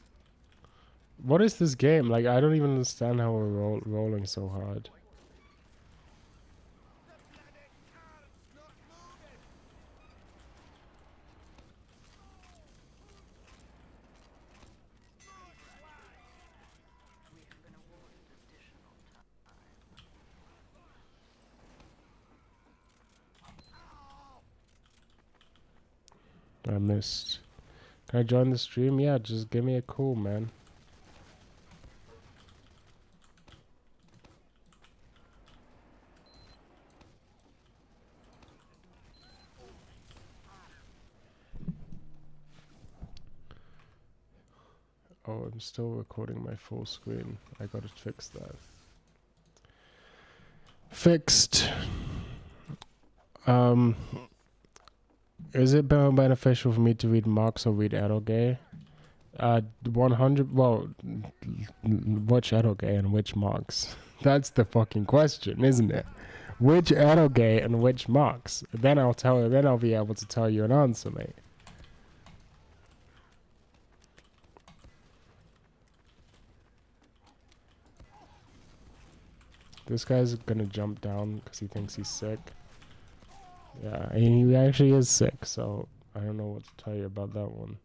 What is this game? Like, I don't even understand how we're rolling so hard. I missed. Can I join the stream? Yeah, just give me a call, man. Oh, I'm still recording my full screen. I gotta fix that. Fixed. Is it more beneficial for me to read Marx or read Edelgay? 100. Well, which Edelgay and which Marx? That's the fucking question, isn't it? Which Edelgay and which Marx? Then I'll tell you. Then I'll be able to tell you an answer, mate. This guy's gonna jump down because he thinks he's sick. Yeah, he actually is sick, so I don't know what to tell you about that one.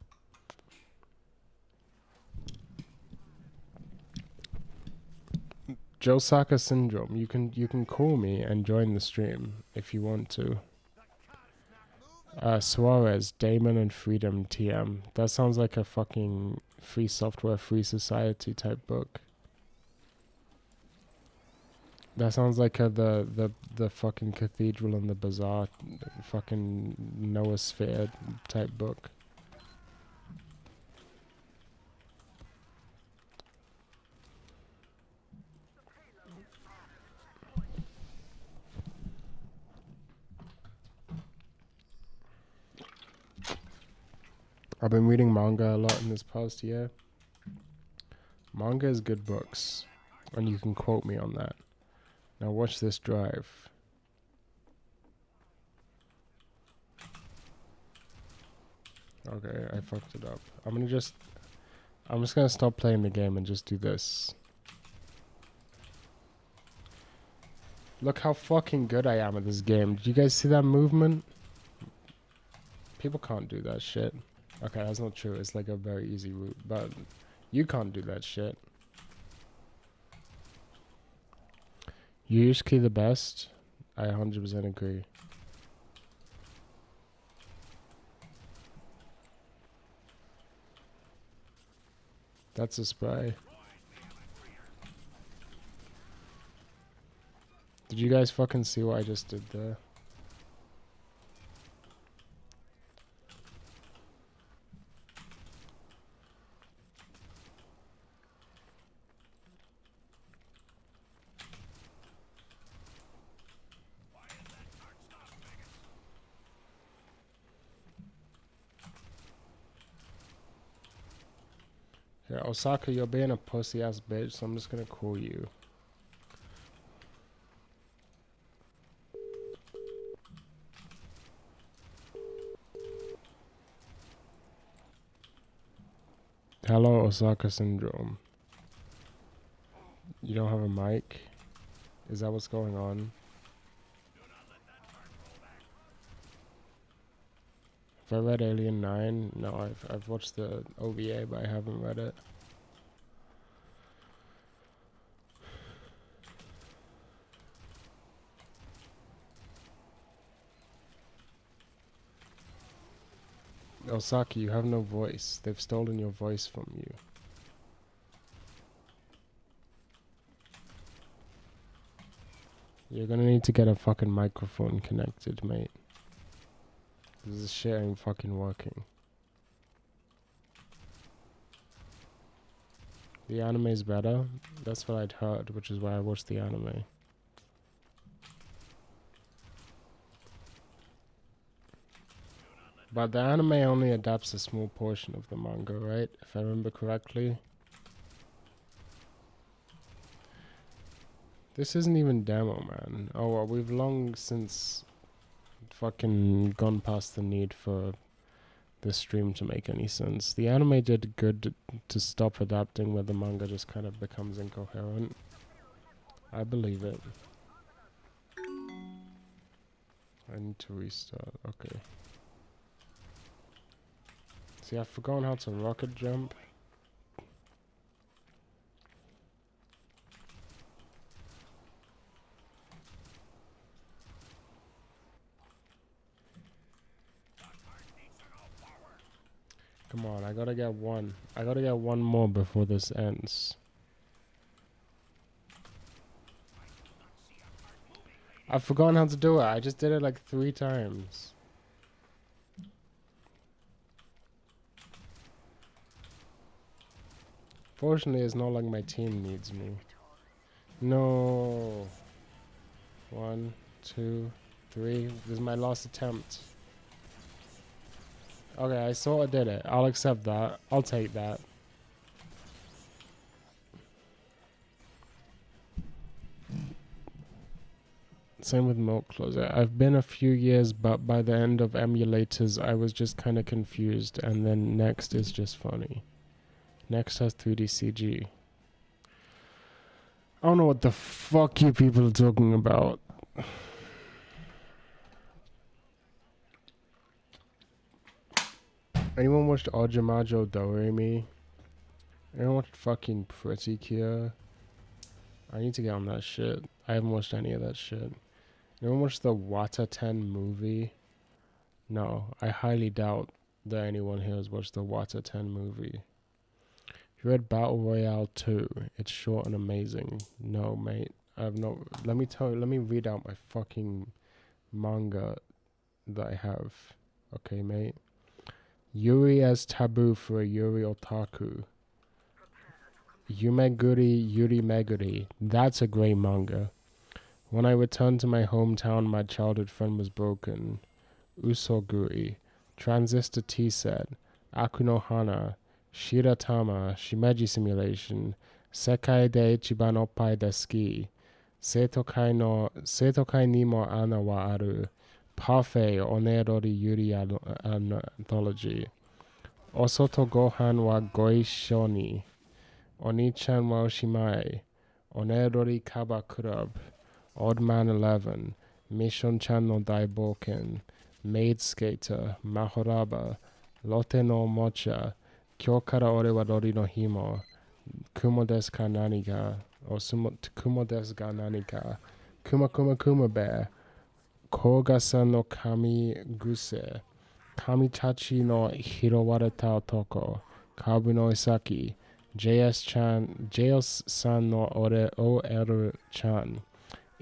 Josaka Syndrome, you can call me and join the stream if you want to. Suarez, Damon and Freedom TM. That sounds like a fucking free software, free society type book. That sounds like the fucking Cathedral and the Bazaar fucking Noosphere type book. I've been reading manga a lot in this past year. Manga is good books, and you can quote me on that. Now watch this drive. Okay, I fucked it up. I'm just gonna stop playing the game and just do this. Look how fucking good I am at this game. Did you guys see that movement? People can't do that shit. Okay, that's not true. It's like a very easy route, but you can't do that shit. Usually the best. I 100% agree. That's a spray. Did you guys fucking see what I just did there? Osaka, you're being a pussy ass bitch, so I'm just gonna call you. Hello, Osaka Syndrome. You don't have a mic? Is that what's going on? Have I read Alien 9? No, I've watched the OVA, but I haven't read it. Osaki, you have no voice. They've stolen your voice from you. You're gonna need to get a fucking microphone connected, mate. This shit ain't fucking working. The anime's better? That's what I'd heard, which is why I watched the anime. But the anime only adapts a small portion of the manga, right? If I remember correctly. This isn't even demo, man. Oh, well, we've long since fucking gone past the need for this stream to make any sense. The anime did good to stop adapting where the manga just kind of becomes incoherent. I believe it. I need to restart. Okay. See, I've forgotten how to rocket jump. Come on, I gotta get one. I gotta get one more before this ends. I've forgotten how to do it. I just did it like 3 times. Fortunately, it's not like my team needs me. No. 1, 2, 3. This is my last attempt. Okay, I sort of did it. I'll accept that. I'll take that. Same with Milk Closet. I've been a few years, but by the end of emulators, I was just kind of confused. And then Next is just funny. Next has 3D CG. I don't know what the fuck you people are talking about. Anyone watched Ojamajo Doremi? Anyone watched fucking Pretty Cure? I need to get on that shit. I haven't watched any of that shit. Anyone watched the Wata 10 movie? No, I highly doubt that anyone here has watched the Wata 10 movie. You read Battle Royale 2. It's short and amazing. No, mate. I have no... Let me read out my fucking manga that I have. Okay, mate. Yuri as taboo for a Yuri otaku. Yumeguri Yuri Meguri. That's a great manga. When I returned to my hometown, my childhood friend was broken. Usoguri. Transistor T-set. Akuno Hana. Shiratama. Shimeji Simulation. Sekai de Ichiban Oppai Deski. Seitokai ni mo ana wa aru. Parfait Onerori Yuri Anthology. Osoto Gohan wa Goisho ni. Oni-chan wa Oshimae. Onerori Kaba Club. Odd Man 11. Mission-chan no Daiboken. Maid Skater. Mahoraba. Lotte no Mocha. Kyou kara ore wa Rori no Himo. Kumo desu ka nani ga. Kumo desu ga nani ka. Kuma Kuma Kuma Bear. Koga-san no Kami Guse. Kamitachi no Hirowareta Otoko. Kabu no Isaki. JS-san no Ore OL-chan.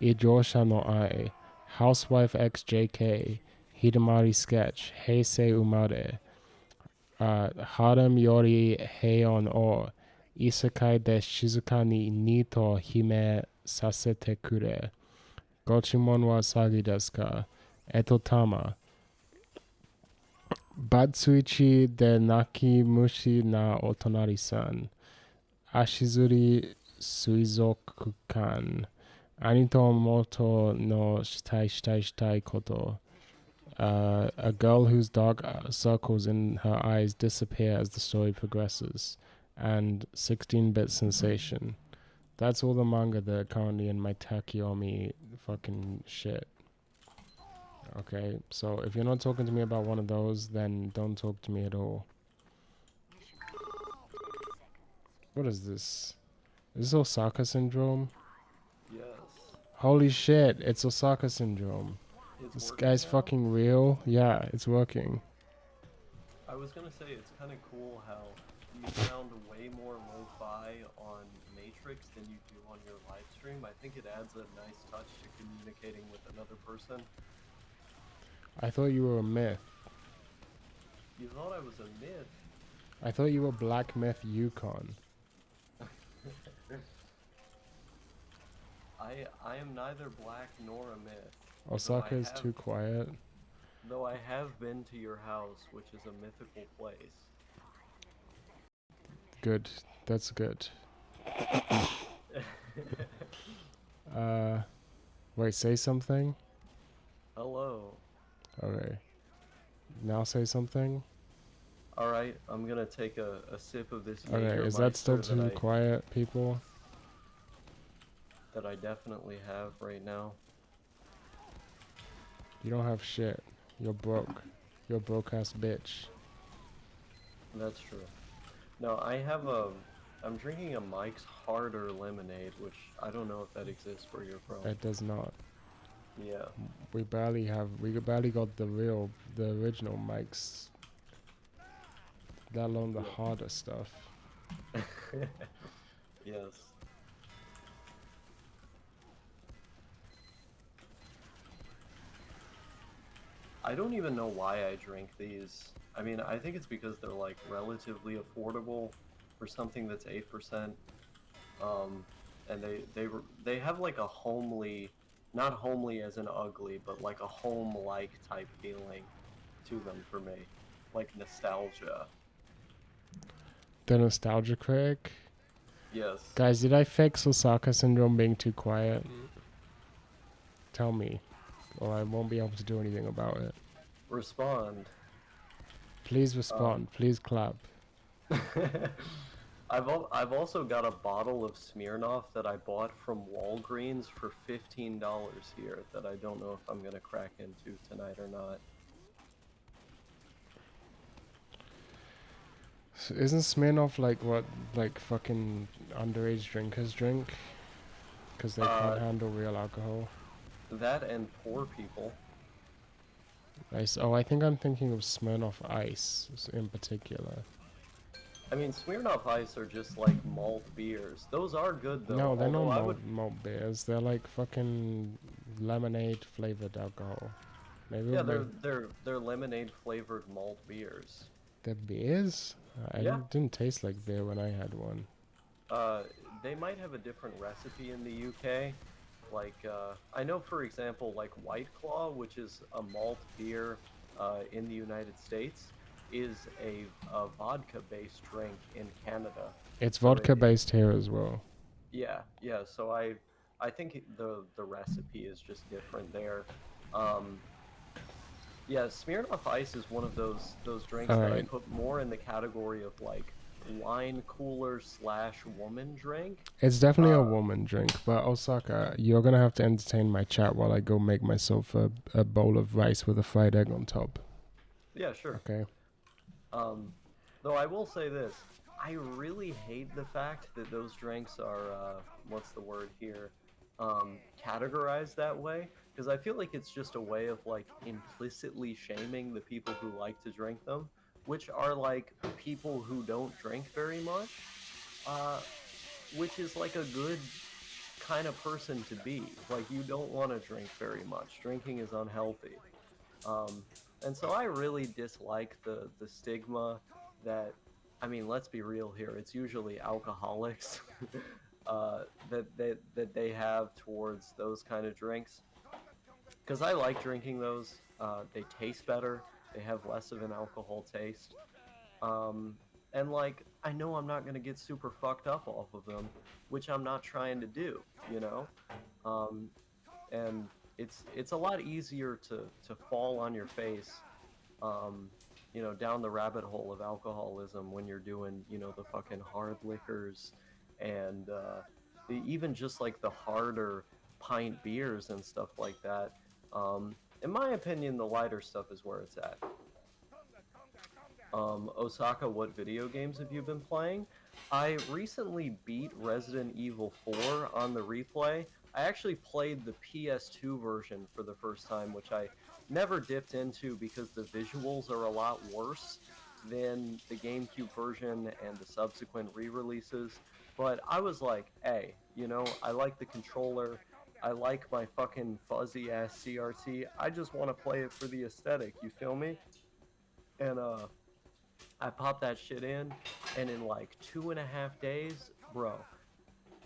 Ijosha no Ai. Housewife X JK. Hidamari Sketch. Heisei Umare. Harem Yori Heion o. Isekai de Shizuka ni Nito Hime Sasete Kure. Gochimon wa Sagi desu ka? Etotama. Batsuichi de Nakimushi na Otonari-san. Ashizuri Suizokukan. Anito moto no shitai koto. A girl whose dark circles in her eyes disappear as the story progresses. And 16-bit sensation. That's all the manga that are currently in my Takeyomi fucking shit. Okay, so if you're not talking to me about one of those, then don't talk to me at all. What is this? Is this Osaka syndrome?
Yes.
Holy shit, it's Osaka syndrome.
It's
This
working
guy's
now?
fucking real. Yeah, it's working.
I was gonna say it's kind of cool how you sound way more lo-fi on Matrix than you do on your live stream. I think it adds a nice touch to communicating with another person.
I thought you were a myth.
You thought I was a myth.
I thought you were Black Myth Yukon.
I am neither black nor a myth.
Osaka is too quiet.
Though I have been to your house, which is a mythical place.
Good. That's good. Wait, say something?
Hello.
Okay. Now say something?
Alright, I'm gonna take a sip of this
Okay, is that still
Jägermeister
too quiet, people?
that I definitely have right now.
You don't have shit. You're broke. You're a broke ass bitch.
That's true. No, I'm drinking a Mike's Harder lemonade, which I don't know if that exists where you're from.
That does not.
Yeah.
We barely got the original mics. Let alone the harder stuff.
Yes. I don't even know why I drink these. I mean, I think it's because they're like relatively affordable for something that's 8%. And they have like a homely, not homely as in ugly, but like a home-like type feeling to them for me, like nostalgia.
The nostalgia critic.
Yes.
Guys, did I fix Osaka syndrome being too quiet? Tell me, or I won't be able to do anything about it.
Respond.
Please respond. Please clap.
I've also got a bottle of Smirnoff that I bought from Walgreens for $15 here that I don't know if I'm gonna crack into tonight or not.
Isn't Smirnoff like what, like fucking underage drinkers drink? Because they can't handle real alcohol.
That and poor people.
Ice. Oh, I think I'm thinking of Smirnoff Ice in particular.
I mean, Smirnoff Ice are just like malt beers. Those are good though.
No, they're not
although I would...
malt beers. They're like fucking lemonade flavored alcohol. Maybe
Yeah, they're lemonade flavored malt beers.
they're beers. I
Yeah.
didn't taste like beer when I had one.
They might have a different recipe in the UK. Like, I know, for example, like White Claw, which is a malt beer in the United States, is a vodka-based drink in Canada.
It's
So
vodka based here as well.
Yeah, yeah. So I think the recipe is just different there. Yeah, Smirnoff Ice is one of those drinks that I put more in the category of like wine cooler / woman drink.
It's definitely a woman drink, but Osaka, you're gonna have to entertain my chat while I go make myself a bowl of rice with a fried egg on top.
Yeah, sure.
Okay.
Though I will say this, I really hate the fact that those drinks are, what's the word here, categorized that way, because I feel like it's just a way of like implicitly shaming the people who like to drink them, which are like people who don't drink very much, which is like a good kind of person to be. Like, you don't want to drink very much. Drinking is unhealthy. And so I really dislike the stigma that, I mean, let's be real here, it's usually alcoholics that they have towards those kind of drinks. Because I like drinking those. They taste better. They have less of an alcohol taste. And like, I know I'm not gonna get super fucked up off of them, which I'm not trying to do, you know. Um, and it's a lot easier to fall on your face, um, you know, down the rabbit hole of alcoholism when you're doing, you know, the fucking hard liquors and even just like the harder pint beers and stuff like that. In my opinion, the lighter stuff is where it's at. Osaka, what video games have you been playing? I recently beat Resident Evil 4 on the replay. I actually played the PS2 version for the first time, which I never dipped into because the visuals are a lot worse than the GameCube version and the subsequent re-releases. But I was like, hey, you know, I like the controller. I like my fucking fuzzy ass CRT. I just want to play it for the aesthetic, you feel me? And I popped that shit in, and in like 2.5 days, bro,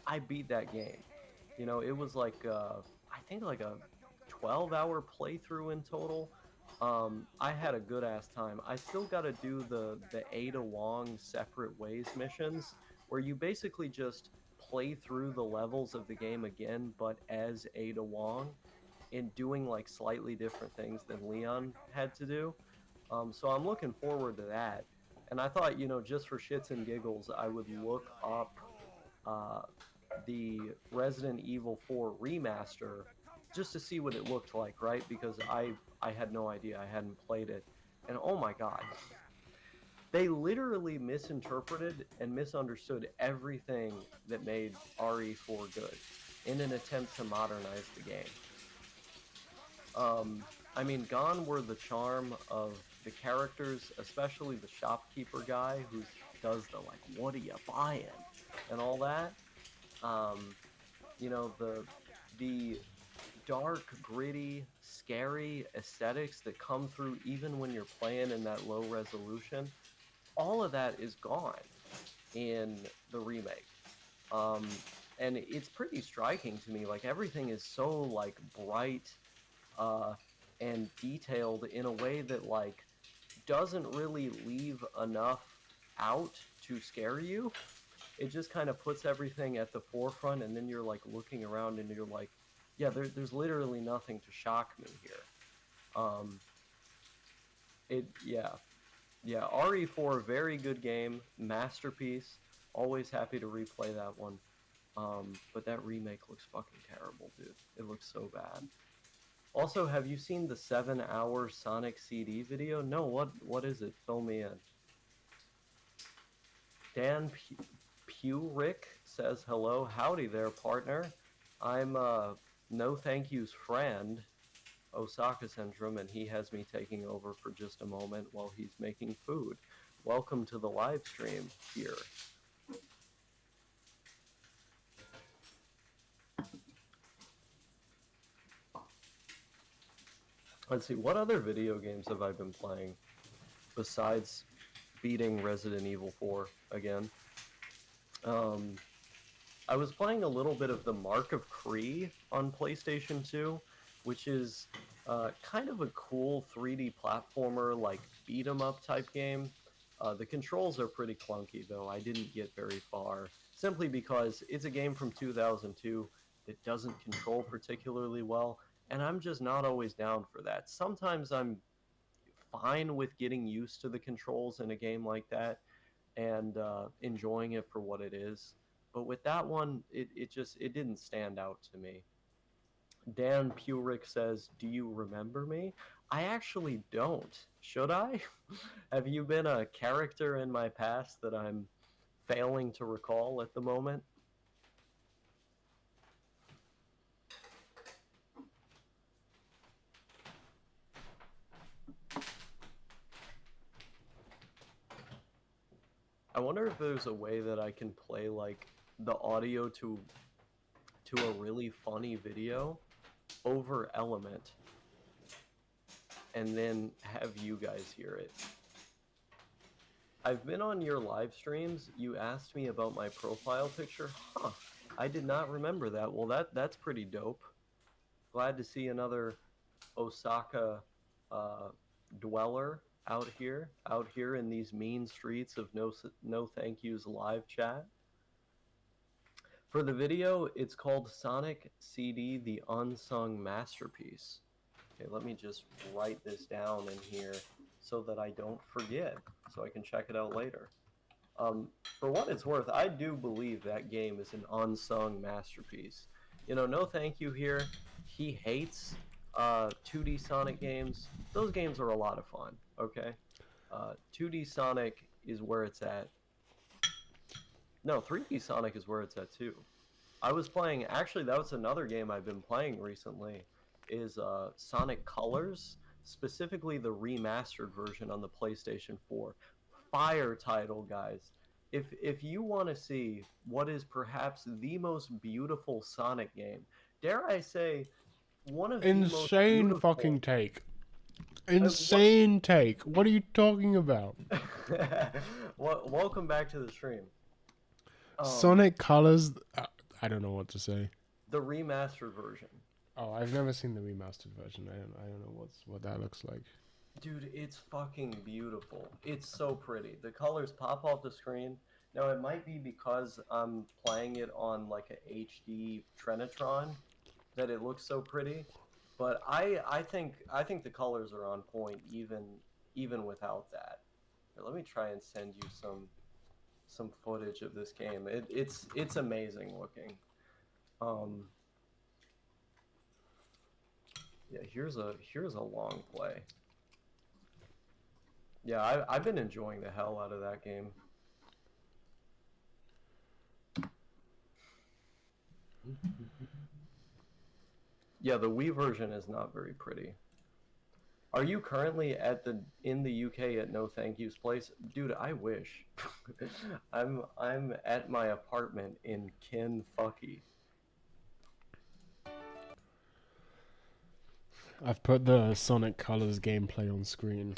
I beat that game. You know, it was like, I think like a 12-hour playthrough in total. I had a good ass time. I still got to do the Ada Wong separate ways missions, where you basically just play through the levels of the game again, but as Ada Wong, and doing like slightly different things than Leon had to do. So I'm looking forward to that. And I thought, you know, just for shits and giggles, I would look up uh, the Resident Evil 4 remaster just to see what it looked like, right? Because I had no idea. I hadn't played it. And oh my god. They literally misinterpreted and misunderstood everything that made RE4 good in an attempt to modernize the game. I mean, gone were the charm of the characters, especially the shopkeeper guy who does the like, what are you buying, and all that. You know, the dark, gritty, scary aesthetics that come through even when you're playing in that low resolution. All of that is gone in the remake. And it's pretty striking to me. Like, everything is so like bright and detailed in a way that like doesn't really leave enough out to scare you. It just kind of puts everything at the forefront, and then you're like looking around and you're like, yeah, there's literally nothing to shock me here. Yeah, RE4, very good game, masterpiece. Always happy to replay that one. But that remake looks fucking terrible, dude. It looks so bad. Also, have you seen the 7-hour Sonic CD video? No, what is it? Fill me in. Dan Pewrick says hello. Howdy there, partner. I'm No Thank You's friend, Osaka Syndrome, and he has me taking over for just a moment while he's making food. Welcome to the live stream here. Let's see, what other video games have I been playing besides beating Resident Evil 4 again? I was playing a little bit of the Mark of Kree on PlayStation 2, which is kind of a cool 3D platformer, like beat-em-up type game. The controls are pretty clunky, though. I didn't get very far, simply because it's a game from 2002 that doesn't control particularly well, and I'm just not always down for that. Sometimes I'm fine with getting used to the controls in a game like that and enjoying it for what it is. But with that one, it didn't stand out to me. Dan Pewrick says, do you remember me? I actually don't. Should I? Have you been a character in my past that I'm failing to recall at the moment? I wonder if there's a way that I can play like the audio to a really funny video over Element and then have you guys hear it. I've been on your live streams. You asked me about my profile picture. Huh. I did not remember that. Well, that's pretty dope. Glad to see another Osaka dweller out here in these mean streets of no thank yous live chat. For the video, it's called Sonic CD: The Unsung Masterpiece. Okay, let me just write this down in here so that I don't forget, so I can check it out later. For what it's worth, I do believe that game is an unsung masterpiece. You know, no thank you here. He hates 2D Sonic games. Those games are a lot of fun, okay? 2D Sonic is where it's at. No, 3D Sonic is where it's at too. I was playing, actually that was another game I've been playing recently, is Sonic Colors, specifically the remastered version on the PlayStation 4. Fire title, guys. If you want to see what is perhaps the most beautiful Sonic game, dare I say, one of the most
Insane
beautiful...
fucking take. Insane take. What are you talking about?
Well, welcome back to the stream.
Sonic Colors. I don't know what to say.
The remastered version.
Oh, I've never seen the remastered version. I don't know what that looks like.
Dude, it's fucking beautiful. It's so pretty. The colors pop off the screen. Now, it might be because I'm playing it on like a HD Trinitron that it looks so pretty, but I think the colors are on point even without that. Here, let me try and send you some footage of this game. It's amazing looking. Yeah, here's a long play. Yeah, I've been enjoying the hell out of that game. Yeah, the Wii version is not very pretty. Are you currently in the UK at No Thank You's place? Dude, I wish. I'm at my apartment in Kentucky.
I've put the Sonic Colors gameplay on screen.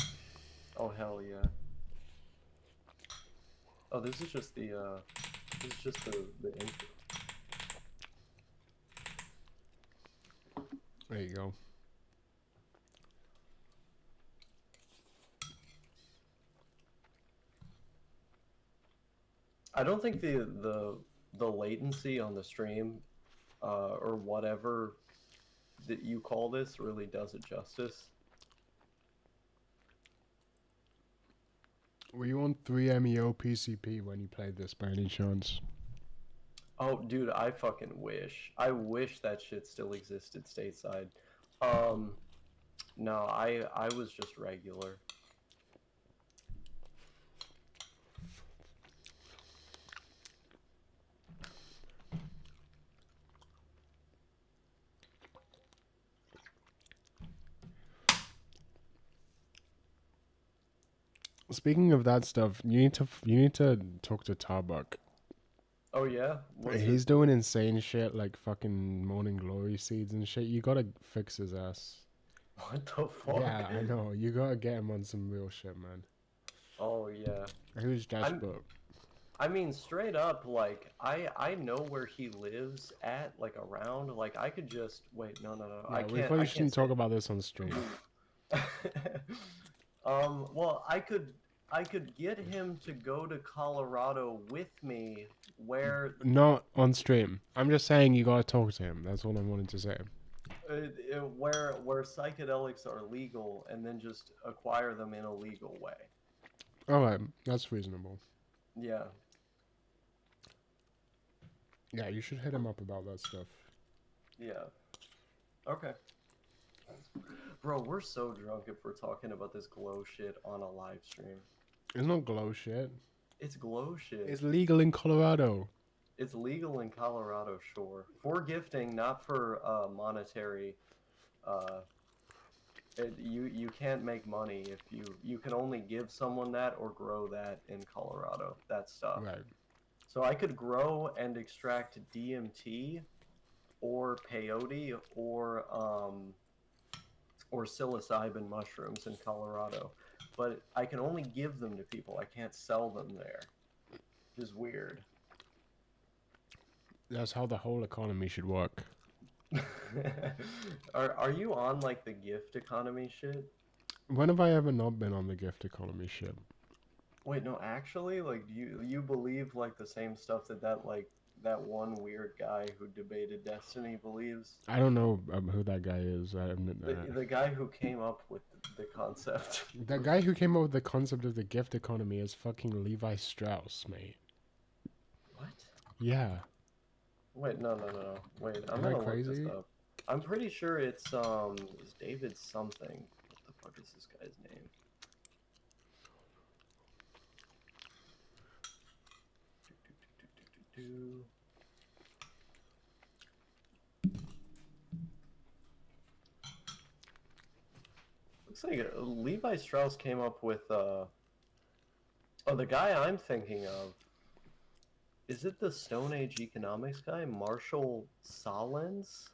Oh hell yeah. Oh, this is just the intro.
There you go.
I don't think the latency on the stream or whatever that you call this really does it justice.
Were you on 3MEO PCP when you played this by any chance?
Oh, dude, I fucking wish. I wish that shit still existed stateside. No, I was just regular.
Speaking of that stuff, you need to talk to Tarbuck.
Oh yeah?
He's doing insane shit like fucking Morning Glory seeds and shit. You gotta fix his ass.
What the fuck?
Yeah, I know. You gotta get him on some real shit, man.
Oh yeah.
Who's Dashbook?
I mean, straight up, like, I know where he lives at, like, around, like, I could just, wait, no,
Yeah,
I
we
can't,
probably shouldn't talk about this on stream.
Well, I could get him to go to Colorado with me, where...
Not on stream. I'm just saying you gotta talk to him. That's all I wanted to say.
Where psychedelics are legal, and then just acquire them in a legal way.
Alright, that's reasonable.
Yeah.
Yeah, you should hit him up about that stuff.
Yeah. Okay. Bro, we're so drunk if we're talking about this glow shit on a live stream.
It's not glow shit.
It's glow shit.
It's legal in Colorado.
It's legal in Colorado, sure. For gifting, not for monetary. You can't make money if you can only give someone that or grow that in Colorado. That stuff.
Right.
So I could grow and extract DMT, or peyote, or psilocybin mushrooms in Colorado, but I can only give them to people. I can't sell them there. Which is weird.
That's how the whole economy should work.
Are you on like the gift economy shit?
When have I ever not been on the gift economy shit?
Wait, no, actually, like you believe like the same stuff that one weird guy who debated Destiny believes.
I don't know who that guy is.
The guy who came up with the concept.
The guy who came up with the concept of the gift economy is fucking Levi Strauss, mate.
What?
Yeah.
Wait, no. Wait, I'm
Am I
gonna look this
crazy?
up. I'm pretty sure it's David something. What the fuck is this guy's name? Do. Looks like Levi Strauss came up with oh, the guy I'm thinking of. Is it the Stone Age economics guy, Marshall Solens?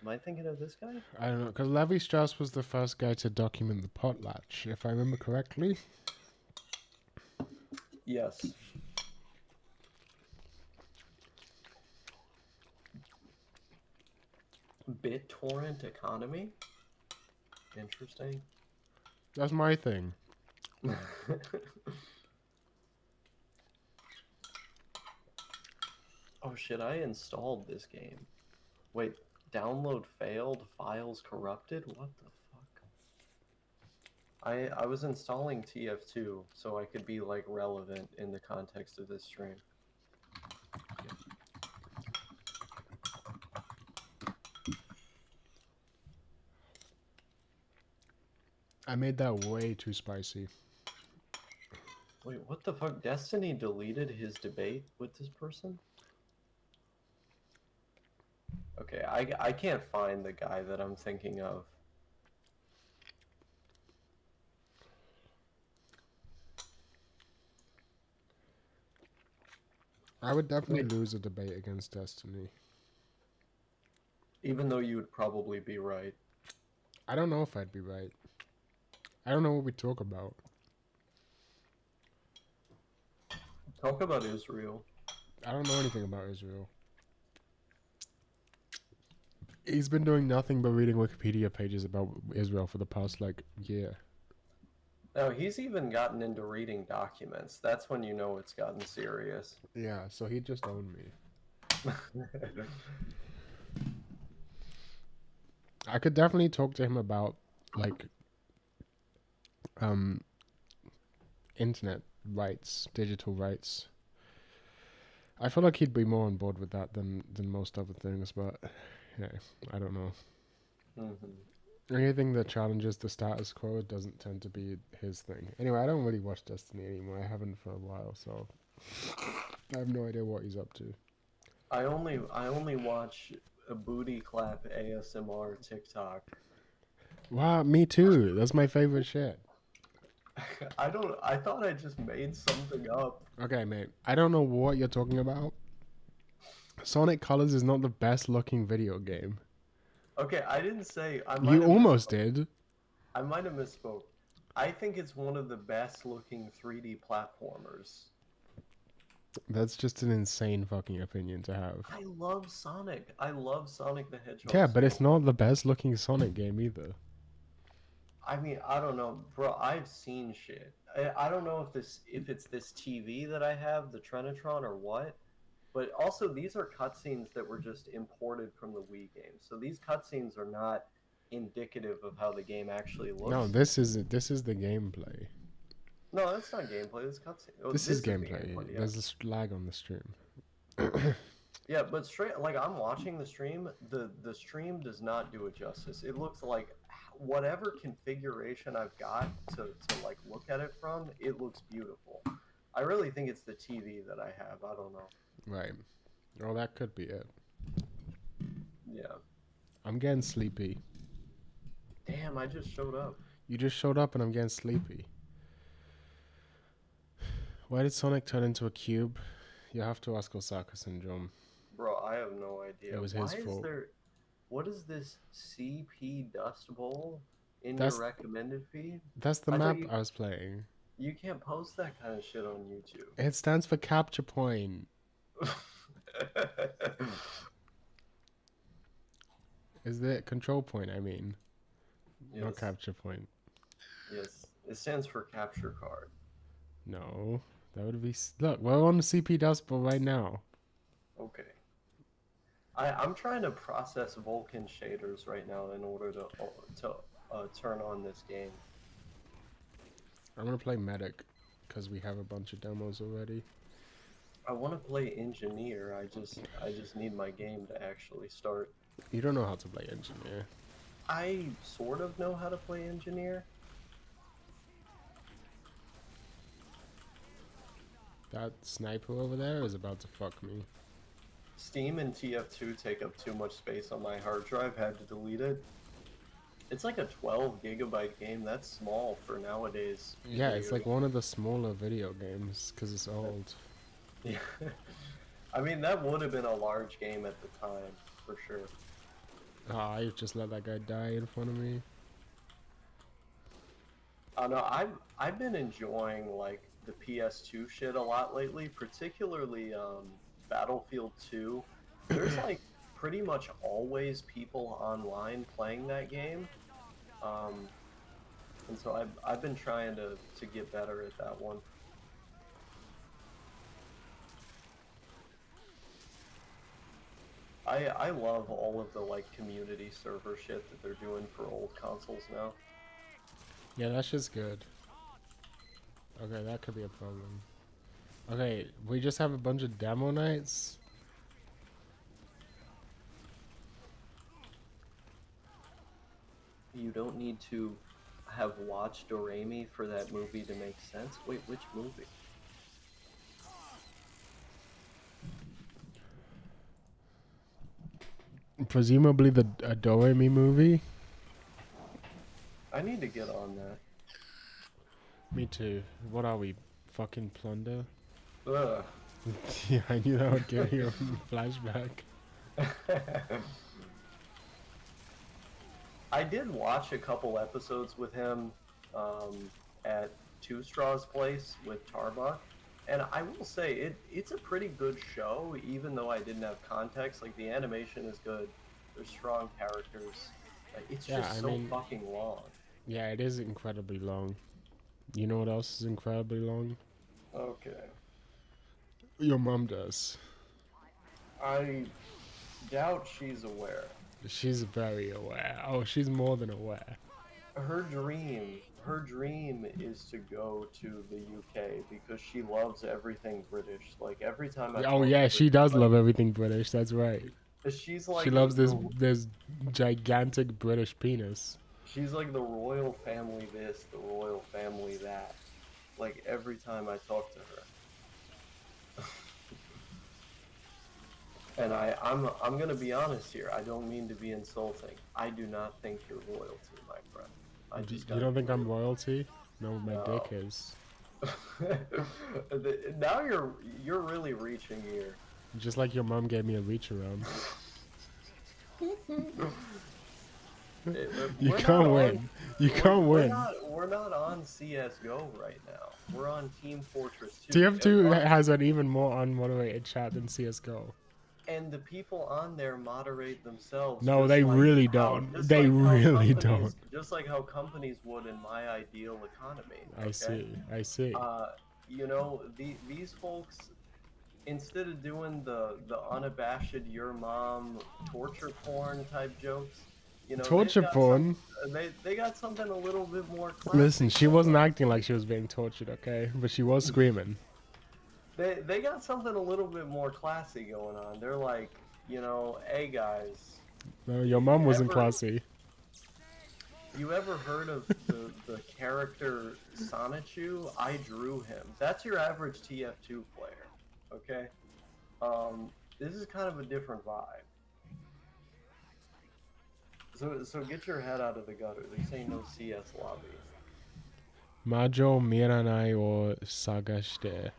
Am I thinking of this guy?
I don't know, because Levi Strauss was the first guy to document the potlatch, if I remember correctly.
Yes. BitTorrent economy? Interesting.
That's my thing.
Oh shit, I installed this game. Wait, download failed, files corrupted? What the fuck? I was installing TF2 so I could be like relevant in the context of this stream.
I made that way too spicy.
Wait, what the fuck? Destiny deleted his debate with this person? Okay, I can't find the guy that I'm thinking of.
I would definitely lose a debate against Destiny.
Even though you would probably be right.
I don't know if I'd be right. I don't know what we talk about.
Talk about Israel.
I don't know anything about Israel. He's been doing nothing but reading Wikipedia pages about Israel for the past, like, year.
No, he's even gotten into reading documents. That's when you know it's gotten serious.
Yeah, so he just owned me. I could definitely talk to him about, like, internet rights, digital rights. I feel like he'd be more on board with that than most other things, but yeah, I don't know. Anything that challenges the status quo doesn't tend to be his thing. Anyway, I don't really watch Destiny anymore. I haven't for a while, so I have no idea what he's up to.
I only watch a booty clap ASMR TikTok.
Wow, me too. That's my favorite shit.
I thought I just made something up.
Okay, mate. I don't know what you're talking about. Sonic Colors is not the best looking video game.
Okay, I didn't say.
You almost did.
I might have misspoke. I think it's one of the best looking 3D platformers.
That's just an insane fucking opinion to have.
I love Sonic. I love Sonic the Hedgehog.
Yeah, but it's not the best looking Sonic game either.
I mean, I don't know, bro. I've seen shit. I don't know if it's this TV that I have, the Trinitron, or what. But also, these are cutscenes that were just imported from the Wii game. So these cutscenes are not indicative of how the game actually looks.
No, this is the gameplay.
No, that's not gameplay. It's cutscene. Oh,
This is
the
gameplay.
yeah.
There's a lag on the stream.
Yeah, but straight like I'm watching the stream. The stream does not do it justice. It looks like whatever configuration I've got to like look at it from, it looks beautiful. I really think it's the TV that I have. I don't know.
Right. Oh, that could be it.
Yeah.
I'm getting sleepy.
Damn, I just showed up.
You just showed up and I'm getting sleepy. Why did Sonic turn into a cube? You have to ask Osaka Syndrome.
Bro, I have no idea.
It was his fault.
What is this CP Dust Bowl in
That's-
your recommended feed?
That's the
I thought
map I was playing.
You can't post that kind of shit on YouTube.
It stands for capture point. Is it control point, I mean? Not
Yes.
capture point.
Yes, it stands for capture card.
No, that would be. Look, we're on the CP Dustbowl right now.
Okay. I'm trying to process Vulkan shaders right now in order to turn on this game.
I'm gonna play medic because we have a bunch of demos already.
I want to play engineer. I just need my game to actually start.
You don't know how to play engineer.
I sort of know how to play engineer.
That sniper over there is about to fuck me.
Steam and TF2 take up too much space on my hard drive. Had to delete it. It's like a 12 gigabyte game. That's small for nowadays.
Yeah, it's like one of the smaller video games because it's old.
Yeah. I mean, that would have been a large game at the time, for sure.
Oh, I just let that guy die in front of me.
No, I've been enjoying like the PS2 shit a lot lately, particularly Battlefield 2. There's like pretty much always people online playing that game, and so I've been trying to get better at that one. I love all of the like community server shit that they're doing for old consoles now.
Yeah, that's just good. Okay, that could be a problem. Okay, we just have a bunch of demo nights.
You don't need to have watched Doremi for that movie to make sense. Wait, which movie?
Presumably the Doremi movie.
I need to get on that.
Me too. What are we? Fucking plunder?
Ugh.
Yeah, I knew that would give you a flashback.
I did watch a couple episodes with him at Two Straws' place with Tarbuck, and I will say it's a pretty good show, even though I didn't have context. Like, the animation is good, there's strong characters. It's
Yeah,
just
I
so
mean-
fucking long.
Yeah, it is incredibly long. You know what else is incredibly long?
Okay.
Your mom does.
I doubt she's aware.
She's very aware. Oh, she's more than aware.
Her dream is to go to the UK because she loves everything British. Like, every time I
Oh
talk
yeah,
to her,
she does love everything British. That's right.
she's like
She loves
the-
this gigantic British penis.
She's like the royal family this, the royal family that. Like, every time I talk to her. And I'm gonna be honest here. I don't mean to be insulting. I do not think you're royalty, my friend. I just
You don't think I'm royalty? No, my dick is.
Now you're really reaching here.
Just like your mom gave me a reach around. You
We're
can't
not
win.
on-
You can't win.
We're not on CS:GO right now. We're on Team Fortress 2.
TF2
And-
has an even more unmoderated chat than CS:GO.
And the people on there moderate themselves.
No,
just
they
like
really
how-
don't.
just
They
like how
really
companies-
don't.
Just like how companies would in my ideal economy.
I see. I see.
You know, these folks, instead of doing the unabashed your mom torture porn type jokes, you know, they've
Torture
got
porn?
they got something a little bit more classy.
Listen, she wasn't acting like she was being tortured, okay? But she was screaming.
They got something a little bit more classy going on. They're like, you know, hey guys,
No, your mom wasn't
Ever-
classy.
you ever heard of the character Sonichu? I drew him. That's your average TF2 player, okay? This is kind of a different vibe. So get your head out of the gutter. This ain't no CS lobby.
Majo miranai o sagashite.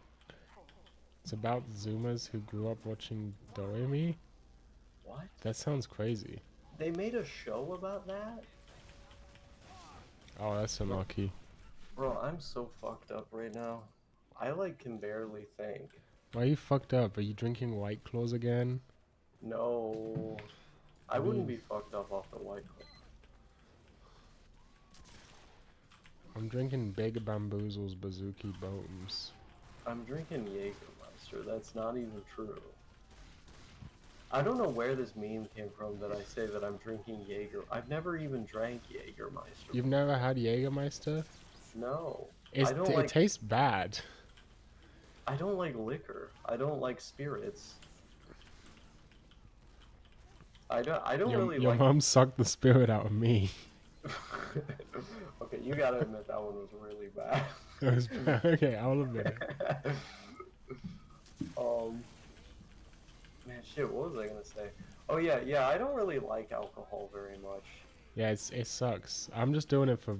It's about Zoomers who grew up watching Doremi?
What?
That sounds crazy.
They made a show about that?
Oh, that's unlucky.
Bro, I'm so fucked up right now. I like can barely think.
Why are you fucked up? Are you drinking White Claws again?
No. I wouldn't be fucked up off the White Claw.
I'm drinking Big Bamboozle's Bazooki Bones.
I'm drinking Jägermeister. That's not even true. I don't know where this meme came from that I say that I'm drinking Jaeger. I've never even drank Jägermeister.
You've never had Jägermeister?
No.
It tastes bad.
I don't like liquor. I don't like spirits. I don't really
your
like...
mom sucked the spirit out of me.
Okay, you gotta admit that one was really bad.
It was bad. Okay, I'll admit it.
Man, shit, what was I gonna say? Oh yeah, I don't really like alcohol very much.
Yeah, it sucks. I'm just doing it for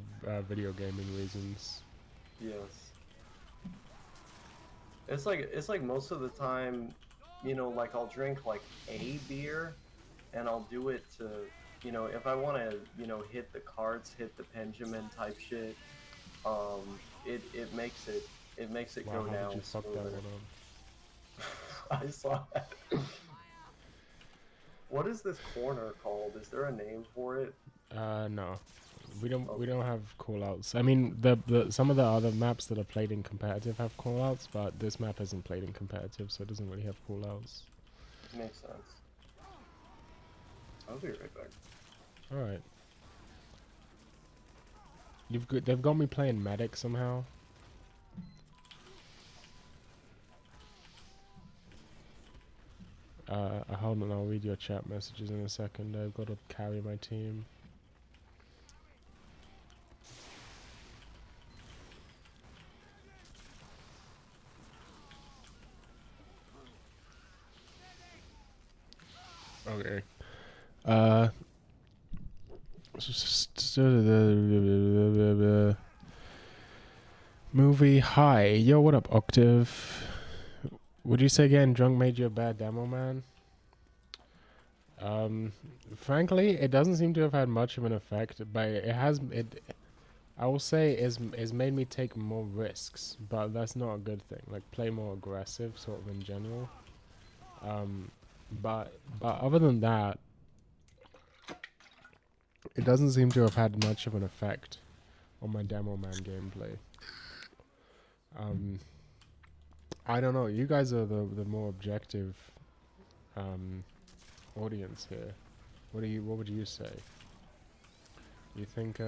video gaming reasons.
Yes. It's like most of the time, you know, like I'll drink like a beer, and I'll do it to, you know, if I want to, you know, hit the cards, hit the Benjamin type shit. It makes it
Wow,
go
how
down.
did you fuck that
smoother.
one up?
I saw that. What is this corner called? Is there a name for it?
No. We don't have callouts. I mean, the some of the other maps that are played in competitive have callouts, but this map isn't played in competitive, so it doesn't really have callouts.
Makes sense. I'll be right back.
All right. They've got me playing medic somehow. Hold on, I'll read your chat messages in a second. I've got to carry my team. Okay. Movie. Hi. Yo, what up, Octave? Would you say getting drunk made you a bad demo man? Frankly, it doesn't seem to have had much of an effect, but I will say is made me take more risks, but that's not a good thing. Like, play more aggressive, sort of in general. But other than that, it doesn't seem to have had much of an effect on my demo man gameplay. I don't know. You guys are the more objective audience here. What would you say? You think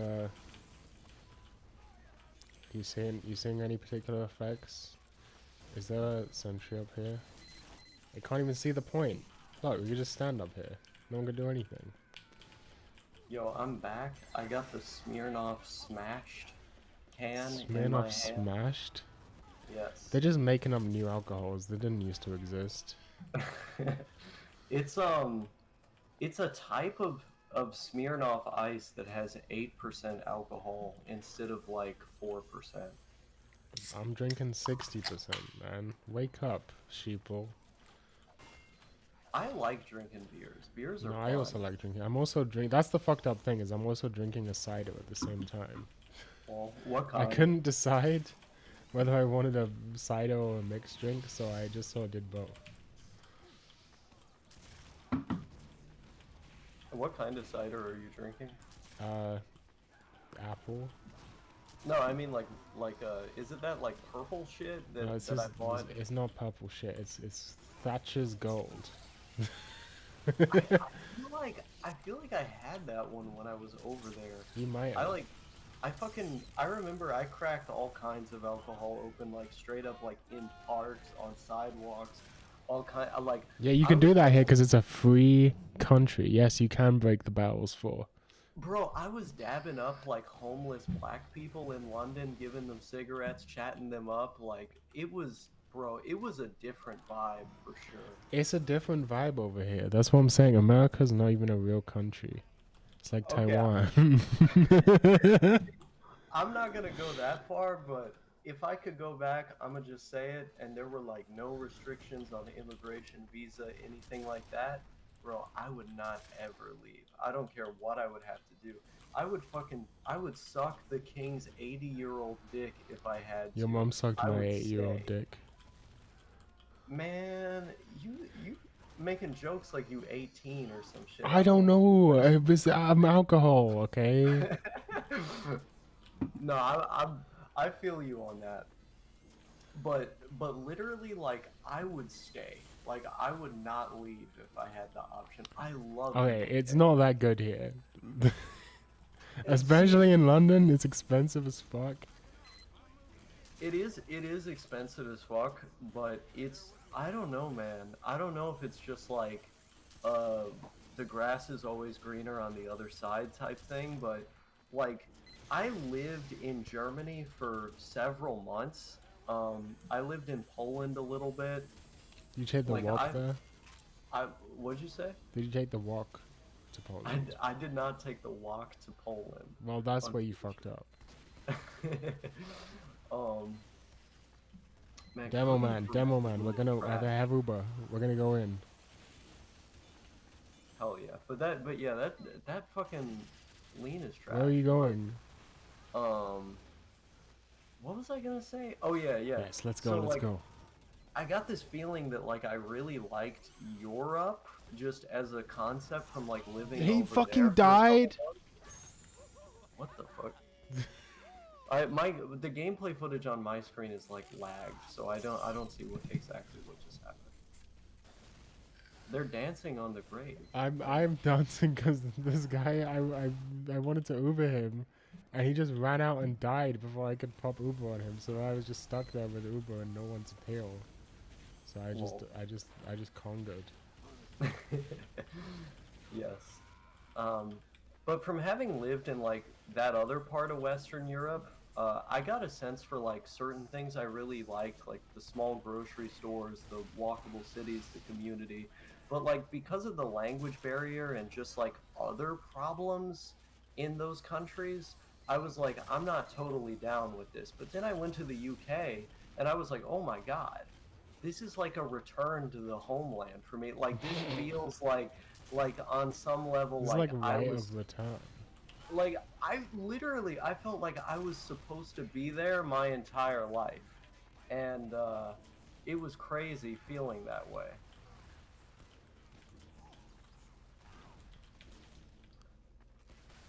you seeing any particular effects? Is there a sentry up here? I can't even see the point. Look, we could just stand up here. No one could do anything.
Yo, I'm back. I got the Smirnoff Smashed can in my
Smirnoff
hand.
Smashed?
Yes.
They're just making up new alcohols that didn't used to exist.
It's a type of Smirnoff Ice that has 8% alcohol instead of like 4%.
I'm drinking 60%, man. Wake up, sheeple.
I like drinking beers. Beers are
No,
fun.
I also like drinking. I'm also that's the fucked up thing, is I'm also drinking a cider at the same time.
Well, what
I
kind?
couldn't decide whether I wanted a cider or a mixed drink, so I just sort of did both.
What kind of cider are you drinking?
Apple.
No, I mean like is it that like purple shit that,
No, it's
that I
just,
bought?
it's not purple shit. It's Thatcher's Gold.
I feel like I had that one when I was over there.
You might.
I remember I cracked all kinds of alcohol open, like straight up, like in parks, on sidewalks, all kind like.
Yeah, you can do that here because it's a free country. Yes, you can break the barrels for.
Bro, I was dabbing up like homeless black people in London, giving them cigarettes, chatting them up. Like it was, bro, it was a different vibe for sure.
It's a different vibe over here. That's what I'm saying. America's not even a real country. It's like
Okay,
Taiwan.
I'm not gonna go that far, but if I could go back, I'm gonna just say it, and there were like no restrictions on immigration, visa, anything like that, bro, I would not ever leave. I don't care what I would have to do. I would suck the king's 80-year-old dick if I had to.
Your mom sucked
I
my
would
8-year-old
stay.
dick.
Man, you making jokes like you 18 or some shit.
I don't know. It was alcohol, okay?
No, I feel you on that. But literally, like, I would stay. Like, I would not leave if I had the option. I love
Okay,
the
it's
UK.
not that good here.
And
Especially
see,
in London, it's expensive as fuck.
it is expensive as fuck, but it's, I don't know, man. I don't know if it's just like uh the grass is always greener on the other side type thing, but like I lived in Germany for several months. I lived in Poland a little bit.
You take the
Like
walk there?
I what'd you say?
Did you take the walk to Poland?
I did not take the walk to Poland.
Well, that's where you fucked up.
um Man,
Demo
cooking
man,
for
demo
me
man.
is
We're gonna
trash.
have Uber. We're gonna go in.
Hell yeah. But yeah, that fucking lean is trash.
Where are you
but,
going?
What was I gonna say? Oh yeah, yeah.
Yes, let's go.
So,
Let's
like,
go.
I got this feeling that like I really liked Europe just as a concept from like living
He
over
fucking
there for a couple
died.
months. What the fuck? The gameplay footage on my screen is like lagged, so I don't see exactly what just happened. They're dancing on the grave.
I'm dancing because this guy I wanted to Uber him, and he just ran out and died before I could pop Uber on him. So I was just stuck there with Uber and no one to tail. So I just congoed.
Yes. But from having lived in like that other part of Western Europe, I got a sense for like certain things I really liked, like the small grocery stores, the walkable cities, the community. But like because of the language barrier and just like other problems in those countries, I was like, I'm not totally down with this. But then I went to the UK and I was like, oh my God, this is like a return to the homeland for me. Like this feels like on some level
It's
like
like
I
right
was
of return.
like I felt like I was supposed to be there my entire life. And it was crazy feeling that way.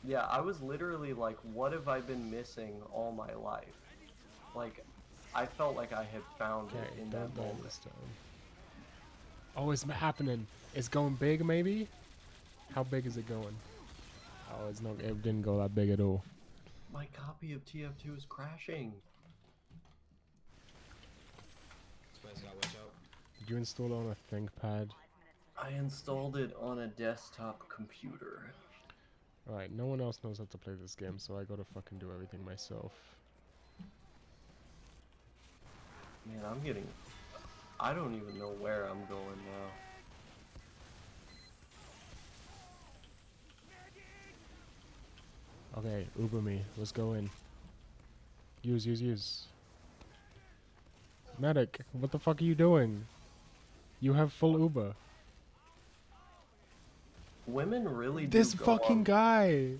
Yeah, I was literally like, what have I been missing all my life? Like, I felt like I had found
Okay,
it in
don't
that
die
moment.
this time. Oh, it's happening. It's going big, maybe. How big is it going? Oh, it's not. It didn't go that big at all.
My copy of TF2 is crashing.
Did you install it on a ThinkPad?
I installed it on a desktop computer.
Alright, no one else knows how to play this game, so I gotta fucking do everything myself.
Man, I don't even know where I'm going now.
Okay, Uber me. Let's go in. Use. Medic, what the fuck are you doing? You have full Uber.
Women really
This
do go
fucking
on.
guy!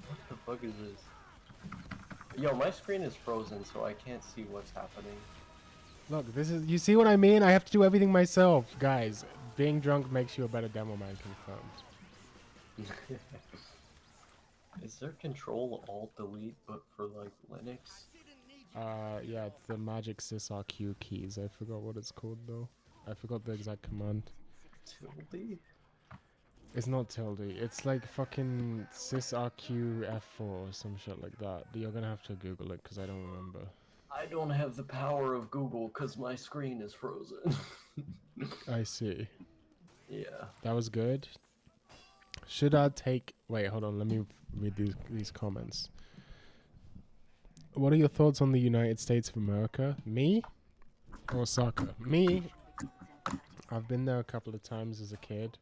What the fuck is this? Yo, my screen is frozen, so I can't see what's happening.
Look, this is. You see what I mean? I have to do everything myself. Guys, being drunk makes you a better demo man, confirmed.
Is there Control Alt Delete but for like Linux?
Yeah, it's the magic sysRQ keys. I forgot what it's called though. I forgot the exact command.
Tilde?
It's not tilde. It's like fucking sysRQ F4 or some shit like that. You're gonna have to Google it because I don't remember.
I don't have the power of Google because my screen is frozen.
I see.
Yeah.
That was good. Should I take... Wait, hold on. Let me read these comments. What are your thoughts on the United States of America? Me? Or Osaka? Me? I've been there a couple of times as a kid.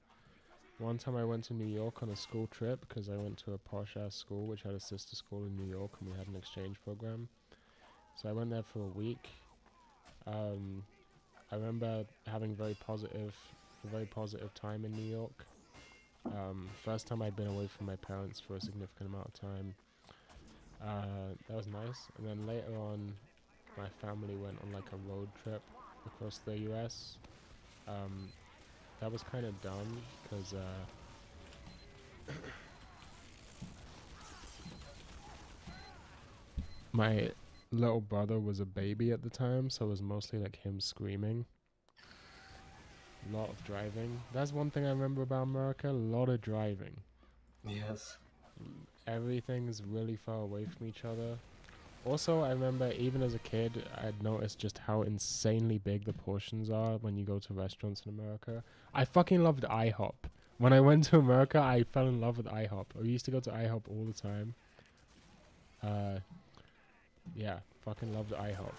One time I went to New York on a school trip because I went to a posh-ass school which had a sister school in New York and we had an exchange program. So I went there for a week. I remember having a very positive time in New York. First time I'd been away from my parents for a significant amount of time. That was nice. And then later on, my family went on like a road trip across the US. That was kind of dumb because my little brother was a baby at the time, so it was mostly like him screaming. A lot of driving. That's one thing I remember about America. A lot of driving.
Yes.
Everything's really far away from each other. Also, I remember even as a kid, I'd noticed just how insanely big the portions are when you go to restaurants in America. I fucking loved IHOP. When I went to America, I fell in love with IHOP. I used to go to IHOP all the time. Yeah, fucking loved IHOP.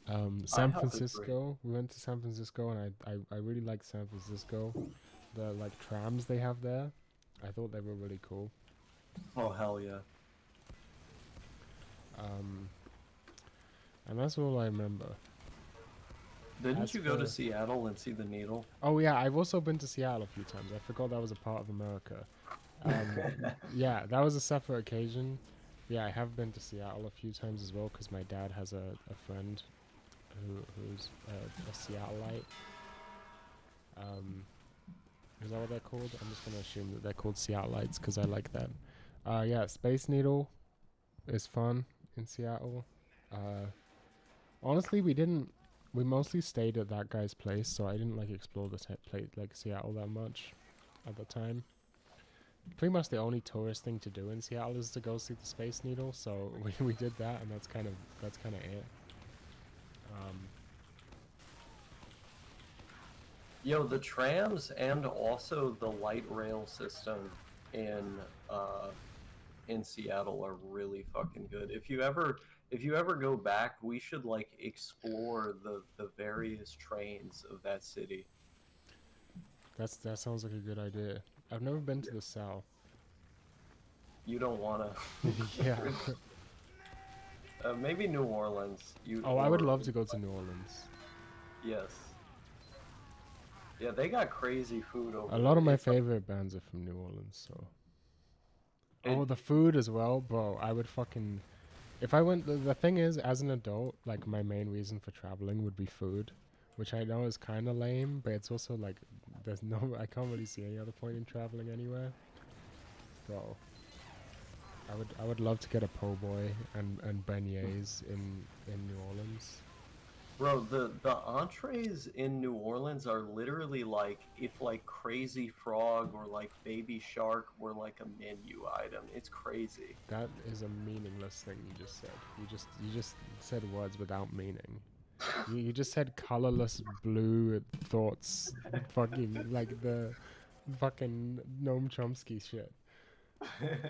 San
IHOP is great.
Francisco. We went to San Francisco, and I really liked San Francisco. The like trams they have there, I thought they were really cool.
Oh hell yeah.
And that's all I remember.
Didn't
As
you go to
for-
Seattle and see the Needle?
Oh yeah, I've also been to Seattle a few times. I forgot that was a part of America. Yeah, that was a separate occasion. Yeah, I have been to Seattle a few times as well because my dad has a friend who's a Seattleite. Is that what they're called? I'm just gonna assume that they're called Seattleites because I like that. Yeah, Space Needle is fun in Seattle. Honestly, we mostly stayed at that guy's place, so I didn't like explore the Seattle that much at the time. Pretty much the only tourist thing to do in Seattle is to go see the Space Needle, so we did that, and that's kind of it.
Yo, the trams and also the light rail system in Seattle are really fucking good. If you ever go back, we should like explore the various trains of that city.
That sounds like a good idea. I've never been to the South.
You don't wanna.
Yeah.
Maybe New Orleans.
I would love to go to New Orleans.
Yes. Yeah, they got crazy food over
A lot of my
It's like-
favorite bands are from New Orleans, so. Oh, the food as well, bro. I would fucking. If I went. The thing is, as an adult, like, my main reason for traveling would be food, which I know is kind of lame, but it's also like. I can't really see any other point in traveling anywhere. Bro. I would love to get a po' boy and beignets in New Orleans.
Bro, the entrees in New Orleans are literally like if like Crazy Frog or like Baby Shark were like a menu item. It's crazy.
That is a meaningless thing you just said. You just said words without meaning. You just said colorless blue thoughts, fucking like the fucking Noam Chomsky shit.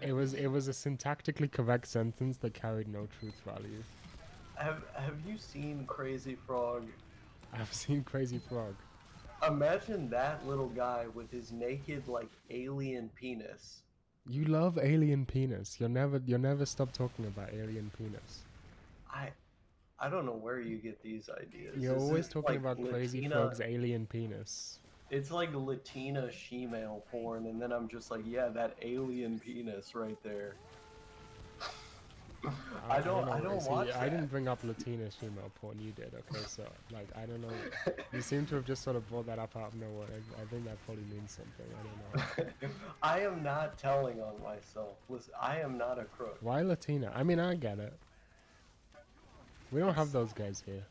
It was a syntactically correct sentence that carried no truth value.
Have you seen Crazy Frog?
I've seen Crazy Frog.
Imagine that little guy with his naked like alien penis.
You love alien penis. You'll never stop talking about alien penis.
I don't know where you get these ideas.
You're
Is
always
this,
talking
like,
about Crazy
Latina-
Frog's alien penis.
It's like Latina shemale porn, and then I'm just like, yeah, that alien penis right there. I don't
See,
watch
I
that.
didn't bring up Latina female porn. You did. Okay, so like I don't know. You seem to have just sort of brought that up out of nowhere. I think that probably means something. I don't know.
I am not telling on myself. Listen, I am not a crook.
Why Latina? I mean, I get it. We don't have those guys here.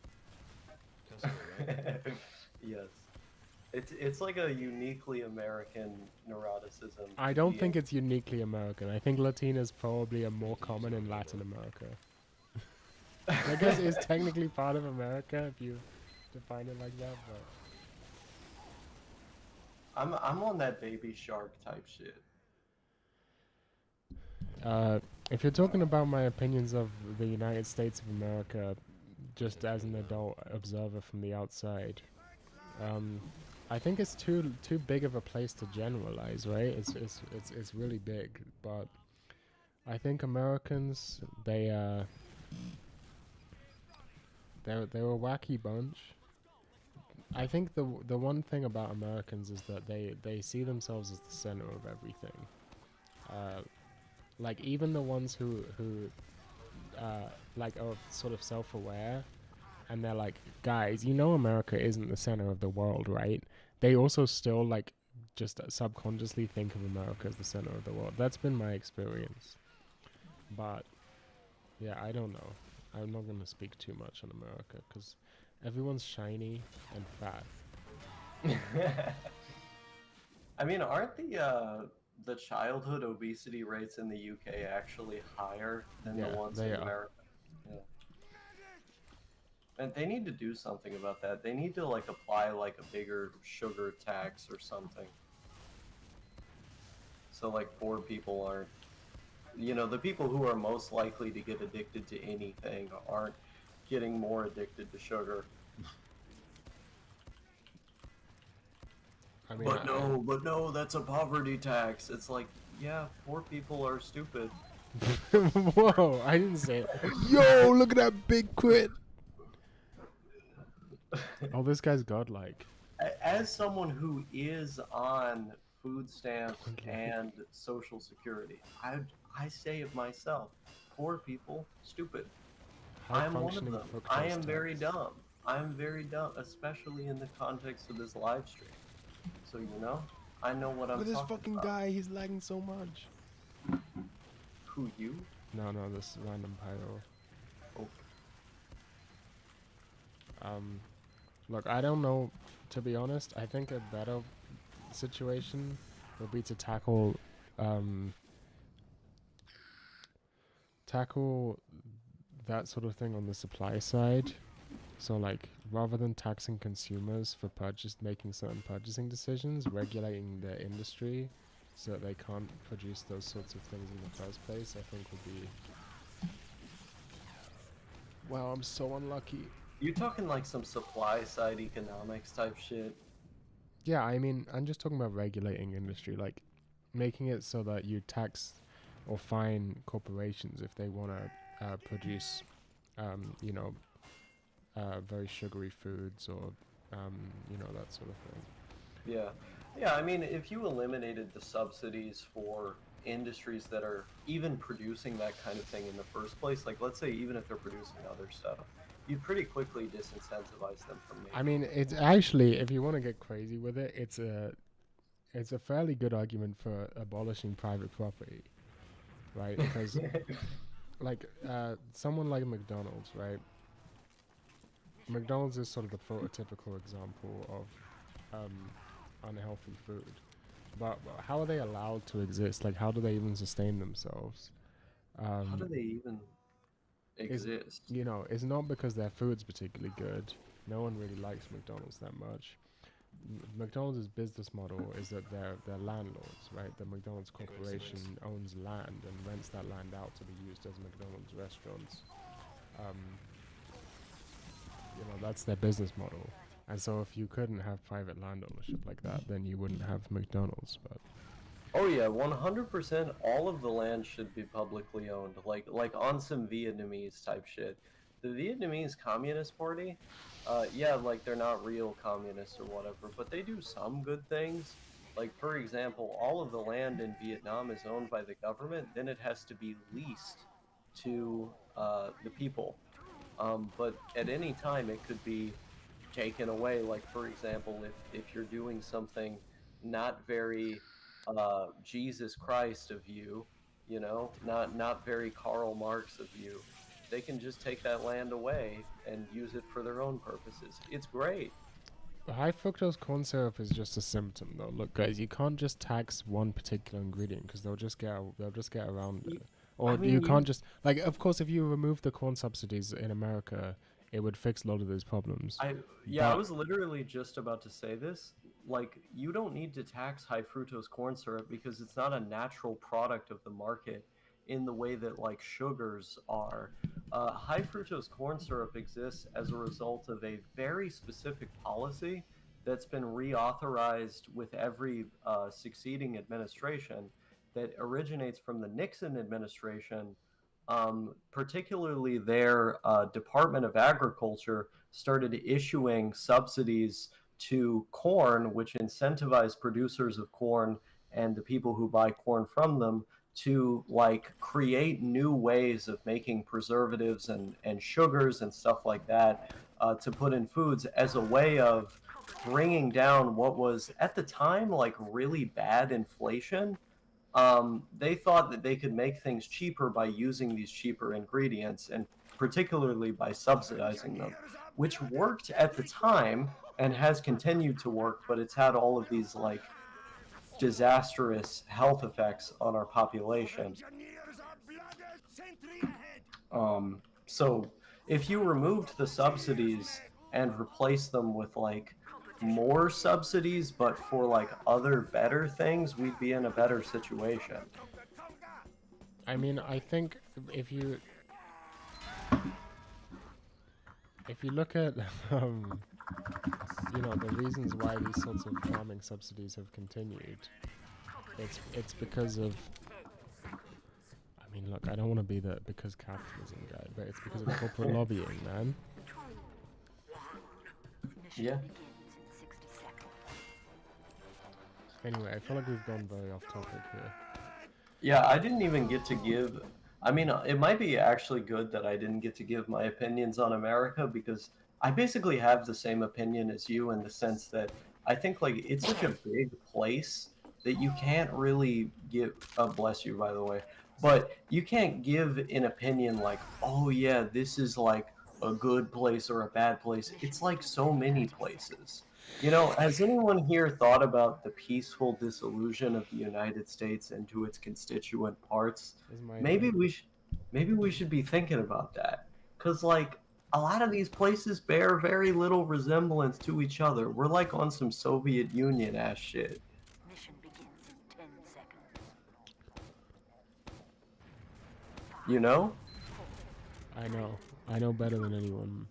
Yes. It's like a uniquely American neuroticism.
I don't think it's uniquely American. I think Latinas probably are more common in Latin America. I guess it's technically part of America if you define it like that, but
I'm on that Baby Shark type shit.
if you're talking about my opinions of the United States of America, just as an adult observer from the outside, I think it's too big of a place to generalize, right? It's really big, but I think Americans they're a wacky bunch. I think the one thing about Americans is that they see themselves as the center of everything. Like even the ones who like are sort of self-aware, and they're like, guys, you know America isn't the center of the world, right? They also still like just subconsciously think of America as the center of the world. That's been my experience. But Yeah, I don't know. I'm not gonna speak too much on America because everyone's shiny and fat.
I mean, aren't the childhood obesity rates in the UK actually higher than the
Yeah,
ones
they
in
are.
America? Yeah. And they need to do something about that. They need to like apply like a bigger sugar tax or something. So like poor people aren't, you know, the people who are most likely to get addicted to anything aren't getting more addicted to sugar.
I mean,
But no, that's a poverty tax. It's like, yeah, poor people are stupid.
Whoa! I didn't say it. Yo, look at that big quit. Oh, this guy's godlike.
As someone who is on food stamps
Okay.
and social security, I say it myself. Poor people, stupid.
High
I'm one of
functioning
them.
fructose
I am very
tax.
dumb. I'm very dumb, especially in the context of this live stream. So you know, I know what I'm
Look at this
talking
fucking
about.
guy. He's lagging so much.
Who you?
No, this random pyro.
Oh.
Look, I don't know. To be honest, I think a better situation would be to tackle that sort of thing on the supply side. So like rather than taxing consumers for making certain purchasing decisions, regulating the industry so that they can't produce those sorts of things in the first place, I think would be. Wow, I'm so unlucky.
You talking like some supply side economics type shit?
Yeah, I mean, I'm just talking about regulating industry, like making it so that you tax or fine corporations if they want to produce, you know, very sugary foods or, you know, that sort of thing.
Yeah. Yeah, I mean, if you eliminated the subsidies for industries that are even producing that kind of thing in the first place, like let's say even if they're producing other stuff, you'd pretty quickly disincentivize them from making.
I mean, it's actually, if you want to get crazy with it, it's a fairly good argument for abolishing private property, right? Because like someone like McDonald's, right? McDonald's is sort of the prototypical example of unhealthy food. But how are they allowed to exist? Like, how do they even sustain themselves?
How do they even
Is
exist?
You know, it's not because their food's particularly good. No one really likes McDonald's that much. McDonald's business model is that they're landlords, right? The McDonald's corporation owns land and rents that land out to be used as McDonald's restaurants. Um, you know, that's their business model. And so if you couldn't have private land ownership like that, then you wouldn't have McDonald's. But
Oh yeah, 100% all of the land should be publicly owned, like on some Vietnamese type shit. The Vietnamese Communist Party, yeah, like they're not real communists or whatever, but they do some good things. Like for example, all of the land in Vietnam is owned by the government, then it has to be leased to the people. But at any time it could be taken away. Like for example, if you're doing something not very Jesus Christ of you, you know, not very Karl Marx of you, they can just take that land away and use it for their own purposes. It's great.
high fructose corn syrup is just a symptom, though. Look, guys, you can't just tax one particular ingredient because they'll just get around it. Or
I mean,
you can't just like. Of course, if you remove the corn subsidies in America, it would fix a lot of those problems.
I
But
was literally just about to say this. Like, you don't need to tax high fructose corn syrup because it's not a natural product of the market in the way that like sugars are. High fructose corn syrup exists as a result of a very specific policy that's been reauthorized with every succeeding administration that originates from the Nixon administration. Particularly their Department of Agriculture started issuing subsidies to corn, which incentivized producers of corn and the people who buy corn from them to like create new ways of making preservatives and sugars and stuff like that to put in foods as a way of bringing down what was at the time like really bad inflation they thought that they could make things cheaper by using these cheaper ingredients, and particularly by subsidizing them, which worked at the time and has continued to work, but it's had all of these like disastrous health effects on our population. So if you removed the subsidies and replaced them with like more subsidies, but for like other better things, we'd be in a better situation.
I mean, I think if you look at you know, the reasons why these sorts of farming subsidies have continued, it's because of, I mean, look, I don't want to be the because capitalism guy, but it's because of corporate lobbying, man.
Yeah.
Anyway, I feel like we've gone very off topic here.
Yeah, I didn't even get to give. I mean, it might be actually good that I didn't get to give my opinions on America, because I basically have the same opinion as you in the sense that I think like it's such a big place that you can't really give. Oh, bless you, by the way. But you can't give an opinion like, oh yeah, this is like a good place or a bad place. It's like so many places. You know, has anyone here thought about the peaceful dissolution of the United States into its constituent parts? Maybe we should be thinking about that, because like a lot of these places bear very little resemblance to each other. We're like on some Soviet Union ass shit.
Mission begins in 10 seconds.
You know?
I know better than anyone.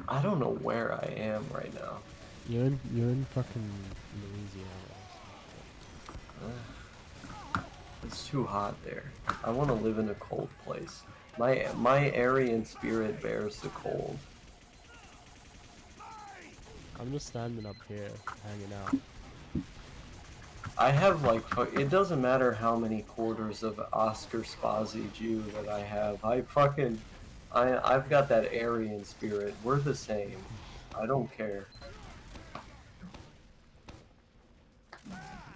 I don't know where I am right now.
You're in fucking Louisiana.
It's too hot there. I want to live in a cold place. My Aryan spirit bears the cold.
I'm just standing up here, hanging out.
I have like, it doesn't matter how many quarters of Oscar Spazzi Jew that I have. I've got that Aryan spirit. We're the same. I don't care.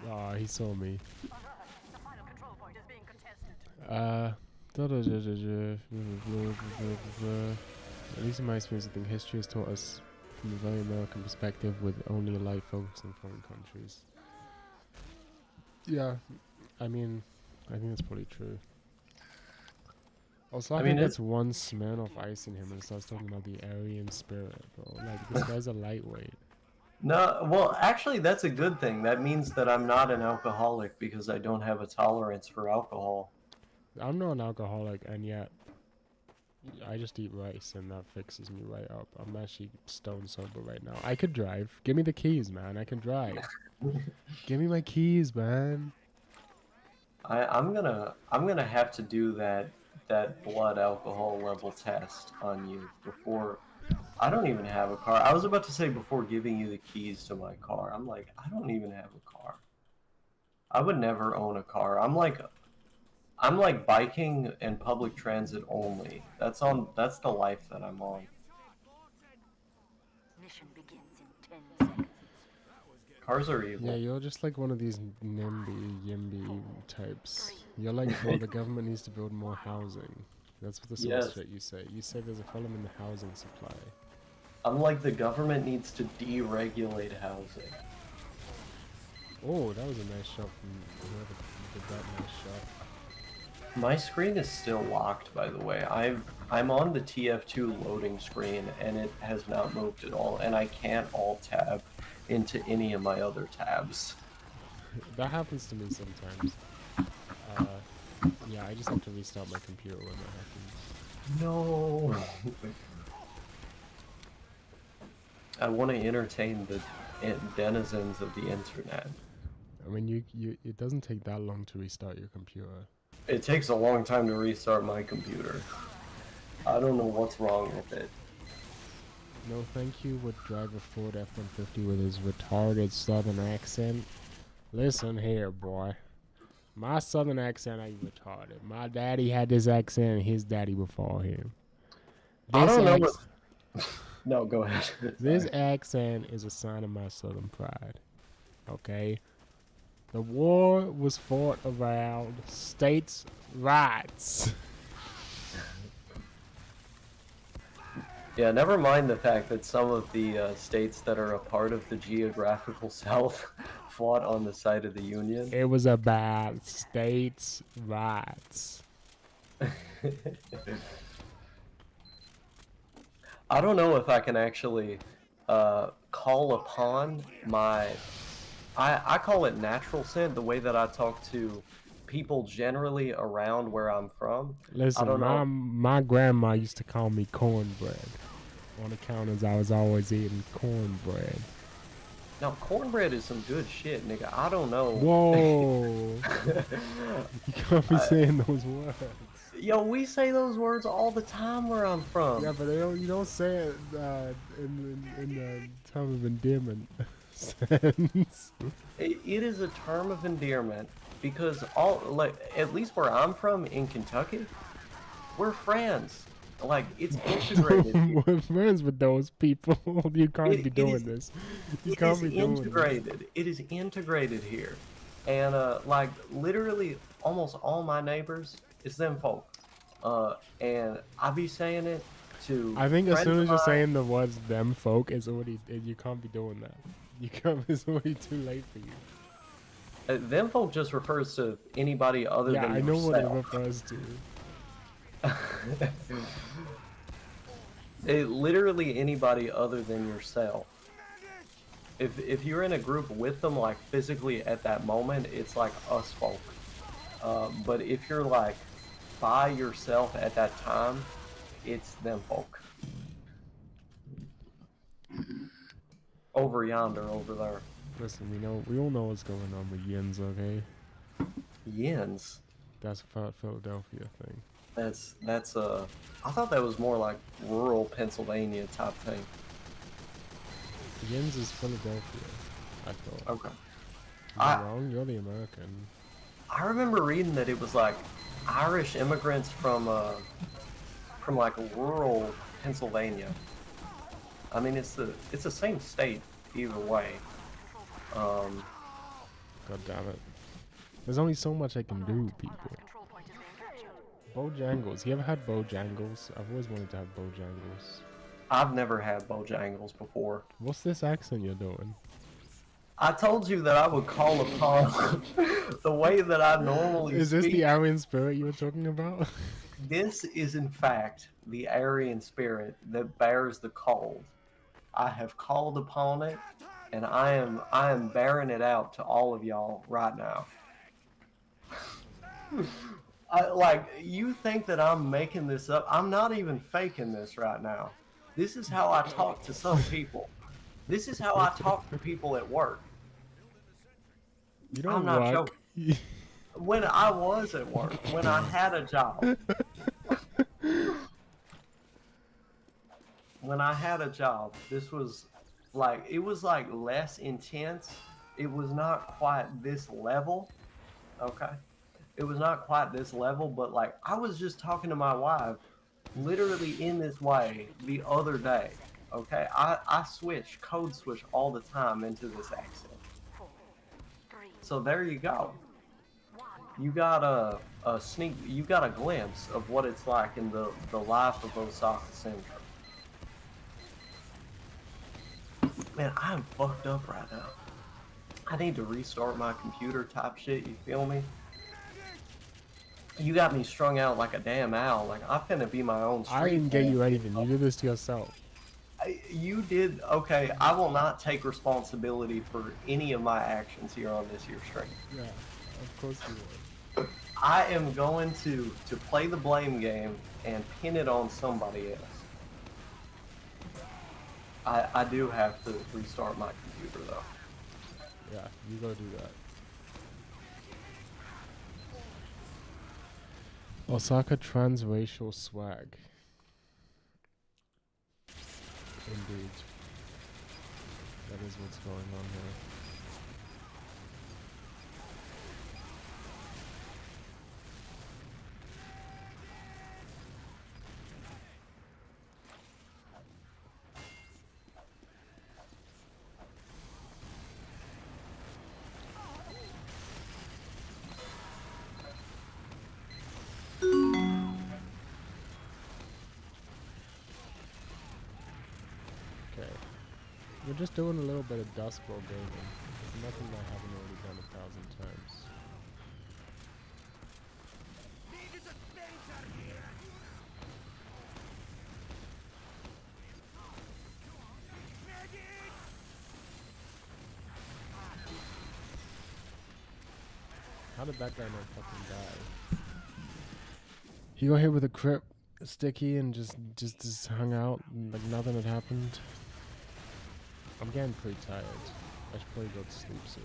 Aw, he saw me.
The final control point is being contested.
At least in my experience, I think history has taught us from a very American perspective, with only a light focus on foreign countries. Yeah, I mean, I think that's probably true. Also, I think that's one Smirnoff Ice in him and starts talking about the Aryan spirit, bro. Like, this guy's a lightweight.
No, well, actually, that's a good thing. That means that I'm not an alcoholic because I don't have a tolerance for alcohol.
I'm not an alcoholic, and yet I just eat rice, and that fixes me right up. I'm actually stone sober right now. I could drive. Give me the keys, man. I can drive. Give me my keys, man.
I'm gonna have to do that blood alcohol level test on you before. I don't even have a car. I was about to say before giving you the keys to my car. I'm like, I don't even have a car. I would never own a car. I'm like biking and public transit only. That's the life that I'm on.
Mission begins in 10 seconds.
Cars are evil.
Yeah, you're just like one of these NIMBY, YIMBY types. You're like, well, the government needs to build more housing. That's what the sort of shit you say. You say there's a problem in the housing supply.
I'm like, the government needs to deregulate housing.
Oh, that was a nice shot from whoever did that nice shot.
My screen is still locked, by the way. I'm on the TF2 loading screen, and it has not moved at all, and I can't alt-tab into any of my other tabs.
That happens to me sometimes. Yeah, I just have to restart my computer when that happens.
No. I want to entertain the denizens of the internet.
I mean, it doesn't take that long to restart your computer.
It takes a long time to restart my computer. I don't know what's wrong with it.
No, thank you would drive a Ford F-150 with his retarded southern accent. Listen here, boy. My southern accent ain't retarded. My daddy had this accent, and his daddy before him.
I don't know what... No, go ahead.
This accent is a sign of my southern pride. Okay? The war was fought around states' rights.
Yeah, never mind the fact that some of the states that are a part of the geographical South fought on the side of the Union.
It was about states' rights.
I don't know if I can actually call upon my... I call it natural scent, the way that I talk to people generally around where I'm from. I
Listen,
don't know.
my grandma used to call me cornbread. On account as I was always eating cornbread.
Now, cornbread is some good shit, nigga. I don't know.
Whoa! You can't be saying those words.
Yo, we say those words all the time where I'm from.
Yeah, but you don't say it in the term of endearment sense.
It is a term of endearment because at least where I'm from in Kentucky, we're friends. Like, it's integrated.
We're friends with those people. You can't be doing this. You can't be doing
integrated. It is integrated here. And, like, literally almost all my neighbors is them folk. And I be saying it to
I think as
friends
soon
of
as you're
mine.
saying the words "them folk," it's already you can't be doing that. It's already too late for you.
Them folk just refers to anybody other
Yeah,
than
I know
yourself.
what it refers to.
Literally anybody other than yourself. If you're in a group with them, like physically at that moment, it's like us folk. But if you're like by yourself at that time, it's them folk. Over yonder, over there.
Listen, we all know what's going on with yins, okay?
Yins.
That's a Philadelphia thing.
That's I thought that was more like rural Pennsylvania type thing.
Yins is Philadelphia, I thought.
Okay.
You're wrong. You're the American.
I remember reading that it was like Irish immigrants from like rural Pennsylvania. I mean, it's the same state either way.
God damn it. There's only so much I can do, people. Bojangles. You ever had Bojangles? I've always wanted to have Bojangles.
I've never had Bojangles before.
What's this accent you're doing?
I told you that I would call upon the way that I normally
Is this
speak.
the Aryan spirit you were talking about?
This is in fact the Aryan spirit that bears the cold. I have called upon it, and I am bearing it out to all of y'all right now. Like, you think that I'm making this up? I'm not even faking this right now. This is how I talk to some people. This is how I talk to people at work.
You don't
I'm not
work.
joking. When I was at work, when I had a job. When I had a job, this was like, it was like less intense. It was not quite this level, okay? It was not quite this level, but like, I was just talking to my wife literally in this way the other day, okay? I code switch all the time into this accent. So there you go. You got you got a glimpse of what it's like in the life of Osaka Central. Man, I'm fucked up right now. I need to restart my computer type shit, you feel me? You got me strung out like a damn owl. Like, I'm finna be my own street
I didn't get
bull.
you anything. You did this to yourself.
You did, okay, I will not take responsibility for any of my actions here on this here stream.
Yeah, of course you would.
I am going to play the blame game and pin it on somebody else. I do have to restart my computer though.
Yeah, you go do that. Osaka transracial swag. Indeed. That is what's going on here. We're just doing a little bit of Dust Bowl gaming. It's nothing I haven't already done 1,000 times. How did that guy not fucking die? He got hit with a crit sticky and just hung out like nothing had happened. I'm getting pretty tired. I should probably go to sleep soon.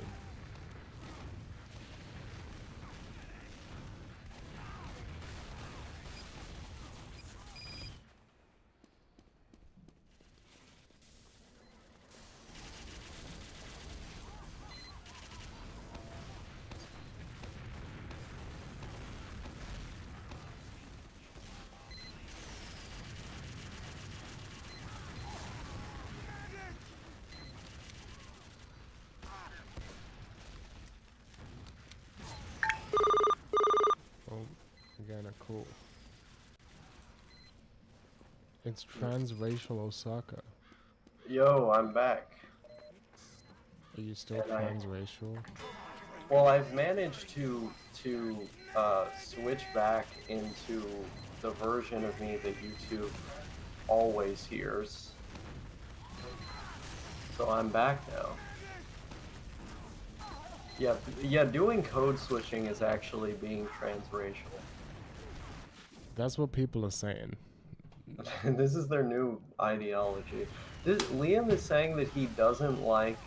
Again, cool. It's transracial Osaka.
Yo, I'm back.
Are you still
And
transracial?
Well, I've managed to switch back into the version of me that YouTube always hears. So I'm back now. Yeah, doing code switching is actually being transracial.
That's what people are saying.
This is their new ideology. Liam is saying that he doesn't like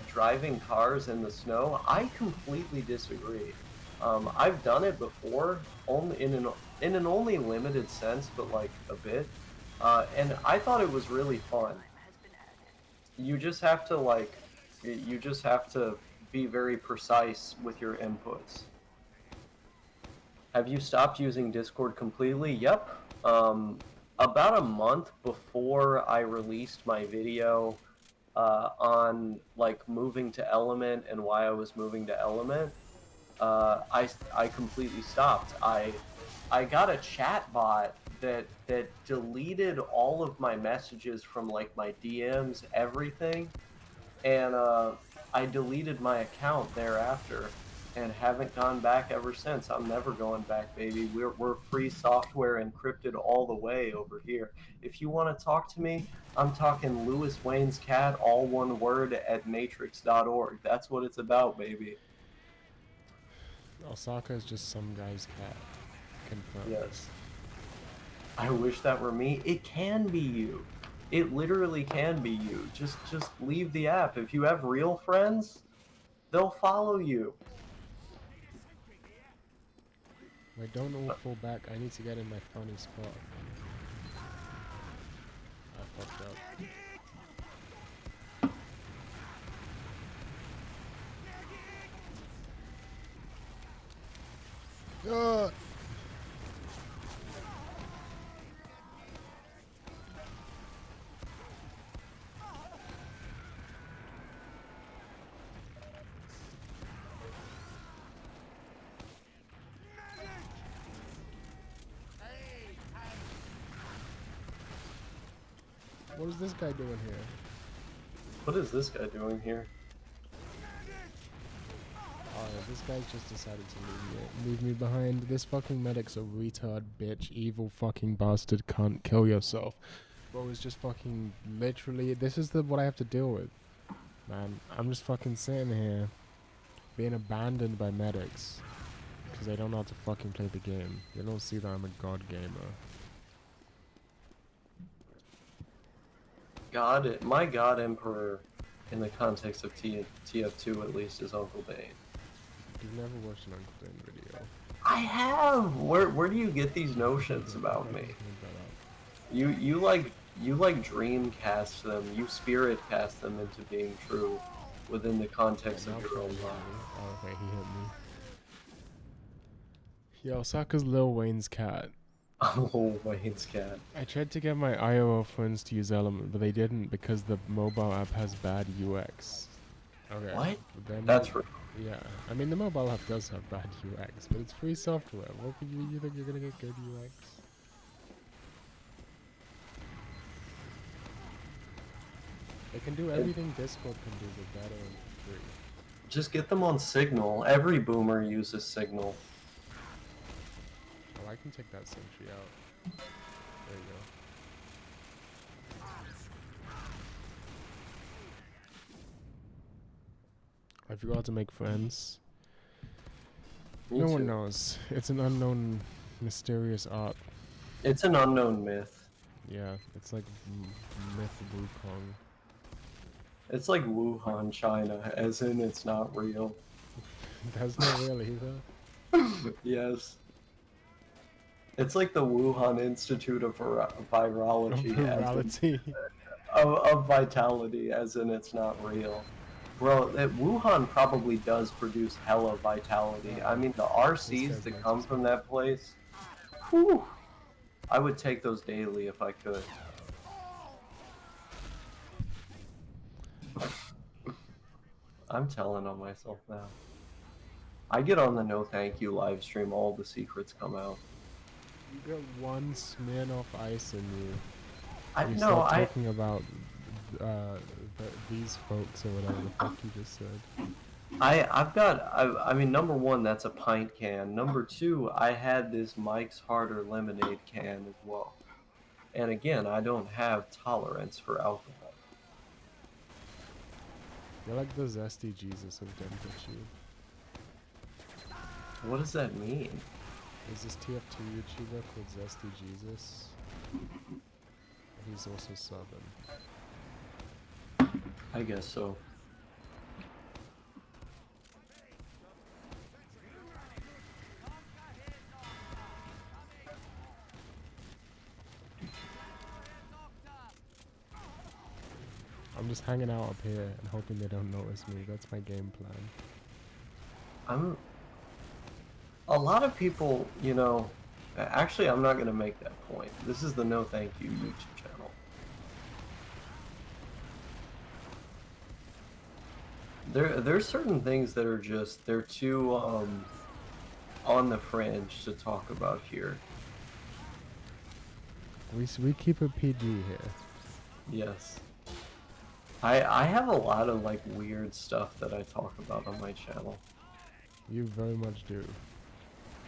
driving cars in the snow. I completely disagree. I've done it before, only in an only limited sense, but like a bit, and I thought it was really fun. You just have to be very precise with your inputs. Have you stopped using Discord completely? Yep. About a month before I released my video on like moving to Element and why I was moving to Element, I completely stopped. I got a chat bot that deleted all of my messages from like my DMs, everything, and I deleted my account thereafter and haven't gone back ever since. I'm never going back, baby. We're free software, encrypted all the way over here. If you want to talk to me, I'm talking Louis Wayne's cat, all one word, at matrix.org. That's what it's about, baby.
Osaka is just some guy's cat. Confirmed.
Yes. I wish that were me. It can be you. It literally can be you. Just leave the app. If you have real friends, they'll follow you.
Wait, don't all fall back. I need to get in my funny spot. I fucked up. What is this guy doing here?
What is this guy doing here?
Oh, this guy's just decided to leave me behind. This fucking medic's a retard, bitch, evil fucking bastard cunt. Kill yourself. Bro, it's just fucking literally. This is what I have to deal with, man. I'm just fucking sitting here, being abandoned by medics, because they don't know how to fucking play the game. They don't see that I'm a god gamer.
My god emperor, in the context of TF2 at least, is Uncle Dane.
You've never watched an Uncle Dane video.
I have. Where do you get these notions about me? You like dream cast them. You spirit cast them into being true within the context of your own life.
Oh, okay, he hit me. Yo, Osaka's Lil Wayne's cat.
Oh, Wayne's cat.
I tried to get my IOL friends to use Element, but they didn't because the mobile app has bad UX. Okay.
What?
Then
That's right.
yeah. I mean, the mobile app does have bad UX, but it's free software. What could you think you're gonna get good UX? They can do everything Discord can do, but better and free.
Just get them on Signal. Every boomer uses Signal.
Oh, I can take that sentry out. There you go. I forgot to make friends.
Me
No
too.
one knows. It's an unknown, mysterious art.
It's an unknown myth.
Yeah, it's like myth Wukong.
It's like Wuhan, China, as in it's not real.
That's not real either.
Yes. It's like the Wuhan Institute of Virology,
Virality.
of vitality, as in it's not real. Bro, Wuhan probably does produce hella vitality. I mean, the RCs that come from that place, whew, I would take those daily if I could. I'm telling on myself now. I get on the no thank you live stream, all the secrets come out.
You got one Smirnoff Ice in you.
I
You
know,
start talking about these folks or whatever the fuck you just said.
I mean, number one, that's a pint can. Number two, I had this Mike's Harder lemonade can as well. And again, I don't have tolerance for alcohol.
You're like the zesty Jesus of Denkachi.
What does that mean?
There's this TF2 YouTuber called Zesty Jesus. He's also Southern.
I guess so.
I'm just hanging out up here and hoping they don't notice me. That's my game plan.
A lot of people, you know, actually I'm not going to make that point. This is the No Thank You YouTube channel. There's certain things that are just, they're too on the fringe to talk about here.
We keep it PG here.
Yes. I have a lot of like weird stuff that I talk about on my channel.
You very much do.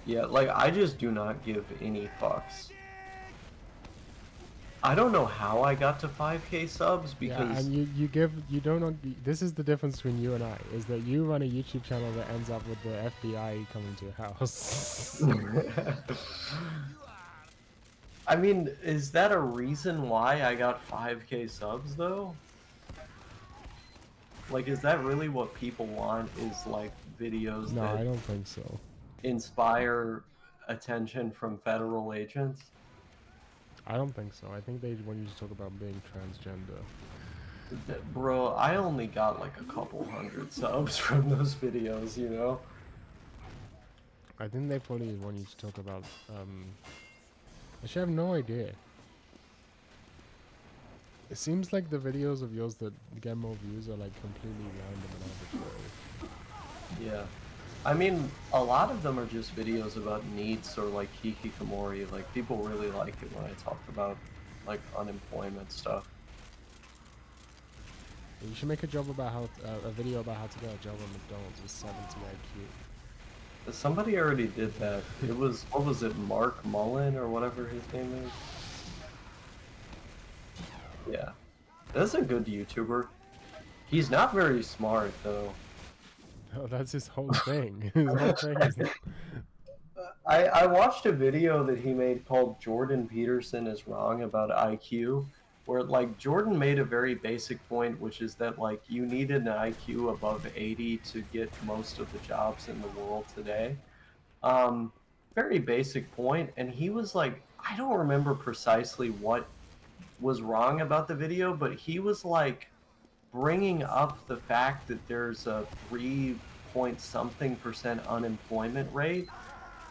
Yeah, like I just do not give any fucks. I don't know how I got to 5K subs because
Yeah, and you don't know, this is the difference between you and I, is that you run a YouTube channel that ends up with the FBI coming to your house.
I mean, is that a reason why I got 5K subs though? Like, is that really what people want, is like videos
No,
that
I don't think so.
inspire attention from federal agents?
I don't think so. I think they want you to talk about being transgender.
Bro, I only got like a couple hundred subs from those videos, you know?
I think they probably want you to talk about, actually I have no idea. It seems like the videos of yours that get more views are like completely random and arbitrary.
Yeah. I mean, a lot of them are just videos about NEETs or like hikikomori. Like, people really like it when I talk about like unemployment stuff.
You should make a job about how a video about how to get a job at McDonald's with 70 IQ.
Somebody already did that. It was, what was it, Mark Mullen or whatever his name is? Yeah. That's a good YouTuber. He's not very smart though.
Oh, that's his whole thing. His whole thing is
I watched a video that he made called Jordan Peterson is Wrong about IQ, where like Jordan made a very basic point, which is that like you needed an IQ above 80 to get most of the jobs in the world today. Very basic point, and he was like, I don't remember precisely what was wrong about the video, but he was like bringing up the fact that there's a 3-point-something% unemployment rate,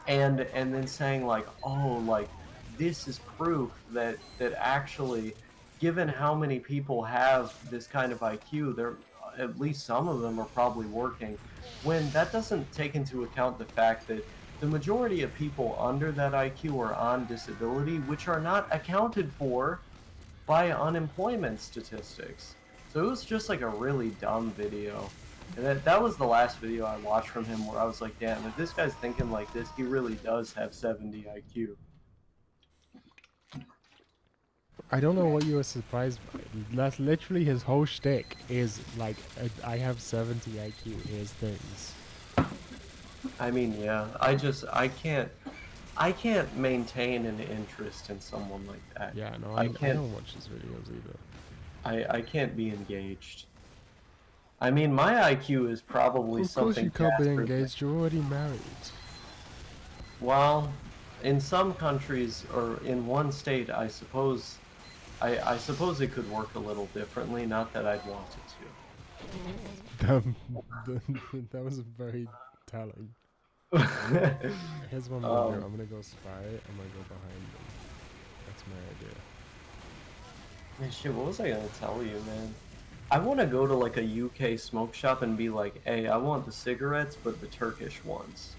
and then saying like, oh, like this is proof that actually, given how many people have this kind of IQ, there at least some of them are probably working, when that doesn't take into account the fact that the majority of people under that IQ are on disability, which are not accounted for by unemployment statistics. So it was just like a really dumb video. And that was the last video I watched from him where I was like, damn, if this guy's thinking like this, he really does have 70 IQ.
I don't know what you were surprised by. That's literally his whole shtick is like, I have 70 IQ, here's things.
I mean, yeah, I can't maintain an interest in someone like that.
Yeah, no,
I
I
can't.
don't watch his videos either.
I can't be engaged. I mean, my IQ is probably
Of course
something.
you can't be
Casper's-
engaged, you're already married.
Well, in some countries or in one state, I suppose it could work a little differently. Not that I'd want it
That was very telling.
to.
Here's what I'm gonna do. I'm gonna go spy. I'm gonna go behind them. That's my idea.
Man, shit, what was I gonna tell you, man? I want to go to like a UK smoke shop and be like, hey, I want the cigarettes, but the Turkish ones.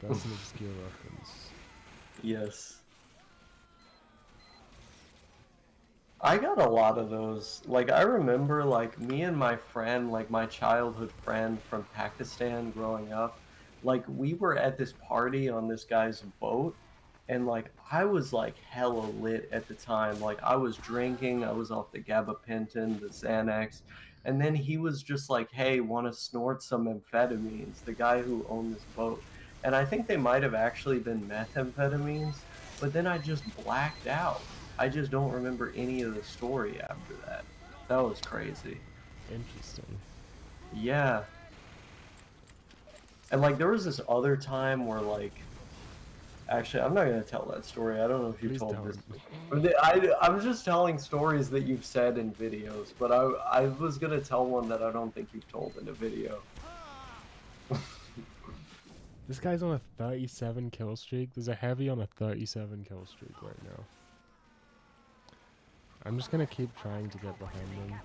That's an obscure reference.
Yes. I got a lot of those. Like, I remember, like, me and my friend, like, my childhood friend from Pakistan growing up, like, we were at this party on this guy's boat, and, like, I was, like, hella lit at the time. Like, I was drinking, I was off the gabapentin, the Xanax, and then he was just like, hey, want to snort some amphetamines, the guy who owned this boat. And I think they might have actually been methamphetamines, but then I just blacked out. I just don't remember any of the story after that. That was crazy.
Interesting.
Yeah. And like there was this other time where like actually I'm not gonna tell that story. I don't know if you
Please
told
don't.
this. I'm just telling stories that you've said in videos, but I was gonna tell one that I don't think you've told in a video.
This guy's on a 37 kill streak. There's a heavy on a 37 kill streak right now. I'm just gonna keep trying to get behind him.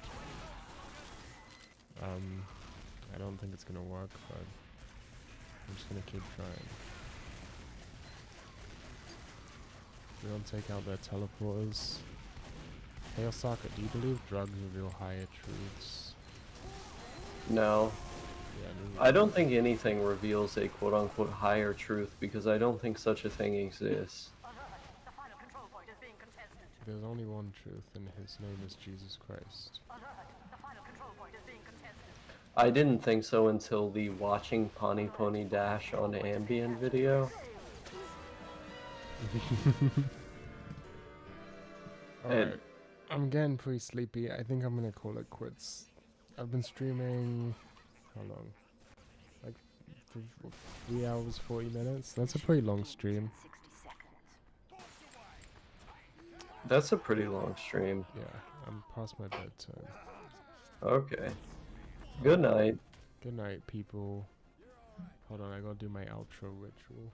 I don't think it's gonna work, but I'm just gonna keep trying. We don't take out their teleporters. Hey Osaka, do you believe drugs reveal higher truths?
No.
Yeah,
I don't think anything reveals a quote-unquote higher truth because I don't think such a thing exists.
The final control point is being contested.
There's only one truth, and his name is Jesus Christ.
The final control point is being contested.
I didn't think so until the watching Pawnee Pony Dash on Ambien video.
Alright, I'm getting pretty sleepy. I think I'm gonna call it quits. I've been streaming... how long? Like 3 hours, 40 minutes? That's a pretty long stream.
60 seconds.
That's a pretty long stream.
Yeah, I'm past my bedtime.
Okay. Good night.
Good night, people. Hold on, I gotta do my outro ritual.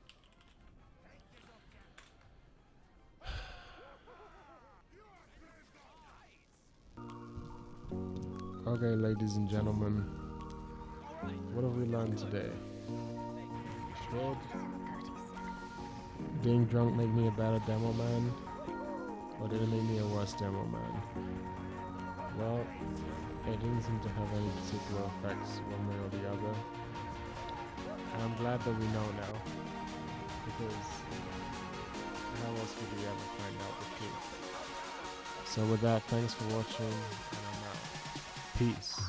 Okay, ladies and gentlemen, what have we learned today? Did being drunk make me a better demo man? Or did it make me a worse demo man? Well, it didn't seem to have any particular effects one way or the other. And I'm glad that we know now, because how else would we ever find out the truth? So with that, thanks for watching, and I'm out. Peace.